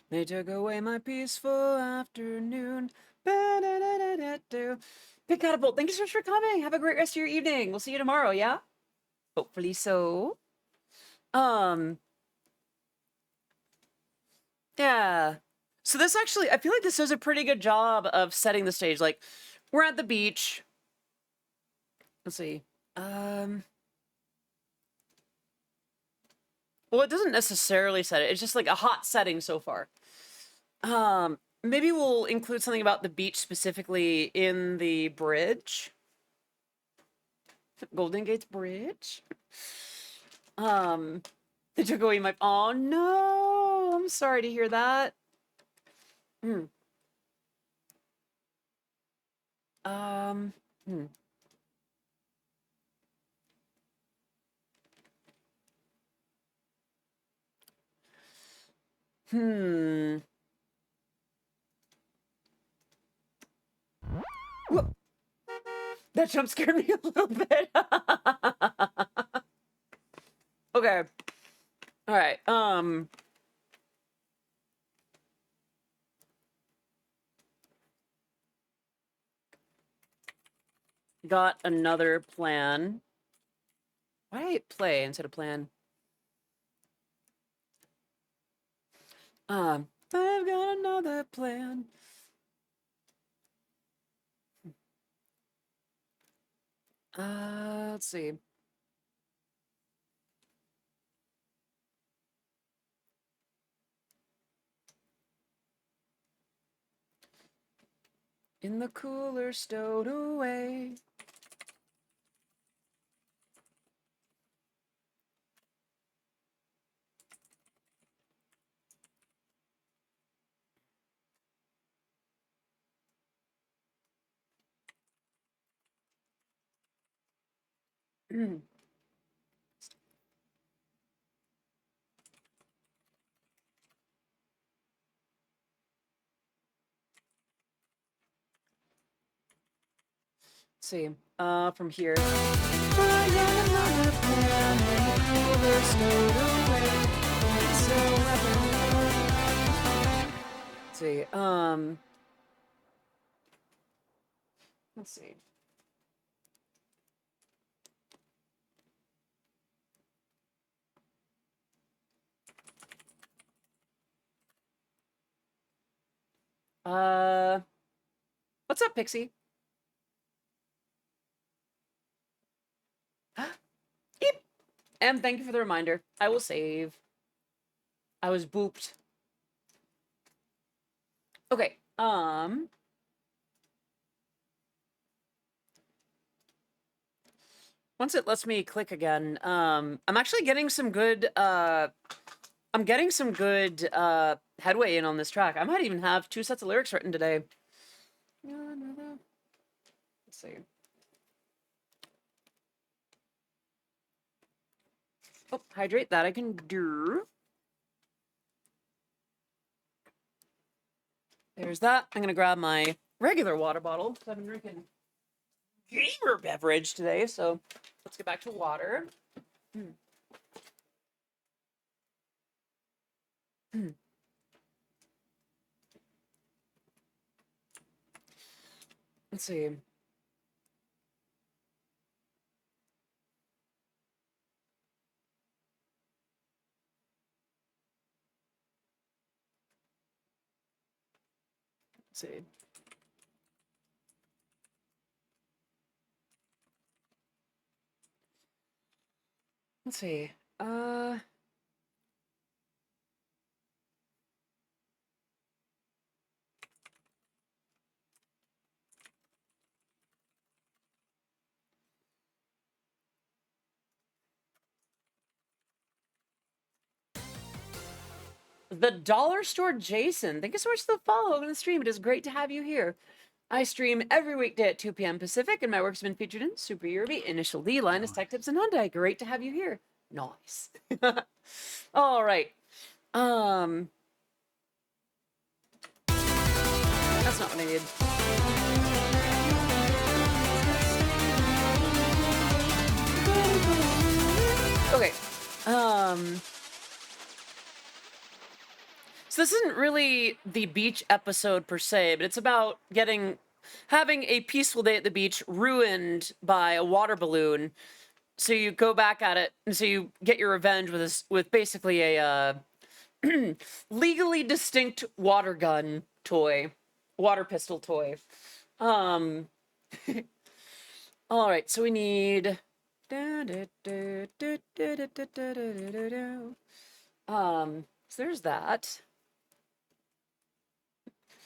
They took away my peaceful afternoon. Big Catapult, thank you so much for coming. Have a great rest of your evening. We'll see you tomorrow, yeah? Hopefully so. Yeah. So this actually, I feel like this does a pretty good job of setting the stage. Like, we're at the beach. Let's see. Well, it doesn't necessarily set it. It's just like a hot setting so far. Maybe we'll include something about the beach specifically in the bridge. Golden Gate's bridge. They took away my. Oh no! I'm sorry to hear that. Hmm. Hmm. Hmm. Whoa. That jump scared me a little bit. Okay. All right. Got another plan. Why did I hit play instead of plan? I've got another plan. Let's see. in the cooler stowed away. See, from here. Let's see, let's see. What's up, Pixie? Eep. And thank you for the reminder. I will save. I was booped. Okay, once it lets me click again, I'm actually getting some good, I'm getting some good, headway in on this track. I might even have 2 sets of lyrics written today. Let's see. Oh, hydrate, that I can do. There's that. I'm gonna grab my regular water bottle because I've been drinking gamer beverage today, so let's get back to water. Let's see. Let's see. Let's see. The Dollar Store Jason. Thank you so much for the follow and the stream. It is great to have you here. I stream every weekday at 2 p.m. Pacific, and my work's been featured in Super Eurobeat, Initial D, Linus Tech Tips, and Hyundai. Great to have you here. Nice. All right. That's not what I need. Okay. So this isn't really the beach episode per se, but it's about having a peaceful day at the beach ruined by a water balloon. So you go back at it, and so you get your revenge with basically a legally distinct water gun toy, water pistol toy. All right, so we need. So there's that.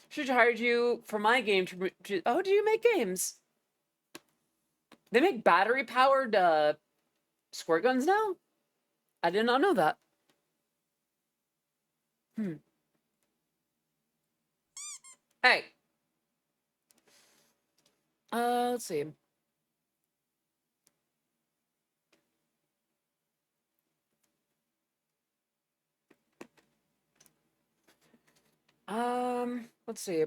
Should have hired you for my game to oh, do you make games? They make battery-powered squirt guns now? I did not know that. Hey. Let's see. Let's see.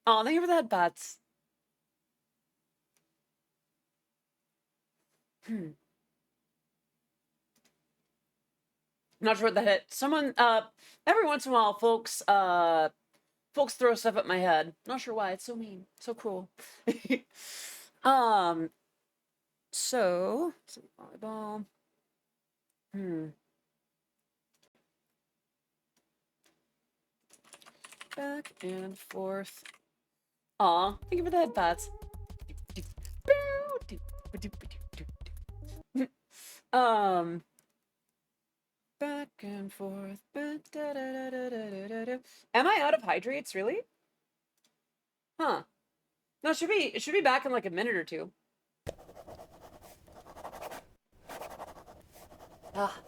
Oh, thank you for the headbats. Not sure what that hit. Someone, every once in a while, folks throw stuff at my head. Not sure why. It's so mean. So cruel. So, volleyball. Back and forth. Aw, thank you for the headpats. Back and forth. Am I out of hydrates, really? Huh. No, it should be back in like a minute or two. Ah.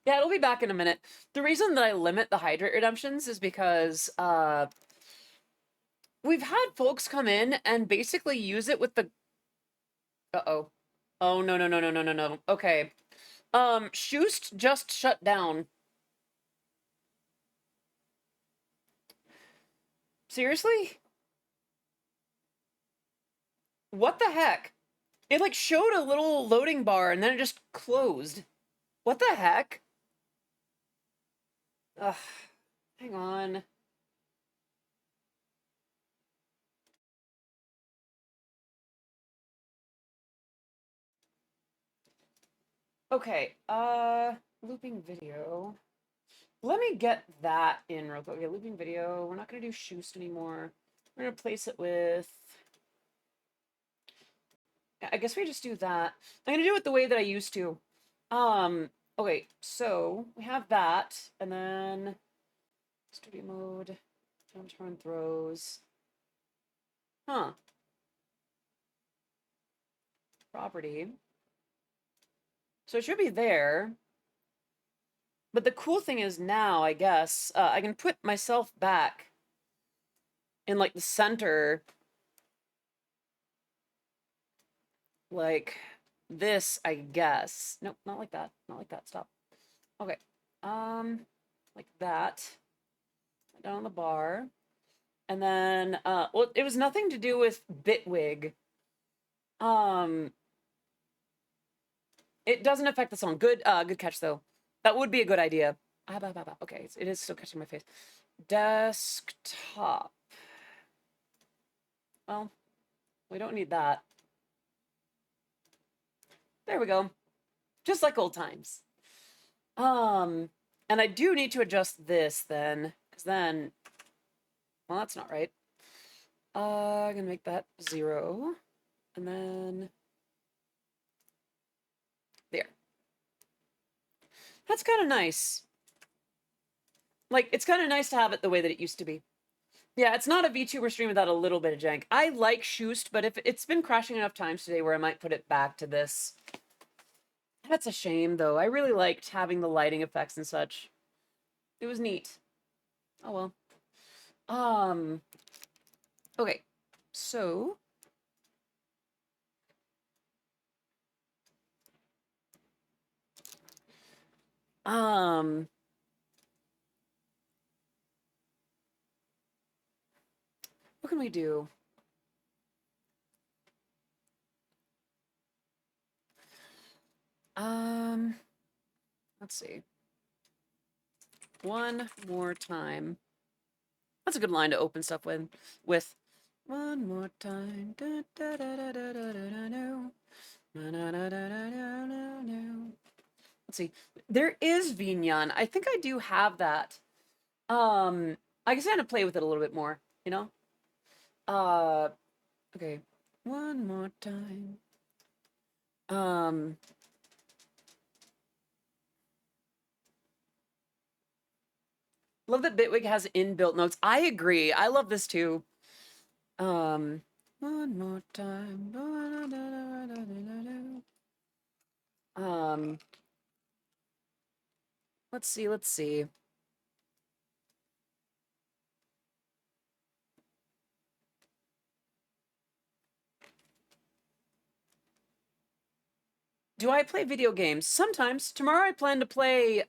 Yeah, it'll be back in a minute. The reason that I limit the hydrate redemptions is because we've had folks come in and basically use it with the uh-oh. Oh no no no no no no no. Okay. Shoost just shut down. Seriously? What the heck? It like showed a little loading bar and then it just closed. What the heck? Ugh. Hang on. Okay, looping video. Let me get that in real quick. Okay, looping video. We're not gonna do Shoost anymore. We're gonna replace it with... I guess we just do that. I'm gonna do it the way that I used to. Okay, so we have that, and then studio mode, jump turn throws. Huh. Property. So it should be there. But the cool thing is now, I guess, I can put myself back in like the center. Like this, I guess. Nope, not like that. Not like that. Stop. Okay. Like that. Down on the bar. And then, well, it was nothing to do with Bitwig. It doesn't affect the song. Good catch, though. That would be a good idea. Okay, it is still catching my face. Desktop. Well, we don't need that. There we go. Just like old times. And I do need to adjust this then, because then, well, that's not right. I'm gonna make that 0, and then there. That's kind of nice. Like, it's kind of nice to have it the way that it used to be. Yeah, it's not a VTuber stream without a little bit of jank. I like Shoost, but if it's been crashing enough times today where I might put it back to this. That's a shame, though. I really liked having the lighting effects and such. It was neat. Oh, well. Okay. So... what can we do? Let's see. One more time. That's a good line to open stuff with. One more time. Let's see. There is Vignon. I think I do have that. I guess I'm gonna play with it a little bit more, you know? Okay. One more time. Love that Bitwig has inbuilt notes. I agree. I love this too. One more time. Let's see. Do I play video games? Sometimes. Tomorrow I plan to play,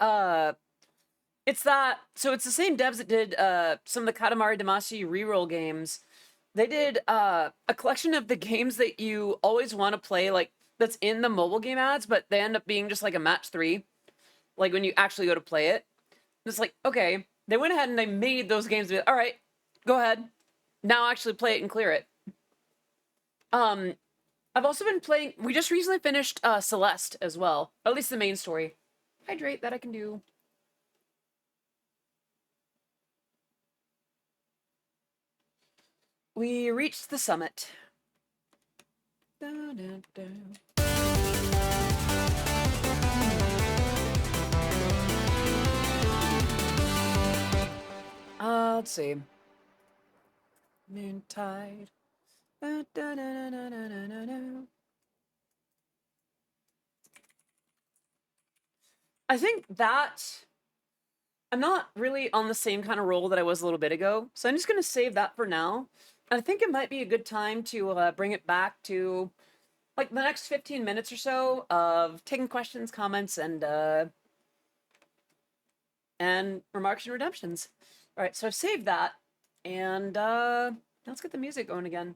it's the same devs that did, some of the Katamari Damacy reroll games. They did, a collection of the games that you always want to play, like, that's in the mobile game ads, but they end up being just like a match 3. Like, when you actually go to play it. It's like, okay. They went ahead and they made those games. All right, go ahead. Now actually play it and clear it. I've also been playing... We just recently finished Celeste as well. Or at least the main story. Hydrate, that I can do. We reached the summit. Let's see. Noontide. Da-da-da-da-da-da-da-da. I think that I'm not really on the same kind of roll that I was a little bit ago, so I'm just going to save that for now. And I think it might be a good time to bring it back to like the next 15 minutes or so of taking questions, comments, and remarks and redemptions. All right, so I've saved that, and let's get the music going again.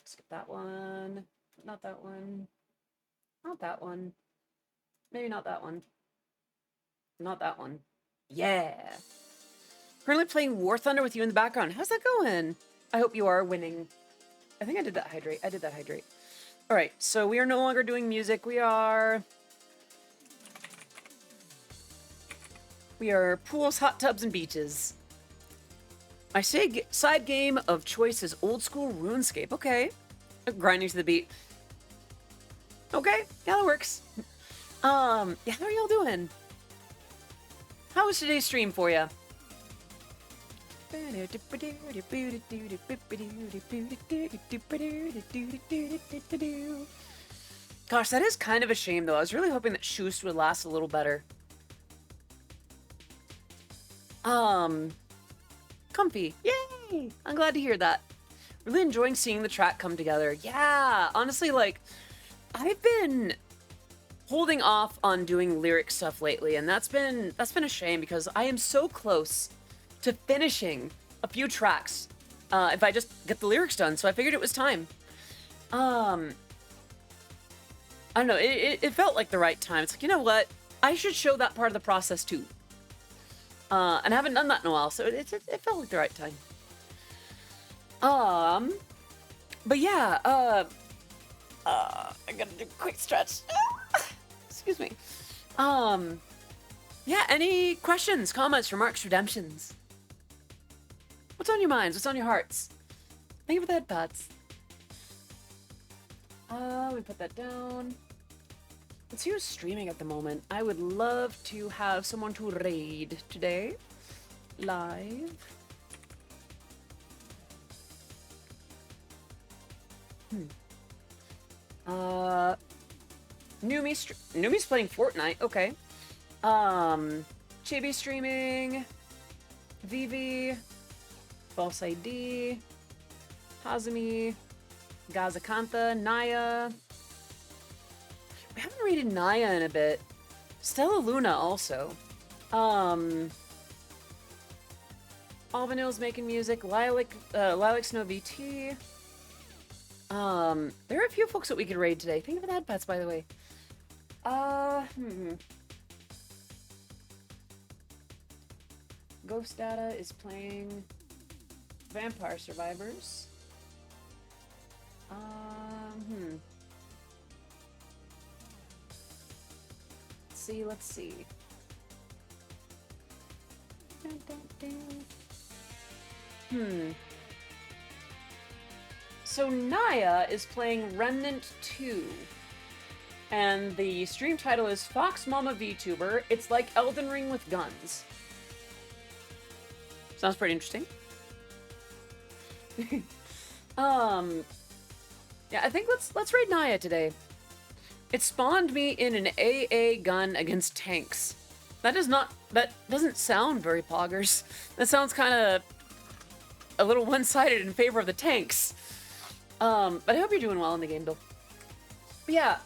Skip that one, not that one, not that one, maybe not that one, not that one. Yeah. Currently playing War Thunder with you in the background. How's that going? I hope you are winning. I think I did that hydrate. I did that hydrate. All right, so we are no longer doing music. We are pools, hot tubs, and beaches. My side game of choice is old school RuneScape. Okay. Grinding to the beat. Okay, yeah, that works. Yeah, how are y'all doing? How was today's stream for you? Gosh, that is kind of a shame, though. I was really hoping that Shoost would last a little better. Comfy. Yay! I'm glad to hear that. Really enjoying seeing the track come together. Yeah, honestly, like, I've been holding off on doing lyric stuff lately, and that's been a shame because I am so close to finishing a few tracks if I just get the lyrics done. So I figured it was time. I don't know. It felt like the right time. It's like, you know what? I should show that part of the process too. And I haven't done that in a while, so it felt like the right time. But yeah, I gotta do a quick stretch. Excuse me. Yeah, any questions, comments, remarks, redemptions? What's on your minds? What's on your hearts? Thank you for the head pats. Let me put that down. Let's see who's streaming at the moment. I would love to have someone to raid today. Live. Numi's playing Fortnite. Okay. Chibi streaming. Vivi. False ID. Hazumi. Gazakantha. Naya. We haven't rated Naya in a bit. Stella Luna also. Albanil's making music. Lilac Snow VT. There are a few folks that we could raid today. Think of the headpats, by the way. Ghost Data is playing Vampire Survivors. Let's see. So Naya is playing Remnant 2. And the stream title is Fox Mama VTuber. It's like Elden Ring with guns. Sounds pretty interesting. Yeah, I think let's raid Naya today. It spawned me in an AA gun against tanks. That doesn't sound very poggers. That sounds kind of a little one-sided in favor of the tanks. But I hope you're doing well in the game, Bill. But yeah,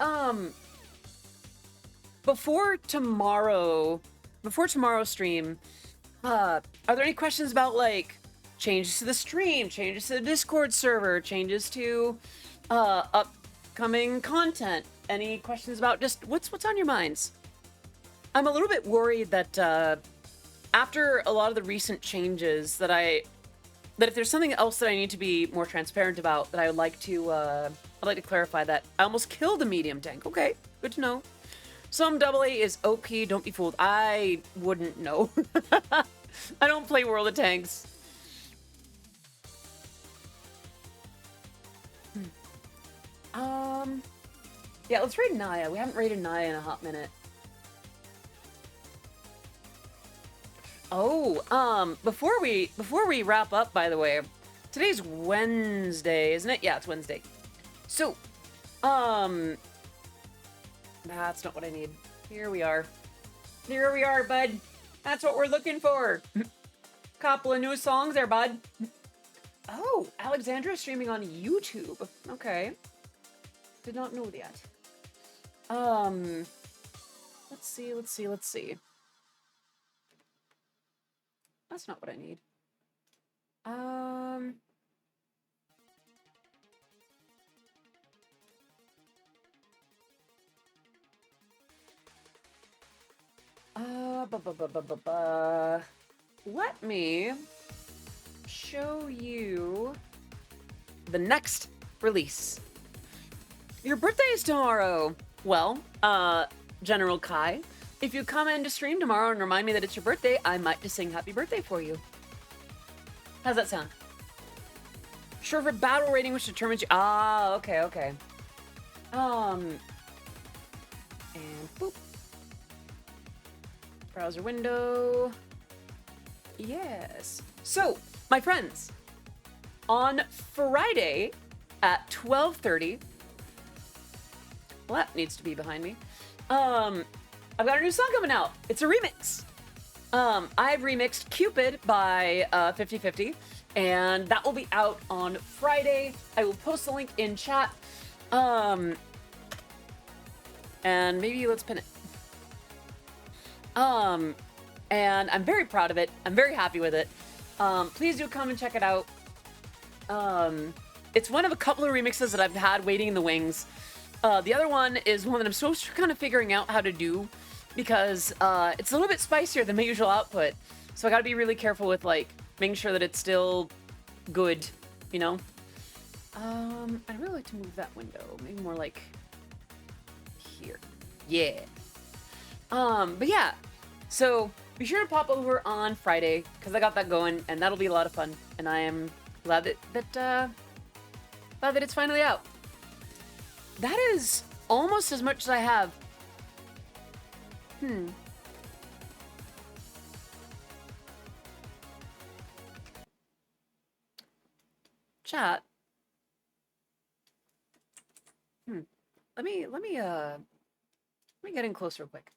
before tomorrow's stream, are there any questions about, like, changes to the stream, changes to the Discord server, changes to, upcoming content? Any questions about just what's on your minds? I'm a little bit worried that, after a lot of the recent changes that if there's something else that I need to be more transparent about, that I would like to, I'd like to clarify that I almost killed a medium tank. Okay, good to know. Some AA is OP, don't be fooled. I wouldn't know. I don't play World of Tanks. Yeah, let's raid Naya. We haven't raided Naya in a hot minute. Oh, before we wrap up, by the way, today's Wednesday, isn't it? Yeah, it's Wednesday. So, that's not what I need. Here we are. Here we are, bud. That's what we're looking for. Couple of new songs there, bud. Oh, Alexandra's streaming on YouTube. Okay. Did not know that. Let's see. That's not what I need. Let me show you the next release. Your birthday is tomorrow. Well, General Kai, if you come in to stream tomorrow and remind me that it's your birthday, I might just sing happy birthday for you. How's that sound? Sure, for battle rating, which determines you. Ah, okay. And boop. Browser window. Yes. So, my friends, on Friday at 12:30. Well, that needs to be behind me. I've got a new song coming out. It's a remix. I've remixed Cupid by 50/50, and that will be out on Friday. I will post the link in chat. And maybe let's pin it. And I'm very proud of it. I'm very happy with it. Please do come and check it out. It's one of a couple of remixes that I've had waiting in the wings. The other one is one that I'm still kind of figuring out how to do because it's a little bit spicier than my usual output. So I gotta be really careful with like making sure that it's still good, you know? I'd really like to move that window. Maybe more like here. Yeah. But yeah. So be sure to pop over on Friday because I got that going and that'll be a lot of fun. And I am glad that it's finally out. That is almost as much as I have. Chat. Let me get in closer quick.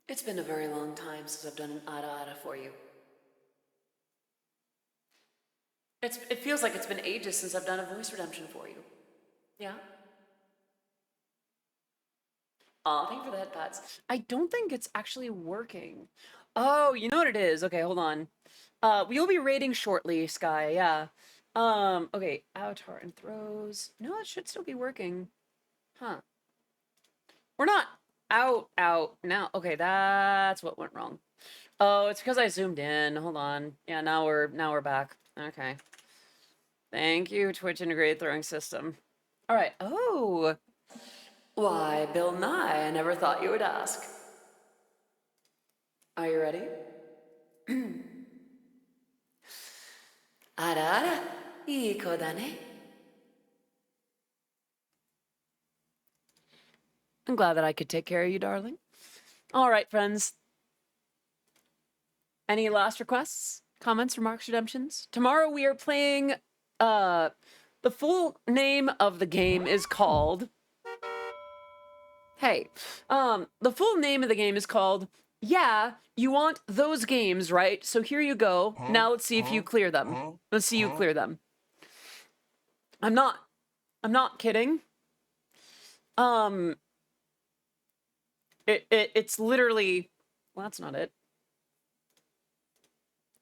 It's been a very long time since I've done an ada for you. It feels like it's been ages since I've done a voice redemption for you. Yeah? Aw, thank you for the head pats. I don't think it's actually working. Oh, you know what it is. Okay, hold on. We'll be rating shortly, Sky, yeah. Okay, avatar and throws. No, it should still be working. Huh. We're not out now. Okay, that's what went wrong. Oh, it's because I zoomed in. Hold on. Yeah, now we're back. Okay. Thank you, Twitch Integrated Throwing System. All right. Oh. Why, Bill Nye, I never thought you would ask. Are you ready? Ara ara, ii ko da ne. I'm glad that I could take care of you, darling. All right, friends. Any last requests, comments, remarks, redemptions? Tomorrow we are playing, the full name of the game is called... Hey, the full name of the game is called, Yeah, You Want Those Games, right? So here you go. Now let's see if you clear them. Let's see you clear them. I'm not kidding. It's literally, well, that's not it.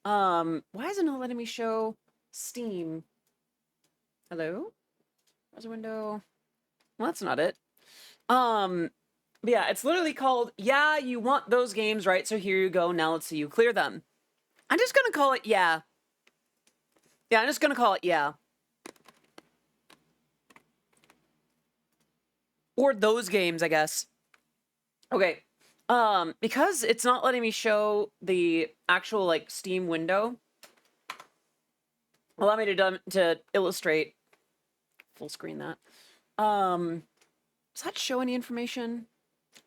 Why is it not letting me show Steam? Hello? Browser window. Well, that's not it. But yeah, it's literally called, Yeah, You Want Those Games, right? So here you go. Now let's see you clear them. I'm just gonna call it Yeah. Yeah, I'm just gonna call it Yeah. Or those games, I guess. Okay. Because it's not letting me show the actual, like, Steam window, allow me to illustrate. Full screen that. Does that show any information?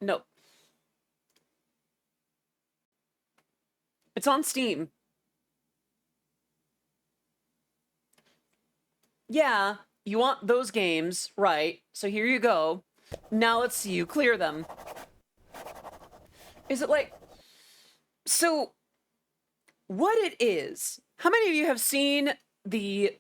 No. It's on Steam. Yeah, you want those games, right? So here you go. Now let's see you clear them. Is it like... So, what it is... How many of you have seen the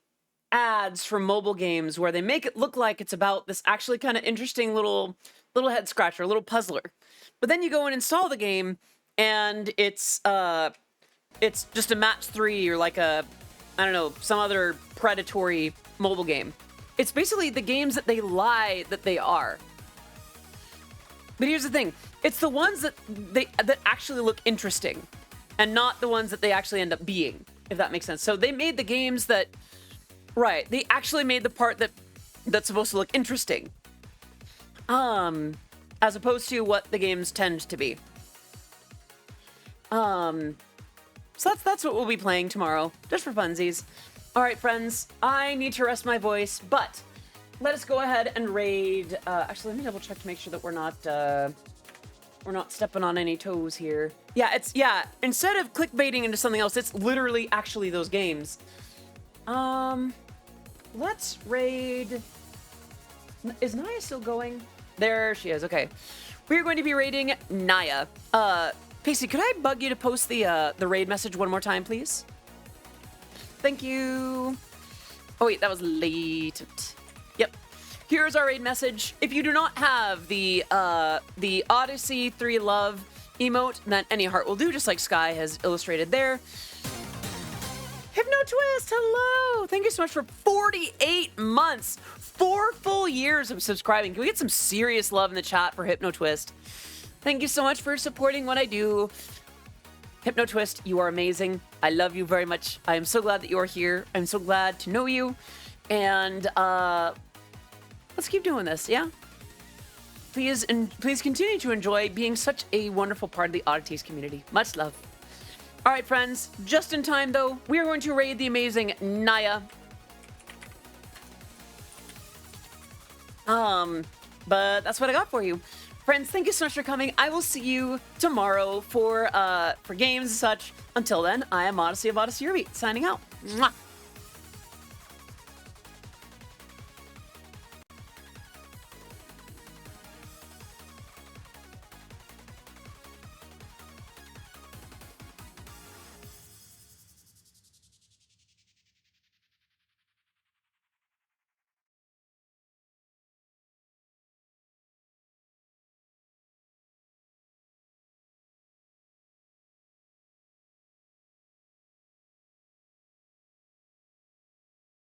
ads for mobile games where they make it look like it's about this actually kind of interesting little head scratcher, little puzzler? But then you go and install the game, and it's just a match 3 or like a, I don't know, some other predatory mobile game. It's basically the games that they lie that they are. But here's the thing. It's the ones that actually look interesting and not the ones that they actually end up being, if that makes sense. So they made the games that, right, they actually made the part that's supposed to look interesting. As opposed to what the games tend to be. So that's what we'll be playing tomorrow, just for funsies. All right, friends, I need to rest my voice, but let us go ahead and raid. Actually, let me double check to make sure that we're not stepping on any toes here. Yeah, instead of clickbaiting into something else, it's literally actually those games. Let's raid. Is Naya still going? There she is. Okay, we're going to be raiding Naya. Pacey, could I bug you to post the raid message one more time, please? Thank you. Oh wait, that was latent. Yep. Here's our raid message. If you do not have the Odyssey 3 Love emote, then any heart will do, just like Sky has illustrated there. Hypno Twist, hello! Thank you so much for 48 months, 4 full years of subscribing. Can we get some serious love in the chat for Hypno Twist? Thank you so much for supporting what I do. Hypno Twist, you are amazing. I love you very much. I am so glad that you are here. I'm so glad to know you. And let's keep doing this, yeah? Please continue to enjoy being such a wonderful part of the Oddities community. Much love. All right, friends. Just in time, though, we are going to raid the amazing Naya. But that's what I got for you. Friends, thank you so much for coming. I will see you tomorrow for games and such. Until then, I am Odyssey of Odyssey Eurobeat, signing out. Mwah.